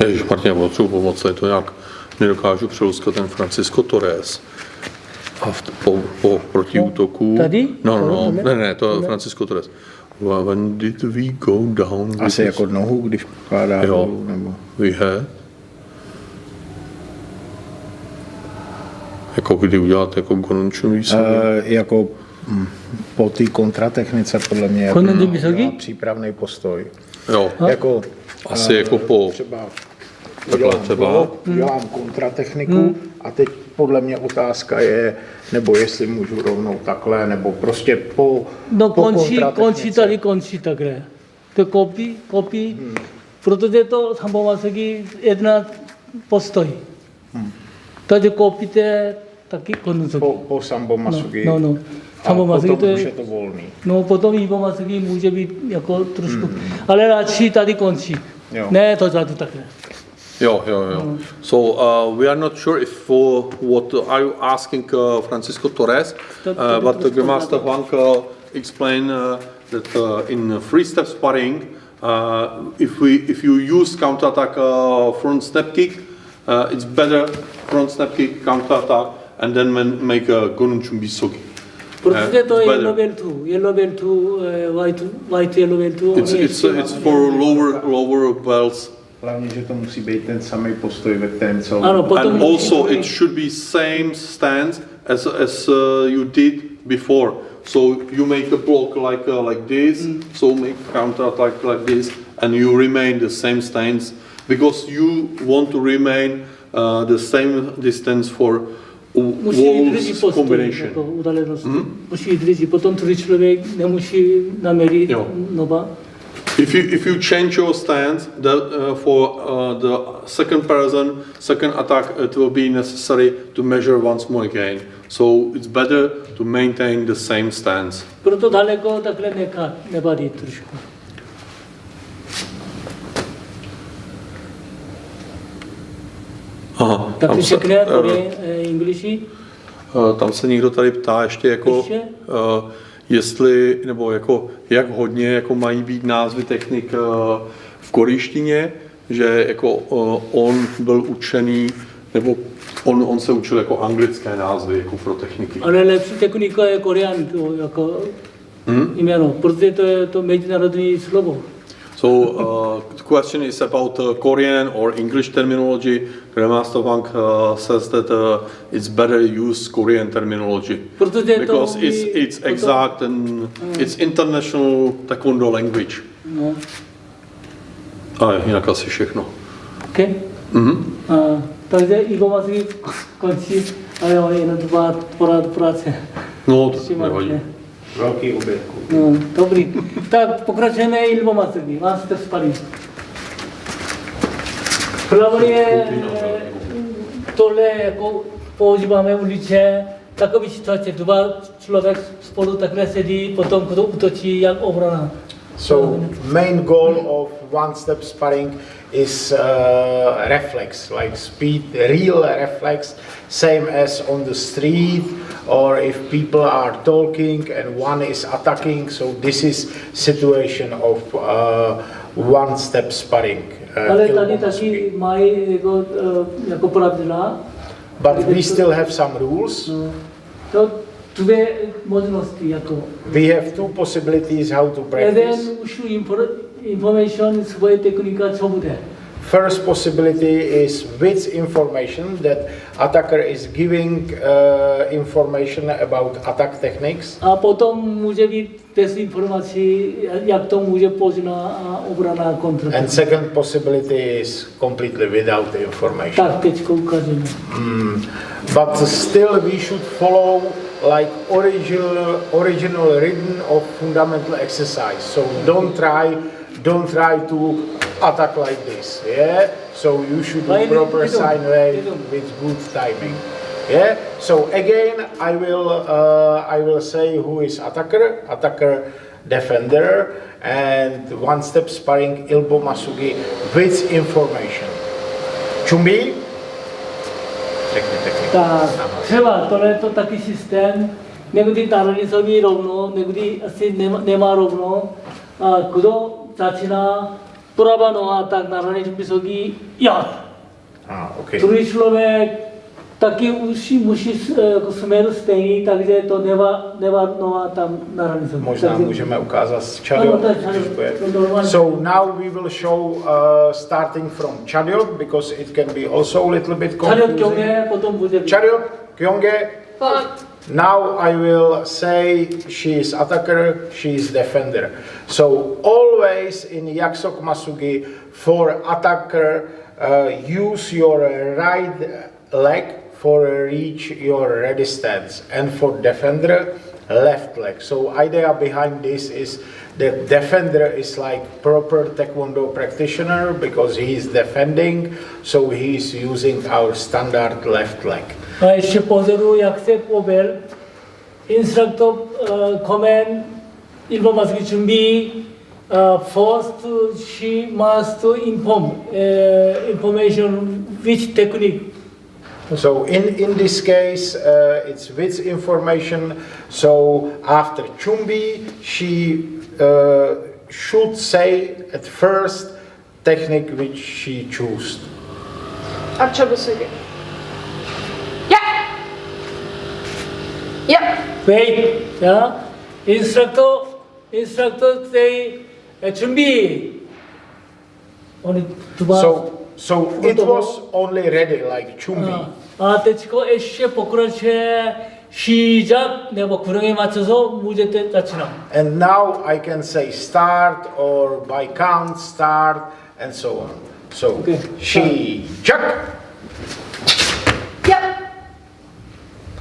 Ježišmartin, já potřebuji pomoct, to nějak nedokážu přeluskat ten Francisco Torres. A A po protiútoku... Tady? No, ne, to je Francisco Torres. When did we go down? Asi jako nohu, když pokládá dolů, nebo... We had. Jako kdy udělat jako konečnou výsahu? Jako po té kontratechnice podle mě jako přípravný postoj. Jo. Jako, asi jako po... Třeba udělám kontratechniku a teď podle mě otázka je, nebo jestli můžu rovnou takhle, nebo prostě po končí takhle. To kopí, protože to sambomase기 jedna postoj. Takže kopíte taky konusok. Po sambomasegi. No. A potom už je to volný. No, potom ibomasegi může být jako trošku, ale radši tady končí. Ne, to zadu takhle. Jo. So we are not sure if what are you asking Francisco Torres, but the Grandmaster Hwang explained that in free-step sparring, if you use counter-attack front snap kick, it's better front snap kick, counter-attack, and then make a gonunchumbi sogi. Protože to je yellow belt, white yellow belt. It's for lower belts. Hlavně, že to musí být ten samý postoj, ve kterém celou... And also it should be same stance as you did before. So you make a block like this, so make counter attack like this, and you remain the same stance because you want to remain the same distance for walls combination. Musí držet, potom druhý člověk nemusí naměřit noba. If you change your stance for the second person, second attack, it will be necessary to measure once more again. So it's better to maintain the same stance. Proto daleko takhle nebadí trošku. Aha, taky všechny Englishi? Tam se někdo tady ptá ještě jako... jestli, nebo jako, jak hodně jako mají být názvy technik v korejštině, že jako on byl učený, nebo on se učil jako anglické názvy jako pro techniky. Ale lepší technika je korean, jako jméno, protože to je to mezinárodní slovo. So the question is about Korean or English terminology. Grandmaster Hwang says that it's better use Korean terminology because it's exact and it's international Taekwondo language. No. A jinak asi všechno. Okay. Takže ibomasegi končí, ale on je na dva práce. No, to nevadí. Velký obědku. No, dobrý. Tak pokračujeme ibomasegi, master sparring. Hlavně tohle jako používáme v ulici, takový situace, dva člověk spolu takhle sedí, potom kdo útočí, jak obrana. So main goal of one-step sparring is reflex, like speed, real reflex, same as on the street, or if people are talking and one is attacking. So this is situation of one-step sparring. Ale tady taky mají jako pravidla. But we still have some rules. To dvě možnosti jako. We have two possibilities how to practice. Jeden už information svoje technika co bude. First possibility is with information that attacker is giving information about attack techniques. A potom může být bez informací, jak to může poznat obrana kontra. And second possibility is completely without information. Tak teď ukážeme. But still we should follow like original rhythm of fundamental exercise. So don't try to attack like this, yeah? So you should do proper sine wave with good timing, yeah? So again, I will say who is attacker, defender, and one-step sparring ilbo masugi with information. Chumbi? Tak, třeba tohle je to taky systém, někdy taranisoví rovno, někdy asi nemá rovno. A kdo začíná prava noha, tak na raně vysoké jad. Okay. Druhý člověk taki musi k směru stejný, takže to nevar tam narazí. Možná můžeme ukázat z chariot. So now we will show starting from chariot because it can be also a little bit confusing. Chariot, kyonge. Now I will say she is attacker, she is defender. So always in Yakusok Masugi for attacker use your right leg for reach your ready stance, and for defender left leg. So idea behind this is that defender is like proper Taekwondo practitioner because he is defending, so he is using our standard left leg. ještě pozoru, jak se poběl. Instructor command informaci 준비. First, she must inform information which technique. So in this case, it's with information. So after chumbi, she should say at first technique which she chose. Archabusugi. Yeah. Yep. Wait, yeah. Instructor say 준비. Only So it was only ready like chumbi. 대치고 애쉬에 포크런체 시작 내가 구령에 맞춰서 무제 때 자치나. And now I can say start or by count start and so on. So Okay. she check. Yep.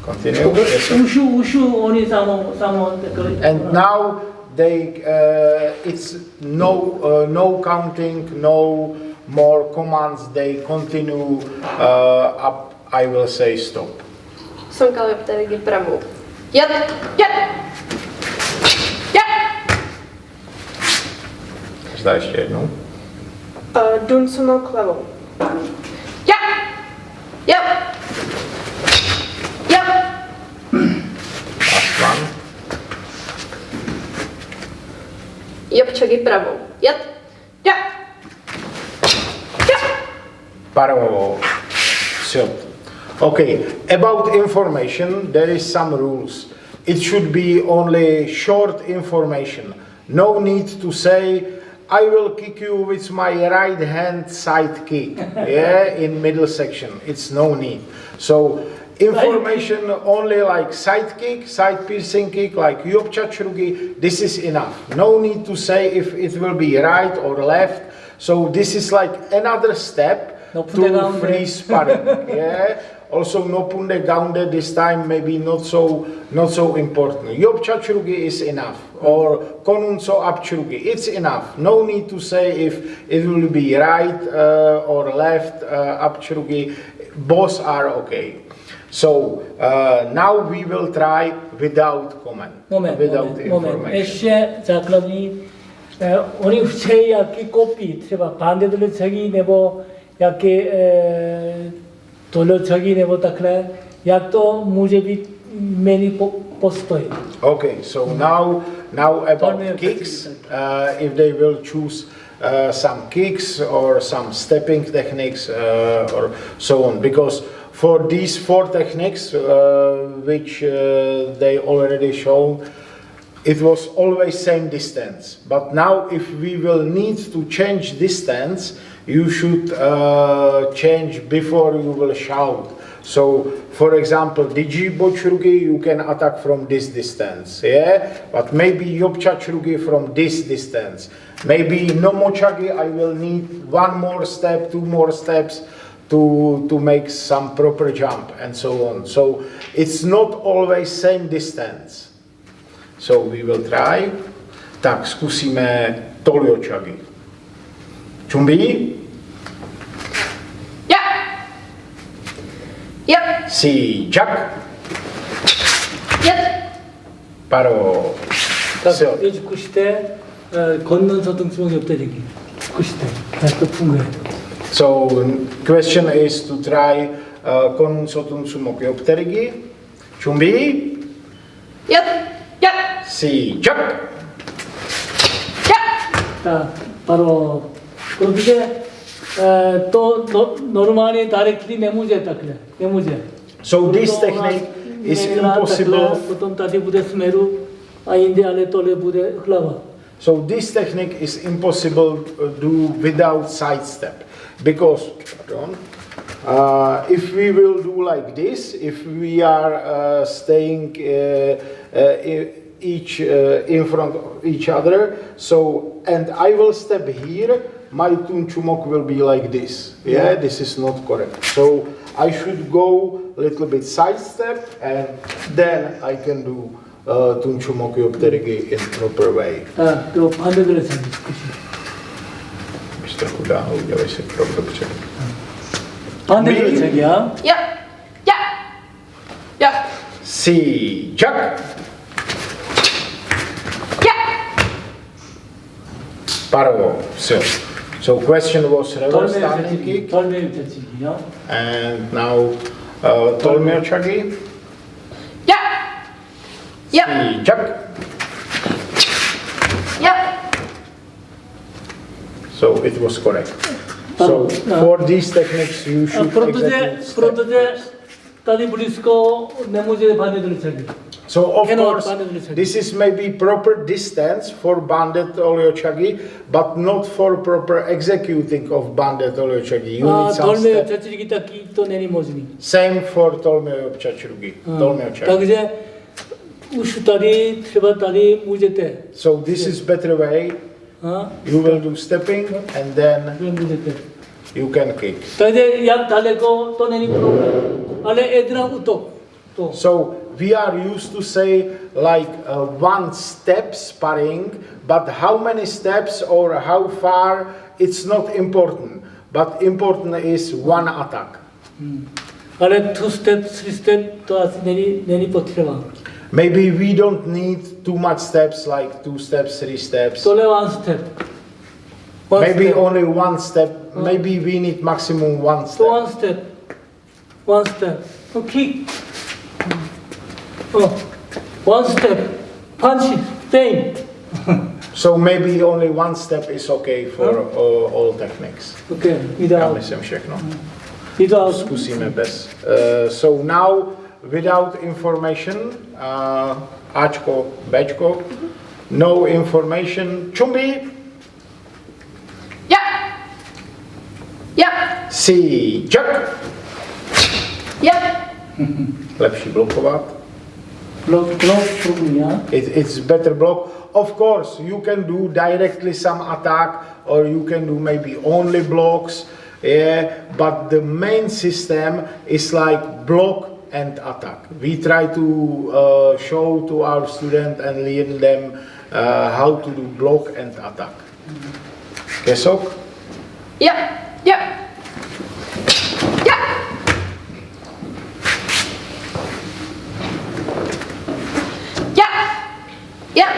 Continue. Yes, sir. 우슈 only someone. And now they it's no counting, no more commands. They continue up. I will say stop. Son kaliptery pravou. Yep. Yep. Yep. Zdá ještě jednou. Dun sunok levou. Yep. Yep. Yep. Last one. Yep, čaky pravou. Yep. Yep. Yep. Pravou. So, okay, about information, there is some rules. It should be only short information. No need to say, I will kick you with my right hand side kick, yeah, in middle section. It's no need. So, information only like side kick, side piercing kick, like Yopchachrugi, this is enough. No need to say if it will be right or left. So, this is like another step to free sparring, yeah. Also, no punde gaunde this time maybe not so important. Yopchachrugi is enough, or konunso apchrugi, it's enough. No need to say if it will be right or left apchrugi. Both are okay. So now we will try without comment, without information. ještě základní oni včej jaký kopí, třeba bandedolecagi nebo jaký tolecagi nebo takhle, jak to může být many postoj. Okay, so now about kicks, if they will choose some kicks or some stepping techniques or so on, because for these four techniques which they already shown, it was always same distance. But now if we will need to change distance, you should change before you will shout. So, for example, Digi Bochrugi, you can attack from this distance, yeah? But maybe Yopchachrugi from this distance. Maybe no Mochagi, I will need one more step, two more steps to make some proper jump and so on. So, it's not always same distance. So, we will try. Tak, zkusíme Toliochagi. Chumbi? Yep. Si, Jack. Yep. Paro. So, 이 구시대 걷는 서등수목이 없다지기 구시대 또 풍부해. so question is to try konun sotun sumok yopterigi. Chumbi. Yep. Yep. Si, Jack. Yep. 자 바로 그런데 또 노르마니 다이렉트리 내무제다 그래 내무제 So this technique is impossible. 보통 다리 부대 스메루 아인데 안에 떨에 부대 흘러와. So this technique is impossible to do without side step, because if we will do like this, if we are staying each in front of each other, so and I will step here, my tunchumok will be like this. Yeah, this is not correct. So I should go a little bit side step, and then I can do tunchumok yopterigi in proper way. 또 반대로 잡지. Mr. Huda, udělej si krok dobře. 반대로 잡이야. Yep. Yep. Yep. See, jack. Yep. Paro, so question was reverse standing kick, 덜매를 잡지기야. and now tolmeo chagi. Yep. Yep. See, jack. Yep. So it was correct. So for these techniques you should exactly step 프로토제 first. 다리 부리스코 네모제 반대로 잡기. So of Cannot course banded chagi. this is maybe proper distance for banded oleo-chagi, but not for proper executing of banded oleo-chagi. You need some 덜매 step. 잡지기 딱기 또 내니 모지니. Same for tolmeo chachrugi. Tolmeo-chagi. 다그제 우슈다리 트바다리 무제때. So this is better way. You will do stepping and then 무제때. you can kick. 다이제 약 달래고 또 내니 프로그램. 안에 애들랑 우또 또. So we are used to say like one step sparring, but how many steps or how far, it's not important. But important is one attack. 안에 2 step, 3 step 또 아시 내니 버티려봐. Maybe we don't need too much steps, like 2 steps, 3 steps. 또래 1 step. Maybe only 1 step. Maybe we need maximum 1 또 step. 1 step. 1 step. 또 킥. 1 step. punch, feint. So maybe only 1 step is okay for all techniques. Okay, Já without. myslím všechno. Without. Zkusíme bez. So now, without information, Ačko, Bčko, no information, Chumbi, Yep. Yep. C, Jack, Yep. lepší blokovat. Block, yeah. It's better block. Of course, you can do directly some attack, or you can do maybe only blocks. Yeah, but the main system is like block and attack. We try to show to our students and learn them how to do block and attack. Kesok? Yep. Yep. Yep. Yep. Yep.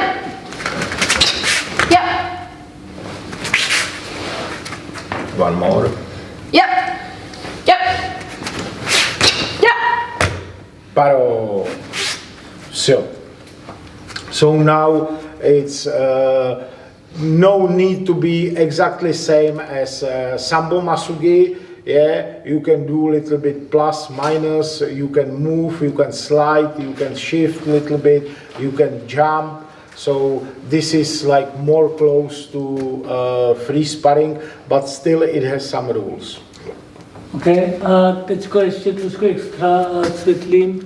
Yep. One more. Yep. Yep. Yep. Paro. So now it's no need to be exactly same as Sambo Masugi. Yeah, you can do a little bit plus, minus, you can move, you can slide, you can shift a little bit, you can jump. So this is like more close to free sparring, but still it has some rules. Okay, let's go extra swiftly.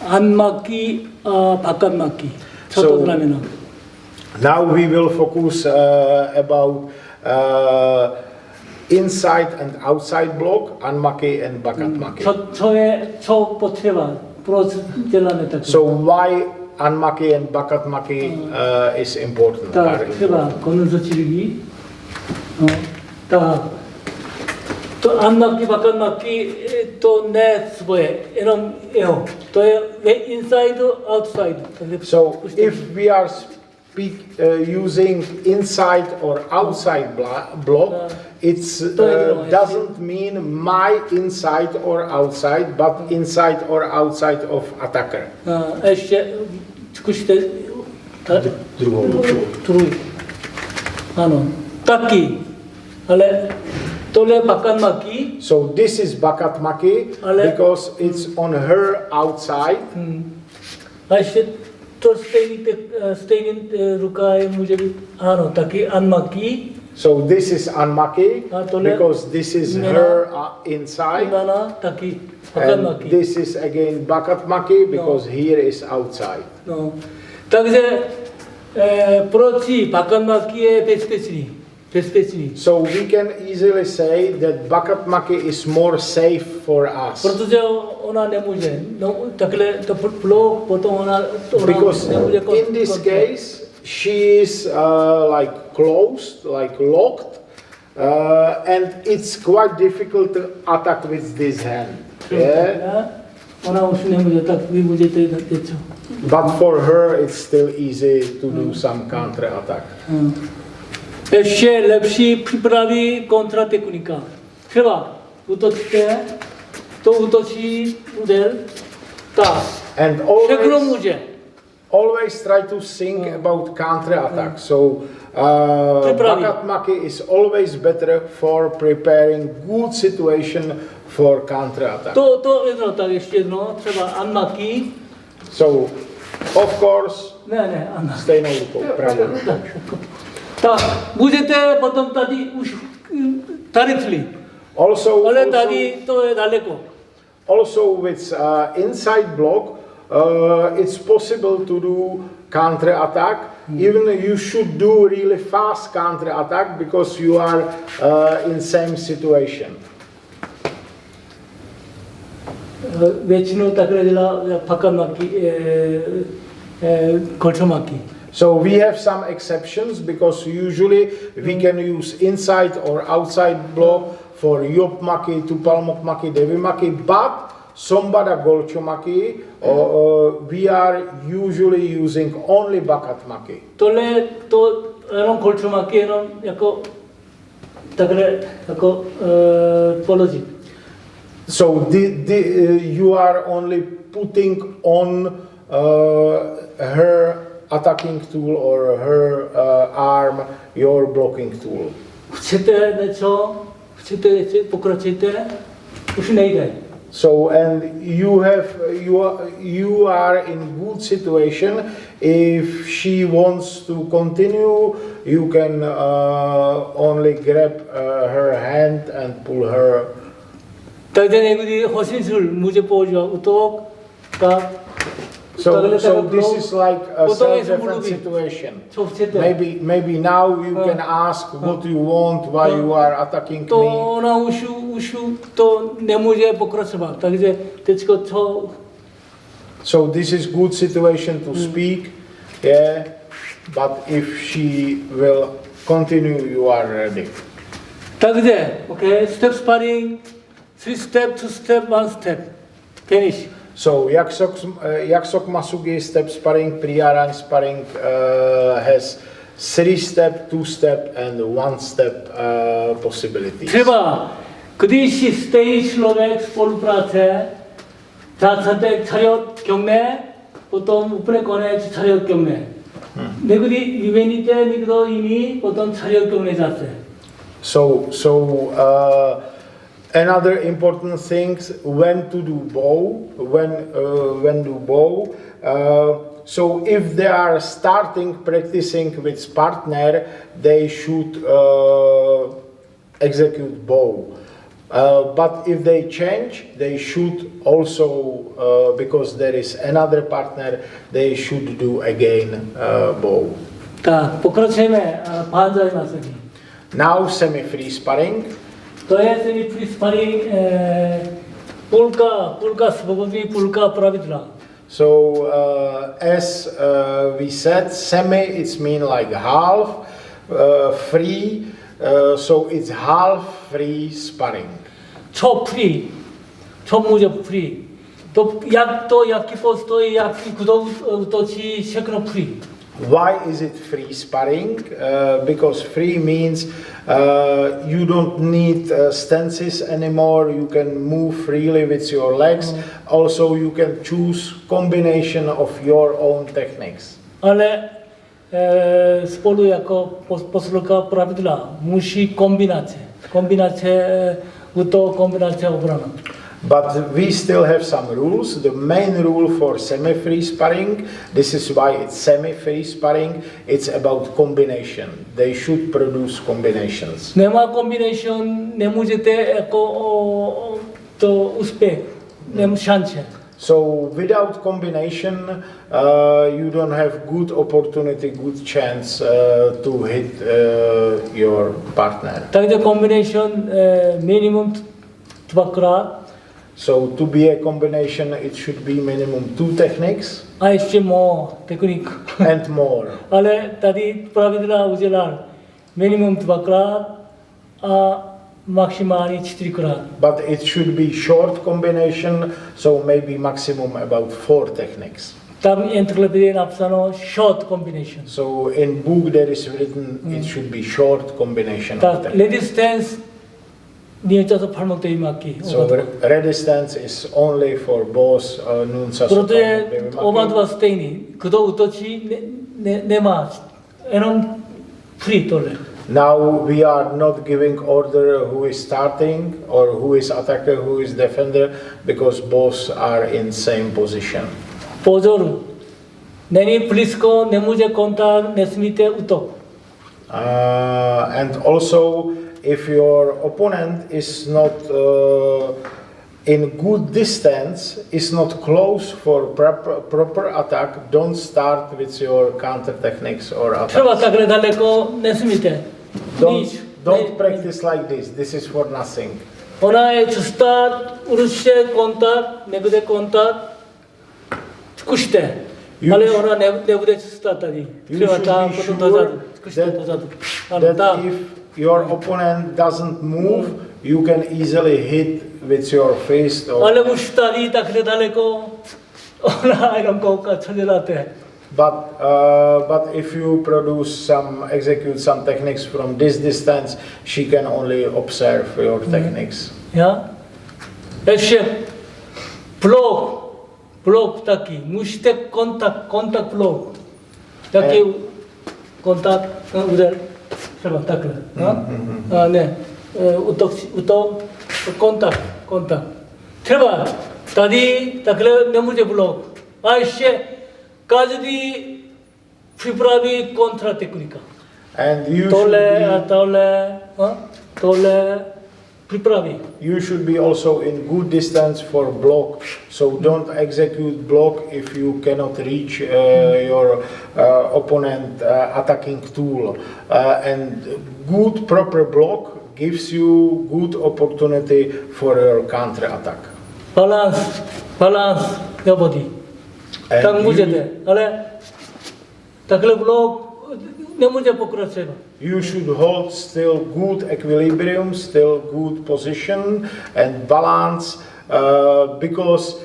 안맞기, 바깥맞기. So- 첫번째는 Now we will focus about inside and outside block, anmaki and bakatmaki. 첫 버티봐. 프로젤라메타. So why anmaki and bakatmaki is important? 다 해봐. 걷는서 지르기. 다. 또 안맞기, 바깥맞기, 또 net 뭐에 이런 에어. 또 inside, outside. So if we are using inside or outside block, it doesn't mean my inside or outside, but inside or outside of attacker. 에쉐 축구시대 Druhou ruku. druhý. Ano. Taky. Ale 또래 바깥 맞기. So this is bakat maki Ale- because it's on her outside. ऐसे तो staying रुका है मुझे भी ताकि अन 맞기. So this is unmaki Tole- because this is Mena- her inside. 나나 ताकि 바깥 And 맞기. this is again bakat maki because here is outside. takže proči 바깥 맞기의 bezpečný. So we can easily say that bakat maki is more safe for us. protože ona nemůže. No, takhle to blok potom ona Because nemůže in this case, she is like closed, like locked, and it's quite difficult to attack with this hand. Yeah? ona už nemůže, tak vy můžete něco. But for her, it's still easy to do some counter attack. ještě lepší přípravy kontratechnika. třeba útočíte, to útočí úder, tak. And všechno může. always try to think about counter attack. So Připraví. bakat maki is always better for preparing good situation for counter attack. To jedno, tak ještě jedno, třeba anmaky. So of course Ne, Anna. stejnou rukou, pravou. Tak, můžete potom tady už tarifli, Also, ale tady to je daleko. also with inside block, it's possible to do counter attack. Even you should do really fast counter attack because you are in same situation. většinou takhle dělá pakamaki, kolčomaky. So we have some exceptions because usually we can use inside or outside block for yopmaki, tupalmokmaki, devimaki, but sombada golchomaki, we are usually using only bakatmaki. tohle to jenom kolčomaky, jenom jako takhle jako položit. So you are only putting on her attacking tool or her arm your blocking tool. chcete něco, pokračujte, už nejde. So and you are in good situation. If she wants to continue, you can only grab her hand and pull her. Takže někdy hosinsul může používat útok, tak So this is like a self-defense situation. co chcete. Maybe now you can ask what you want, why you are attacking to me. ona už to nemůže pokračovat, takže teďko co. So this is good situation to speak, yeah. But if she will continue, you are ready. takže, okay, step sparring, 3 step, 2 step, 1 step, finish. So yaksok masugi step sparring, priyaran sparring has 3 step, 2 step, and 1 step possibilities. třeba, když stejný člověk spolupráce, začátek čariot 경매, potom úplně konec čariot 경매. někdy vyměníte někdo jiný, potom čariot 경매 zase. So another important thing when to do bow, when do bow. So if they are starting practicing with partner, they should execute bow. But if they change, they should also, because there is another partner, they should do again bow. tak, pokračujeme pánzaj nasazení. Now semi-free sparring. To je semi-free sparring, půlka svobody, půlka pravidla. So as we said, semi it's mean like half, free, so it's half free sparring. Co free, co může free. Jaký postoj, jaký kdo útočí, všechno free. Why is it free sparring? Because free means you don't need stances anymore. You can move freely with your legs. Also, you can choose combination of your own techniques. ale spolu jako posluka pravidla. Musi kombinace obrana. But we still have some rules. The main rule for semi-free sparring, this is why it's semi-free sparring, it's about combination. They should produce combinations. Nema combination nemůžete jako to úspěch, šance. So without combination, you don't have good opportunity, good chance to hit your partner. Takže combination minimum dvakrát. So to be a combination, it should be minimum 2 techniques A ještě more technique. and more. Ale tady pravidla udělal minimum dvakrát a maximálně 4krát. But it should be short combination, so maybe maximum about 4 techniques. Tam encyklopedia je napsáno short combination. So in book there is written it should be short combination of Tak techniques. resistance nieco 팔목대위 맞기. So resistance is only for both nunca protože oba dva stejný. Kdo útočí, nemá jenom free tohle. Now we are not giving order who is starting or who is attacker, who is defender, because both are in same position. Pozor, není blízko, nemůže kontakt, nesmíte útok. And also, if your opponent is not in good distance, is not close for proper attack, don't start with your counter techniques or třeba attacks. takhle daleko nesmíte. Don't practice like this. This is for nothing. Ona je čistá, určitě kontakt, nebude kontakt, zkušte. Ale ona nebude čistá tady. Třeba tam, potom dozadu. Zkušte dozadu. Ano, That tam. if your opponent doesn't move, you can easily hit with your fist. Or Ale už tady takhle daleko, ona jenom kouká, co děláte. But if you execute some techniques from this distance, she can only observe your techniques. Ja? Ještě blok taky. Musíte kontakt blok. Taky kontakt, uder, třeba takhle. A ne, útok, kontakt. Třeba tady takhle nemůže blok. A ještě každý připraví kontratechnika. And tohle připraví. you should be also in good distance for block. So don't execute block if you cannot reach your opponent attacking tool. And good proper block gives you good opportunity for your counter attack. Balance nobody. Tak můžete, ale takhle blok nemůže pokračovat. You should hold still good equilibrium, still good position and balance, because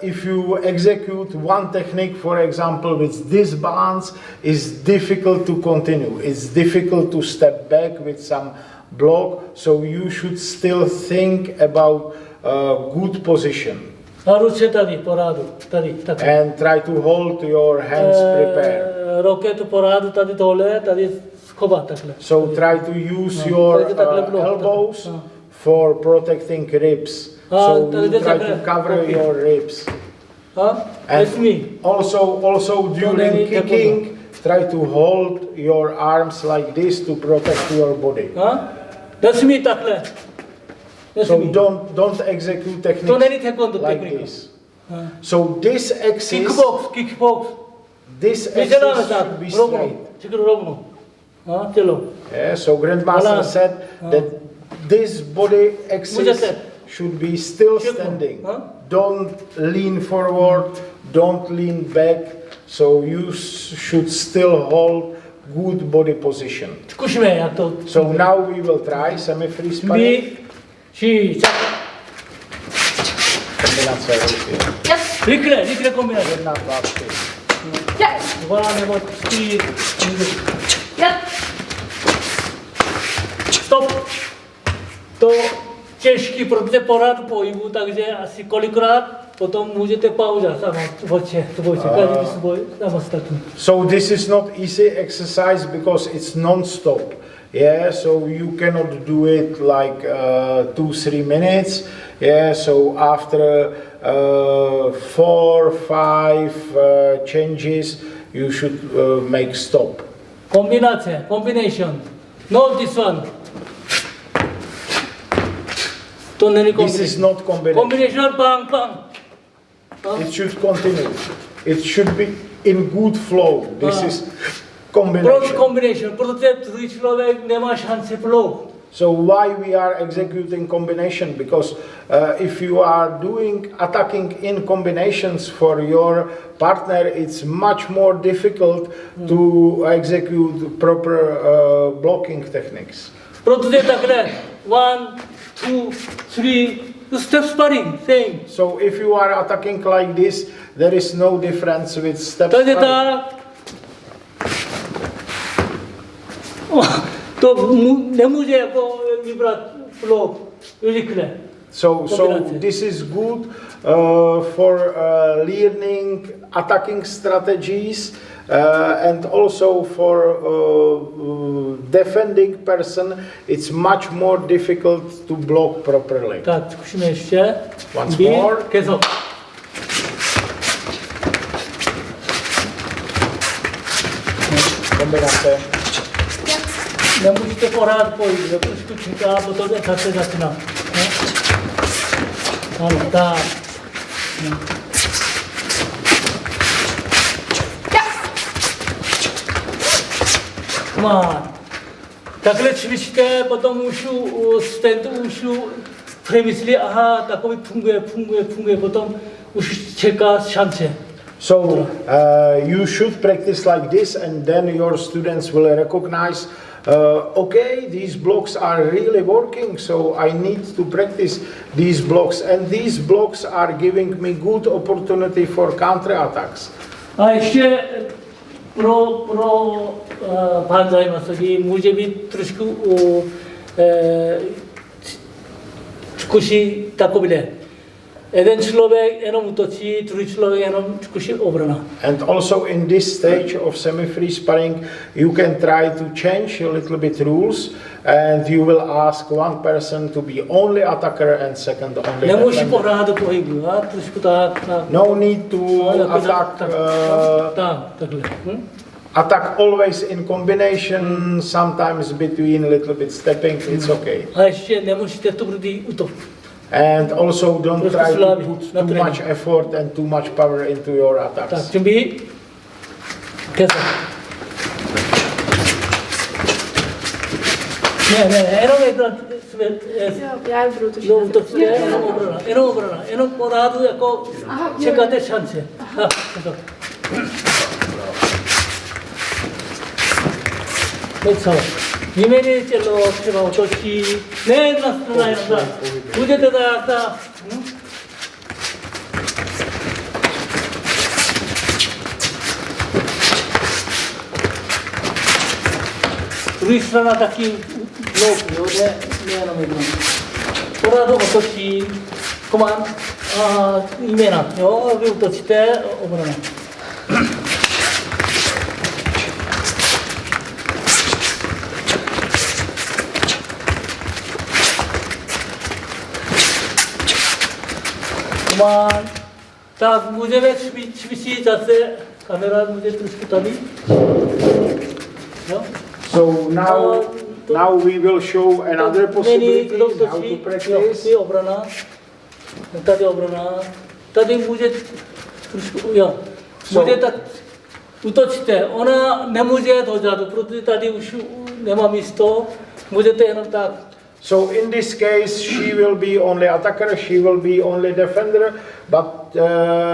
if you execute one technique, for example, with this balance, is difficult to continue. It's difficult to step back with some block, so you should still think about good position. A ruce tady, porádu, tady, takhle. And try to hold your hands prepared. Roketu porádu, tady tohle, tady schovat takhle. So try to use your elbows for protecting ribs. So you try to cover your ribs. And also during kicking, try to hold your arms like this to protect your body. Nesmí takhle. So don't execute To není techniques taekwondo like technika. this. So this axis Kickbox. should be straight. rovno. Tělo. Yeah, so Grandmaster said that this body axis should be still standing. Don't lean forward, don't lean back, so you should still hold good body position. Zkusíme, jak to. So now we will try semi-free sparring. Kombinace ruky. Yes. Rychle kombinace. 1, 2, 3. Yes. 2 nebo 4. Yes. Stop. To těžký, protože pořád pohybu, takže asi kolikrát потом můžete pauzat každý svůj samostatný. So this is not easy exercise because it's non-stop. Yeah, so you cannot do it like 2-3 minutes. Yeah, so after 4-5 changes, you should make stop. Combination. Not this one. This is not combination. Combination, bang, bang. It should continue. It should be in good flow. This is Combination. combination. Combination. So why we are executing combination? Because if you are doing attacking in combinations for your partner, it's much more difficult to execute proper blocking techniques. Protože takhle 1, 2, 3, step sparring, same. So if you are attacking like this, there is no difference with step Takže sparring. tak. To nemůže jako vybrat flow rychle. So this is good for learning attacking strategies and also for defending person. It's much more difficult to block properly. Tak, zkusíme ještě. Once more. 계속. Kombinace. Nemůžete pořád pojít, trošku čeká, potom zase začíná. Ano, tak. Come on. Takhle cvičte, potom z tento přemyslí, aha, takový funguje, potom už čeká šance. So you should practice like this, and then your students will recognize, okay, these blocks are really working, so I need to practice these blocks, and these blocks are giving me good opportunity for counterattacks. A ještě pro pán zájemství může být trošku zkusí takovýhle. Jeden člověk jenom útočí, druhý člověk jenom zkusí obrana. And also in this stage of semi-free sparring, you can try to change a little bit rules, and you will ask one person to be only attacker and second only Nemusí defender. pohrát do pohybu, a trošku tak. No need to attack. Takhle. Attack always in combination, sometimes between little bit stepping, it's okay. A ještě nemusíte tvrdý útok. And also don't try to put too much effort and too much power into your Tak, attacks. 준비. 계속. 네, jenom Já budu to jenom útok, jenom obrana, jenom pořád jako čekáte šance. Co? Výměně tělo třeba otočí, ne jedna strana, jenom tak. Budete tak. Druhá strana taky blok, jo, ne jenom jedno. Pořád otočí, komand a jména, jo, vy utočíte, obrana. Tak můžeme cvičit zase, kamera může trošku tady. No. So now we will show another possibility how to practice. Tady obrana, tady může trošku, jo. Může tak utočíte, ona nemůže dozadu, protože tady už nemá místo, můžete jenom tak. So in this case, she will be only attacker, she will be only defender, but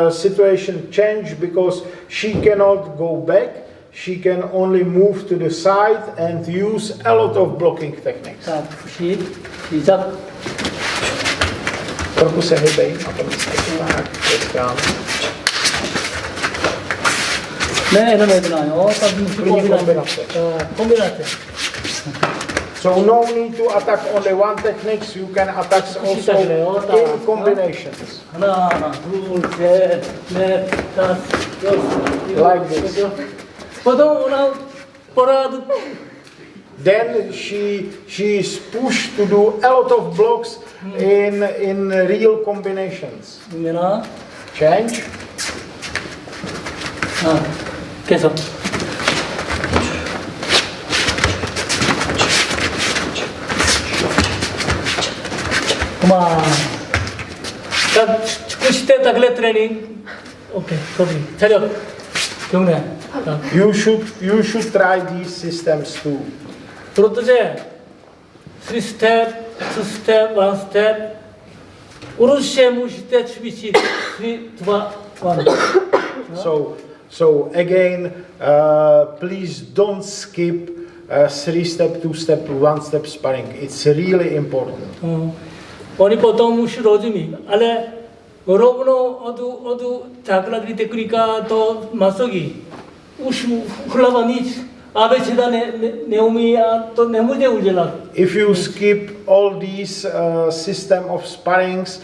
situation changed because she cannot go back, she can only move to the side and use a lot of blocking techniques. Tak, 시작. Trochu se hybej, a potom tak, teďka. Ne, jenom jedna, jo, tak musí kombinace. So no need to attack only one techniques. You can attack also in combinations. 하나, 둘, 셋, 넷, 다섯, 여섯, Like this. 보통 오늘 보라도 Then she is pushed to do a lot of blocks in real combinations. 이면아, Change. 계속. 그만. 자, 축구 시대 다글레 트레이닝. 오케이, 거기 차렷. 경례. You should try these systems too. 그렇듯이 3 스텝, 2 스텝, 1 스텝. 우르시에 무시대 추비시 3, 2, 1. So again, please don't skip 3-step, 2-step, 1-step sparring. It's really important. oni potom už rozumí, ale rovno od základní technika do masogy už hlava nic, abeceda neumí a to nemůže udělat. If you skip all these system of sparrings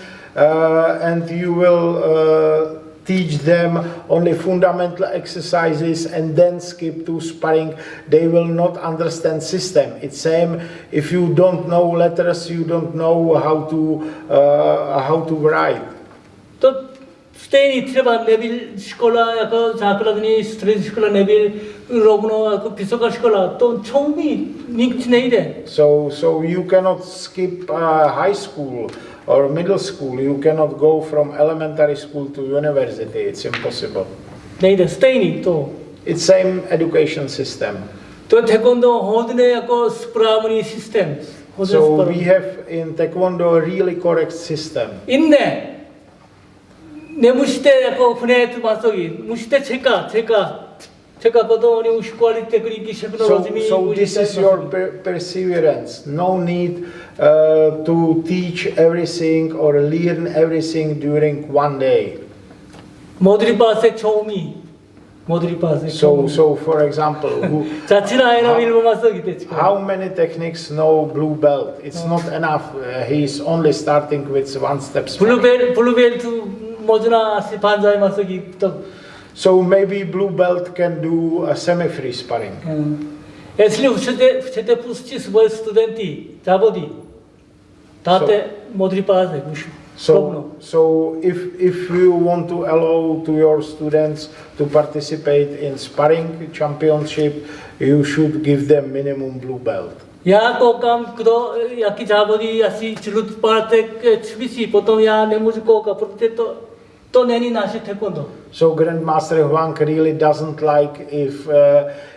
and you will teach them only fundamental exercises and then skip to sparring, they will not understand system. It's same if you don't know letters, you don't know how to write. To stejný třeba nebyl škola jako základní střední škola, nebyl rovno jako vysoká škola, to čoumí, nic nejde. So you cannot skip high school or middle school. You cannot go from elementary school to university. It's impossible. nejde, stejný to. It's same education system. To taekwondo hodně jako správný systém. So we have in taekwondo a really correct system. 있네. nemusíte jako hned masogi, musíte čekat potom oni už školy techniky všechno rozumí. So this is your perseverance. No need to teach everything or learn everything during one day. modrý pásek čoumí. modrý pásek. So for example, how many techniques know blue belt? It's not enough. He's only starting with one step. Blue belt možná asi panzaj masogi to. So maybe blue belt can do a semi-free sparring. Jestli chcete pustit svoje studenty závody, dáte modrý pásek už. So if you want to allow to your students to participate in sparring championship, you should give them minimum blue belt. Já koukám, jaký závody asi člud pátek čvící, potom já nemůžu koukat, protože to není naše taekwondo. So Grandmaster Hwang really doesn't like if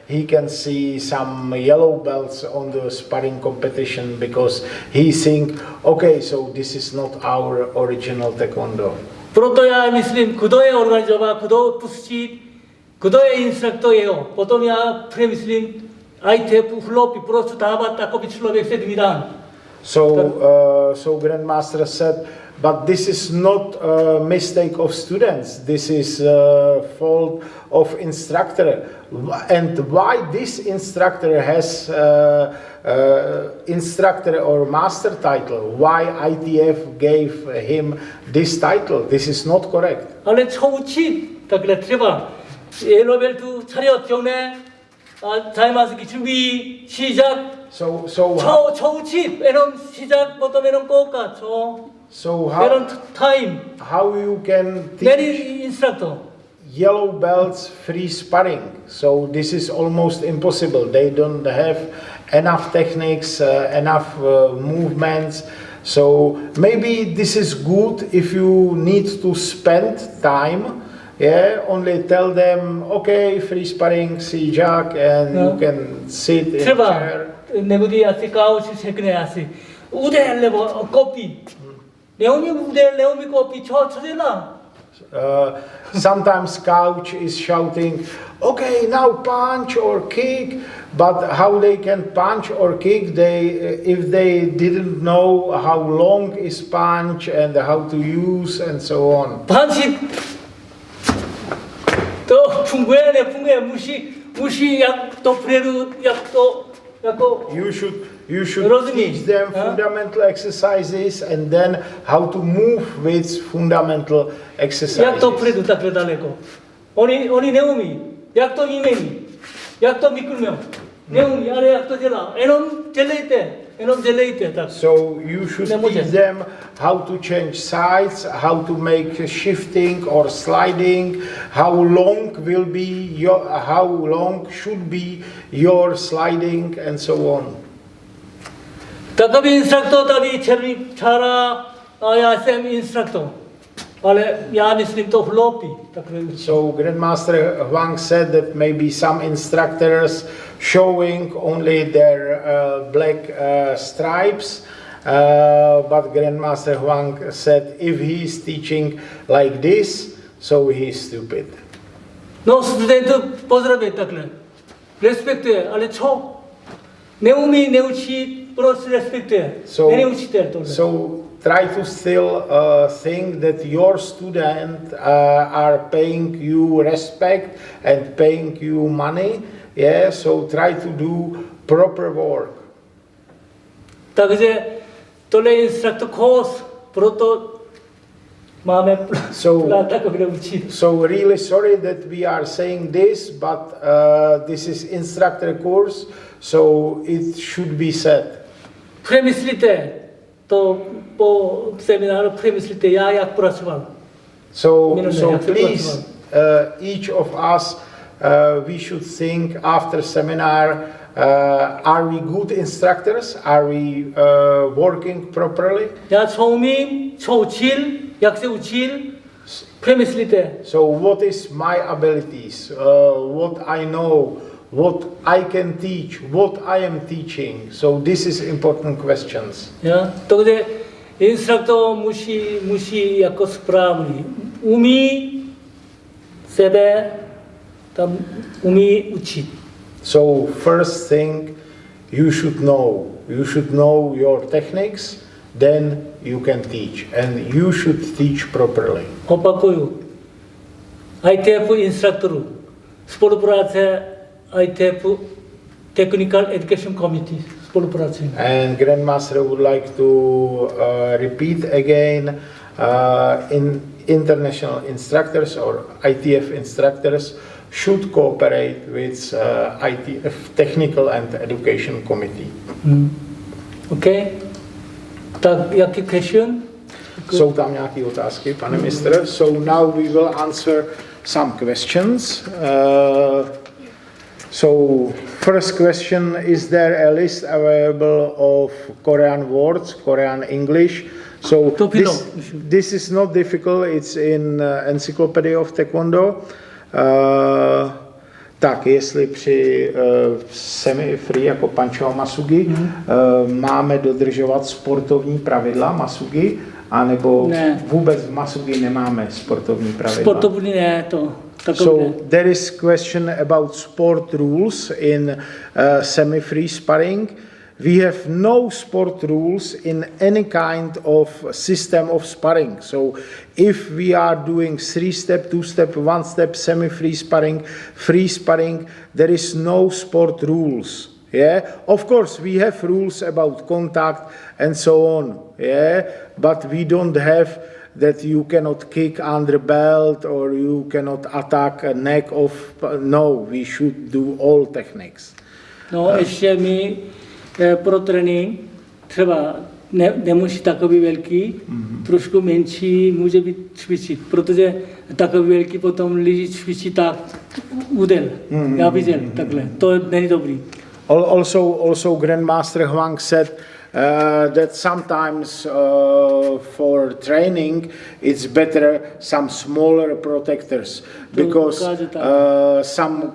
he can see some yellow belts on the sparring competition because he think, okay, so this is not our original taekwondo. Proto já myslím, kdo je organizovat, kdo pustí, kdo je instruktor jeho. Potom já přemýšlím, ITF chlopí, prostě dávat takový člověk se dvídán. So Grandmaster said, but this is not a mistake of students. This is a fault of instructor. And why this instructor has instructor or master title? Why ITF gave him this title? This is not correct. Ale co učit? Takhle třeba. Level tu 차렷 경례, 자이마스기 준비 시작. 저 učit, jenom 시작, potom jenom koukat, co. So how you can teach instructor. yellow belts free sparring? So this is almost impossible. They don't have enough techniques, enough movements. So maybe this is good if you need to spend time. Yeah, only tell them, okay, free sparring, see Jack, and you can sit in a chair. 내부디 아시 가우치 세그네 아시 우대 레버 코피 레오미 우대 레오미 코피 쳐주잖아. Sometimes coach is shouting, okay, now punch or kick, but how they can punch or kick, if they didn't know how long is punch and how to use and so on. punch 또 풍부해 무시 약또 프레루 약또 jako You should Rozumím. teach them fundamental exercises and then how to move with fundamental exercises. jak to přijdu takhle daleko. Oni neumí, jak to jiný, jak to vyklňují. Neumí, ale jak to dělá. Jenom dělejte tak. So you should teach them how to change sides, how to make shifting or sliding, how long should be your sliding and so on. Takový instruktor tady černý čara a já jsem instruktor. Ale já myslím to hloupý. So Grandmaster Hwang said that maybe some instructors showing only their black stripes, but Grandmaster Hwang said if he is teaching like this, so he is stupid. No, studentů pozdravuje takhle. Respektuje, ale co? Neumí, neučí, proč respektuje? Neučitel tohle. So try to still think that your student are paying you respect and paying you money. Yeah, so try to do proper work. Takže tohle je instructor course, proto máme takové učit. So really sorry that we are saying this, but this is instructor course, so it should be said. Přemyslíte to po semináru, přemyslíte já jak pracoval. So please, each of us, we should think after seminar, are we good instructors? Are we working properly? Já co umím, co učil, jak se učil, přemyslíte. So what is my abilities? What I know? What I can teach? What I am teaching? So this is important questions. Takže instruktor musí jako správný. Umí sebe, tam umí učit. So first thing, you should know your techniques, then you can teach, and you should teach properly. Opakuju. ITF instruktorů, spolupráce ITF Technical Education Committee, spolupráce. And Grandmaster would like to repeat again, in international instructors or ITF instructors should cooperate with ITF Technical and Education Committee. Okay. Tak, jaký question? Jsou tam nějaké otázky, pane mistr? So now we will answer some questions. So first question, is there a list available of Korean words, Korean English? So this is not difficult, it's in Encyclopedia of Taekwondo. Tak, jestli při semi-free jako Pancho Masugi máme dodržovat sportovní pravidla Masugi, anebo vůbec v Masugi nemáme sportovní pravidla? Sportovní ne, to. So there is question about sport rules in semi-free sparring. We have no sport rules in any kind of system of sparring. So if we are doing 3-step, 2-step, 1-step, semi-free sparring, free sparring, there is no sport rules. Yeah, of course we have rules about contact and so on. Yeah, but we don't have that you cannot kick under belt or you cannot attack a neck of. No, we should do all techniques. No, ještě mi pro trénink třeba nemusí takový velký, trošku menší může být cvičit, protože takový velký potom lidi cvičí tak údel. Já viděl takhle, to není dobrý. Also Grandmaster Hwang said that sometimes for training it's better some smaller protectors because some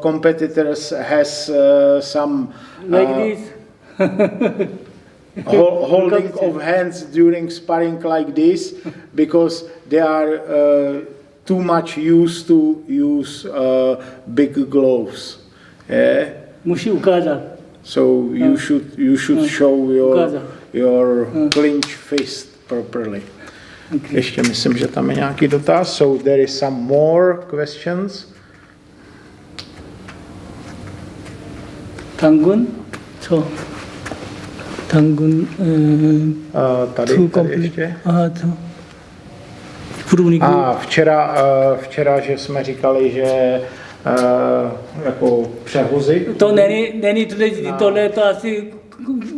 competitors has some like this holding of hands during sparring like this because they are too much used to use big gloves. Musí ukázat. So you should show your clinch fist properly. Okay. Ještě myslím, že tam je nějaký dotaz. So there is some more questions. Tangun? Co? Tangun... Tady ještě. Aha, to. A včera, že jsme říkali, že jako převozy. To není tohle, to asi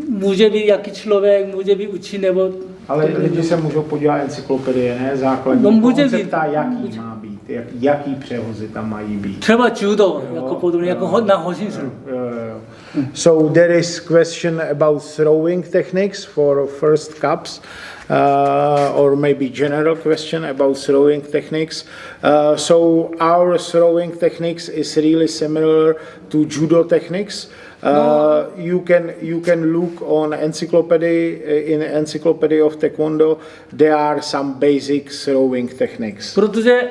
může být jaký člověk, může být učí nebo... Ale lidi se můžou podívat encyklopedie, ne? Základní. No, může on se být. ptá, jaký má být, jaký převozy tam mají být. Třeba judo, jako podobně, jako na Ho-yong. So there is question about throwing techniques for first cups. Or maybe general question about throwing techniques. So our throwing techniques is really similar to judo techniques. You can look on encyclopedia of Taekwondo. There are some basic throwing techniques. Protože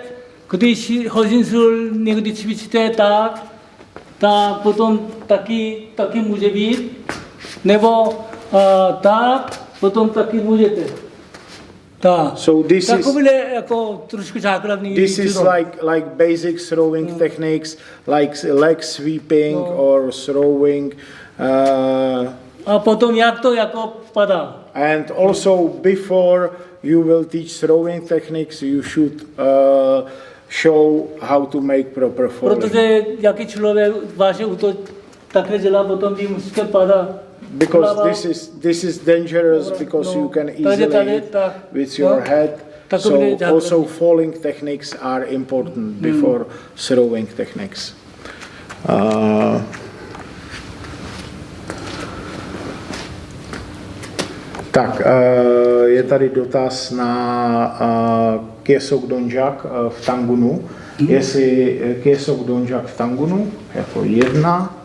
když Ho-yong někdy cvičíte tak potom taky může být, nebo tak, potom taky můžete. So this is like basic throwing techniques, like leg sweeping or throwing. A potom jak to jako padá. And also before you will teach throwing techniques, you should show how to make proper falling. Protože jaký člověk váže útok takhle dělá, potom vy musíte padat. Because this is dangerous because you can easily hit with your head. So also falling techniques are important before throwing techniques. Tak, je tady dotaz na Kiesok Donjak v Tangunu. Jestli Kiesok Donjak v Tangunu jako 1,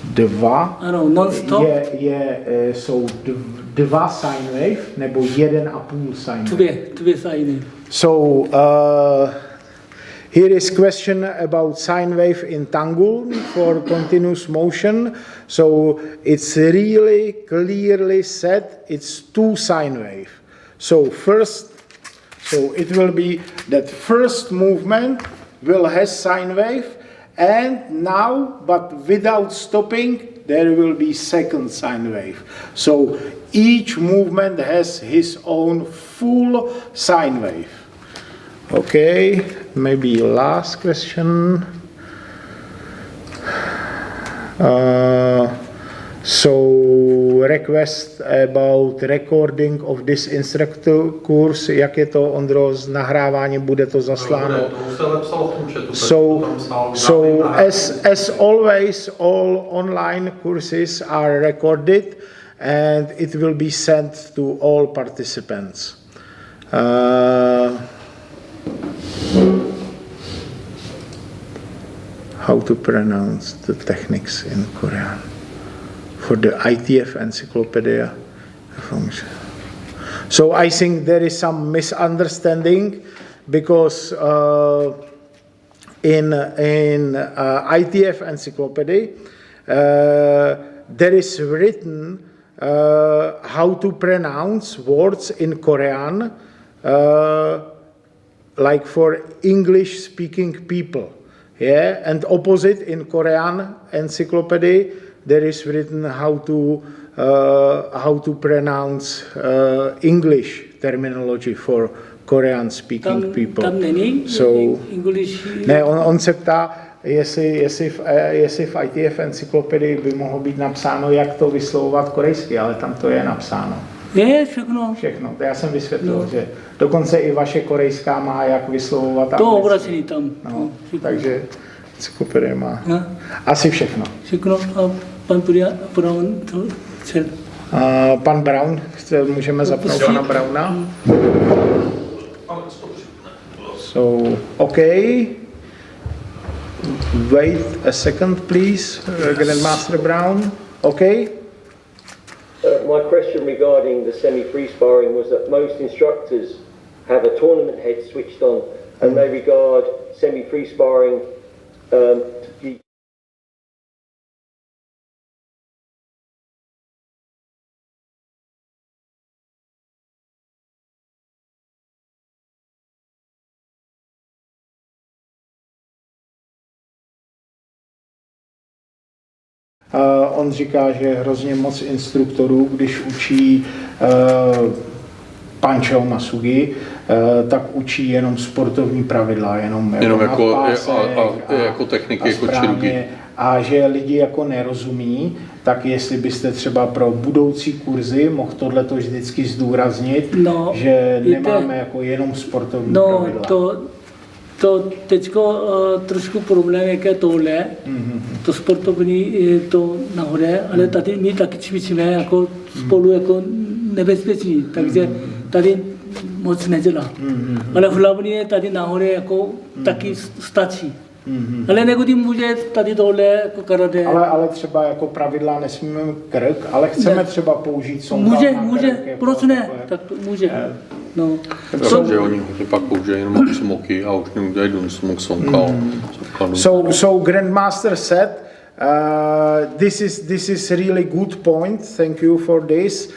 2, ano, non-stop. Jsou 2 sine wave nebo 1,5 sine wave? 2 sine wave. So here is question about sine wave in Tangun for continuous motion. So it's really clearly said it's 2 sine wave. So it will be that first movement will have sine wave. And now, but without stopping, there will be second sine wave. So each movement has his own full sine wave. Okay, maybe last question. So request about recording of this instructor course. Jak je to, Ondro, s nahráváním? Bude to zasláno? So as always, all online courses are recorded and it will be sent to all participants. How to pronounce the techniques in Korean? For the ITF encyclopedia function. So I think there is some misunderstanding because in ITF encyclopedia there is written how to pronounce words in Korean like for English speaking people. Yeah, and opposite in Korean encyclopedia there is written how to pronounce English terminology for Korean speaking people. Tam není English. Ne, on se ptá, jestli v ITF encyklopedii by mohlo být napsáno, jak to vyslovovat korejsky, ale tam to je napsáno. Je všechno. Všechno, to já jsem vysvětlil, že dokonce i vaše korejská má, jak vyslovovat to obracený tam. No, takže encyklopedie má. Asi všechno. Všechno. A pan Brown to cel. Pan Brown, můžeme zapnout pana Browna. So, okay. Wait a second, please, Grandmaster Brown. Okay. My question regarding the semi-free sparring was that most instructors have a tournament head switched on and they regard semi-free sparring to be On říká, že je hrozně moc instruktorů, když učí Pancho Masugi, tak učí jenom sportovní pravidla, jenom jako techniky, jako čirugi. A že lidi jako nerozumí, tak jestli byste třeba pro budoucí kurzy mohl tohleto vždycky zdůraznit, že nemáme jako jenom sportovní pravidla. To teďko trošku problém, jak je tohle, to sportovní je to nahoře, ale tady my taky cvičíme jako spolu jako nebezpečí, takže tady moc nedělá. Ale hlavně tady nahoře jako taky stačí. Ale někdy může tady dole jako karate. Ale třeba jako pravidla nesmíme krk, ale chceme třeba použít sonka. Může, proč ne? Tak může. No. Takže oni pak použijí jenom smoky a už neudělají smok sonka. So Grandmaster said, this is really good point. Thank you for this.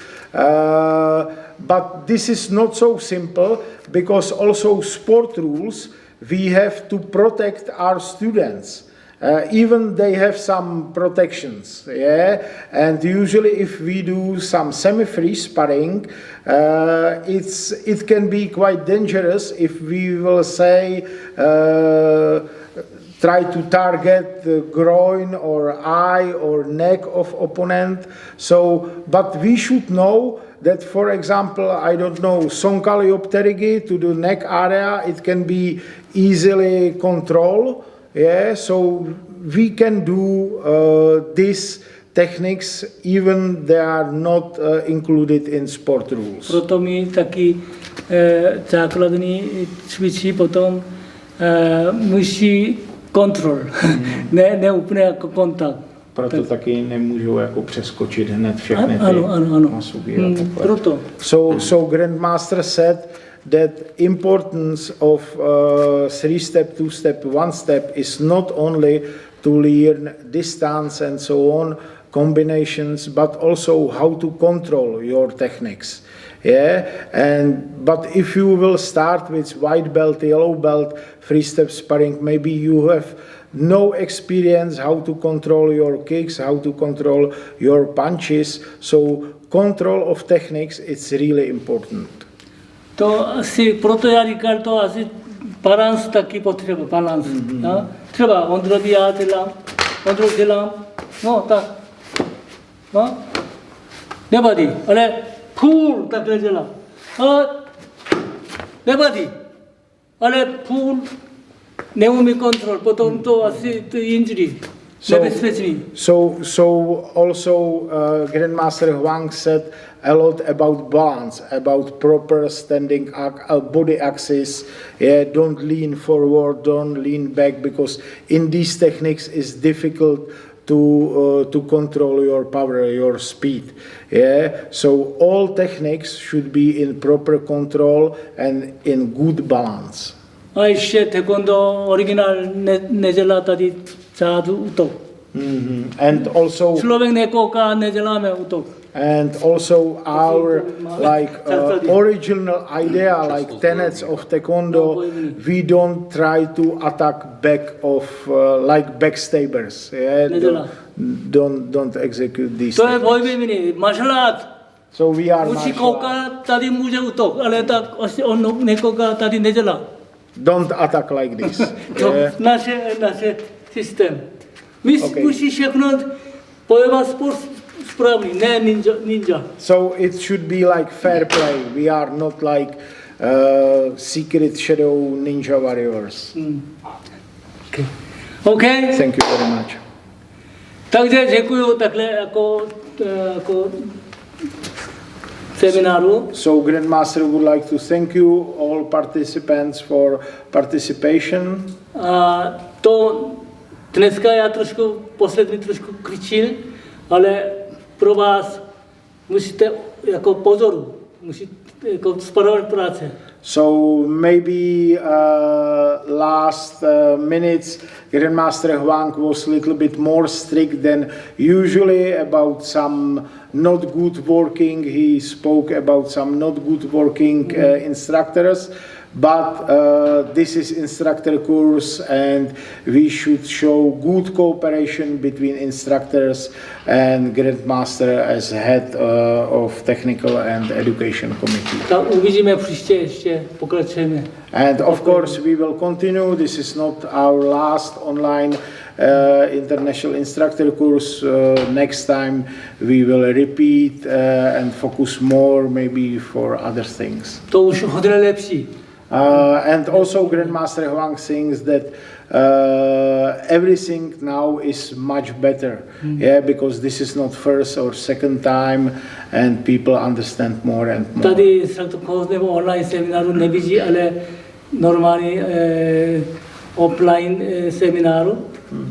But this is not so simple because also sport rules we have to protect our students. Even they have some protections, yeah. And usually, if we do some semi-free sparring, it can be quite dangerous if we will say try to target the groin or eye or neck of opponent. So, but we should know that, for example, I don't know, sonkaliopterigi to the neck area, it can be easily controlled. Yeah, so we can do these techniques even they are not included in sport rules. Proto my taky základní cvičí potom musí kontrol, ne úplně jako kontakt. Proto taky nemůžou jako přeskočit hned všechny ty masugi. Proto. So Grandmaster said that importance of 3-step, 2-step, 1-step is not only to learn distance and so on, combinations, but also how to control your techniques. Yeah, but if you will start with white belt, yellow belt, 3-step sparring, maybe you have no experience how to control your kicks, how to control your punches. So control of techniques is really important. To asi, proto já říkal, to asi balans taky potřeba, balans. Třeba Ondrovi já dělám, no tak, no, nevadí, ale půl takhle dělám, nevadí, ale půl neumí kontrol, potom to asi to injury. So also Grandmaster Hwang said a lot about balance, about proper standing body axis. Yeah, don't lean forward, don't lean back, because in these techniques it's difficult to control your power, your speed. Yeah, so all techniques should be in proper control and in good balance. A ještě Taekwondo originál nedělá tady žádný útok. And also člověk nekouká, neděláme útok. And also our original idea, like tenets of Taekwondo, we don't try to attack back of like backstabbers. Yeah, don't execute these. To je bojový martial art. So we are musí koukat, tady může útok, ale tak on nekouká, tady nedělá. Don't attack like this. To naše systém. My musí všechno bojovat sport správný, ne ninja. So it should be like fair play. We are not like secret shadow ninja warriors. Okay. Thank you very much. Takže děkuji takhle jako semináru. So Grandmaster would like to thank you all participants for participation. A to dneska já poslední trošku kričil, ale pro vás musíte jako pozoru, musíte jako sparovat práce. So maybe last minutes Grandmaster Hwang was a little bit more strict than usually about some not good working. He spoke about some not good working instructors, but this is instructor course, and we should show good cooperation between instructors and Grandmaster as head of technical and education committee. Tak uvidíme příště, ještě pokračujeme. And of course we will continue. This is not our last online international instructor course. Next time we will repeat and focus more maybe for other things. To už hodně lepší. And also Grandmaster Hwang thinks that everything now is much better, yeah, because this is not first or second time, and people understand more and more. Tady instructor course nebo online semináru nevidí, ale normální offline semináru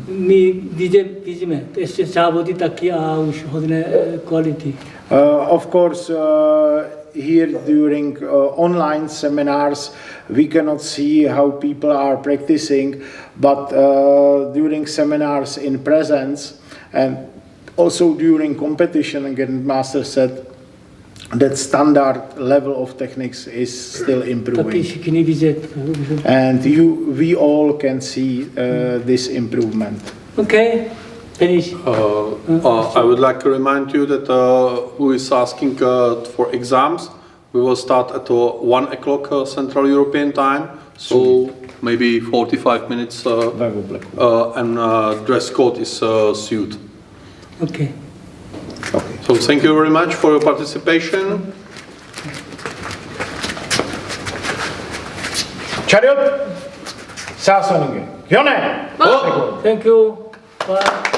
my vidíme. Ještě závodí taky a už hodně kvality. Of course, here during online seminars, we cannot see how people are practicing, but during seminars in presence and also during competition, Grandmaster said that standard level of techniques is still improving. And we all can see this improvement. Okay. Finish. I would like to remind you that who is asking for exams, we will start at 1 o'clock Central European time, so maybe 45 minutes, and dress code is suit. Okay. Okay. So thank you very much for your participation. Chariot, Sasoninge. Hyone! Thank you. Bye.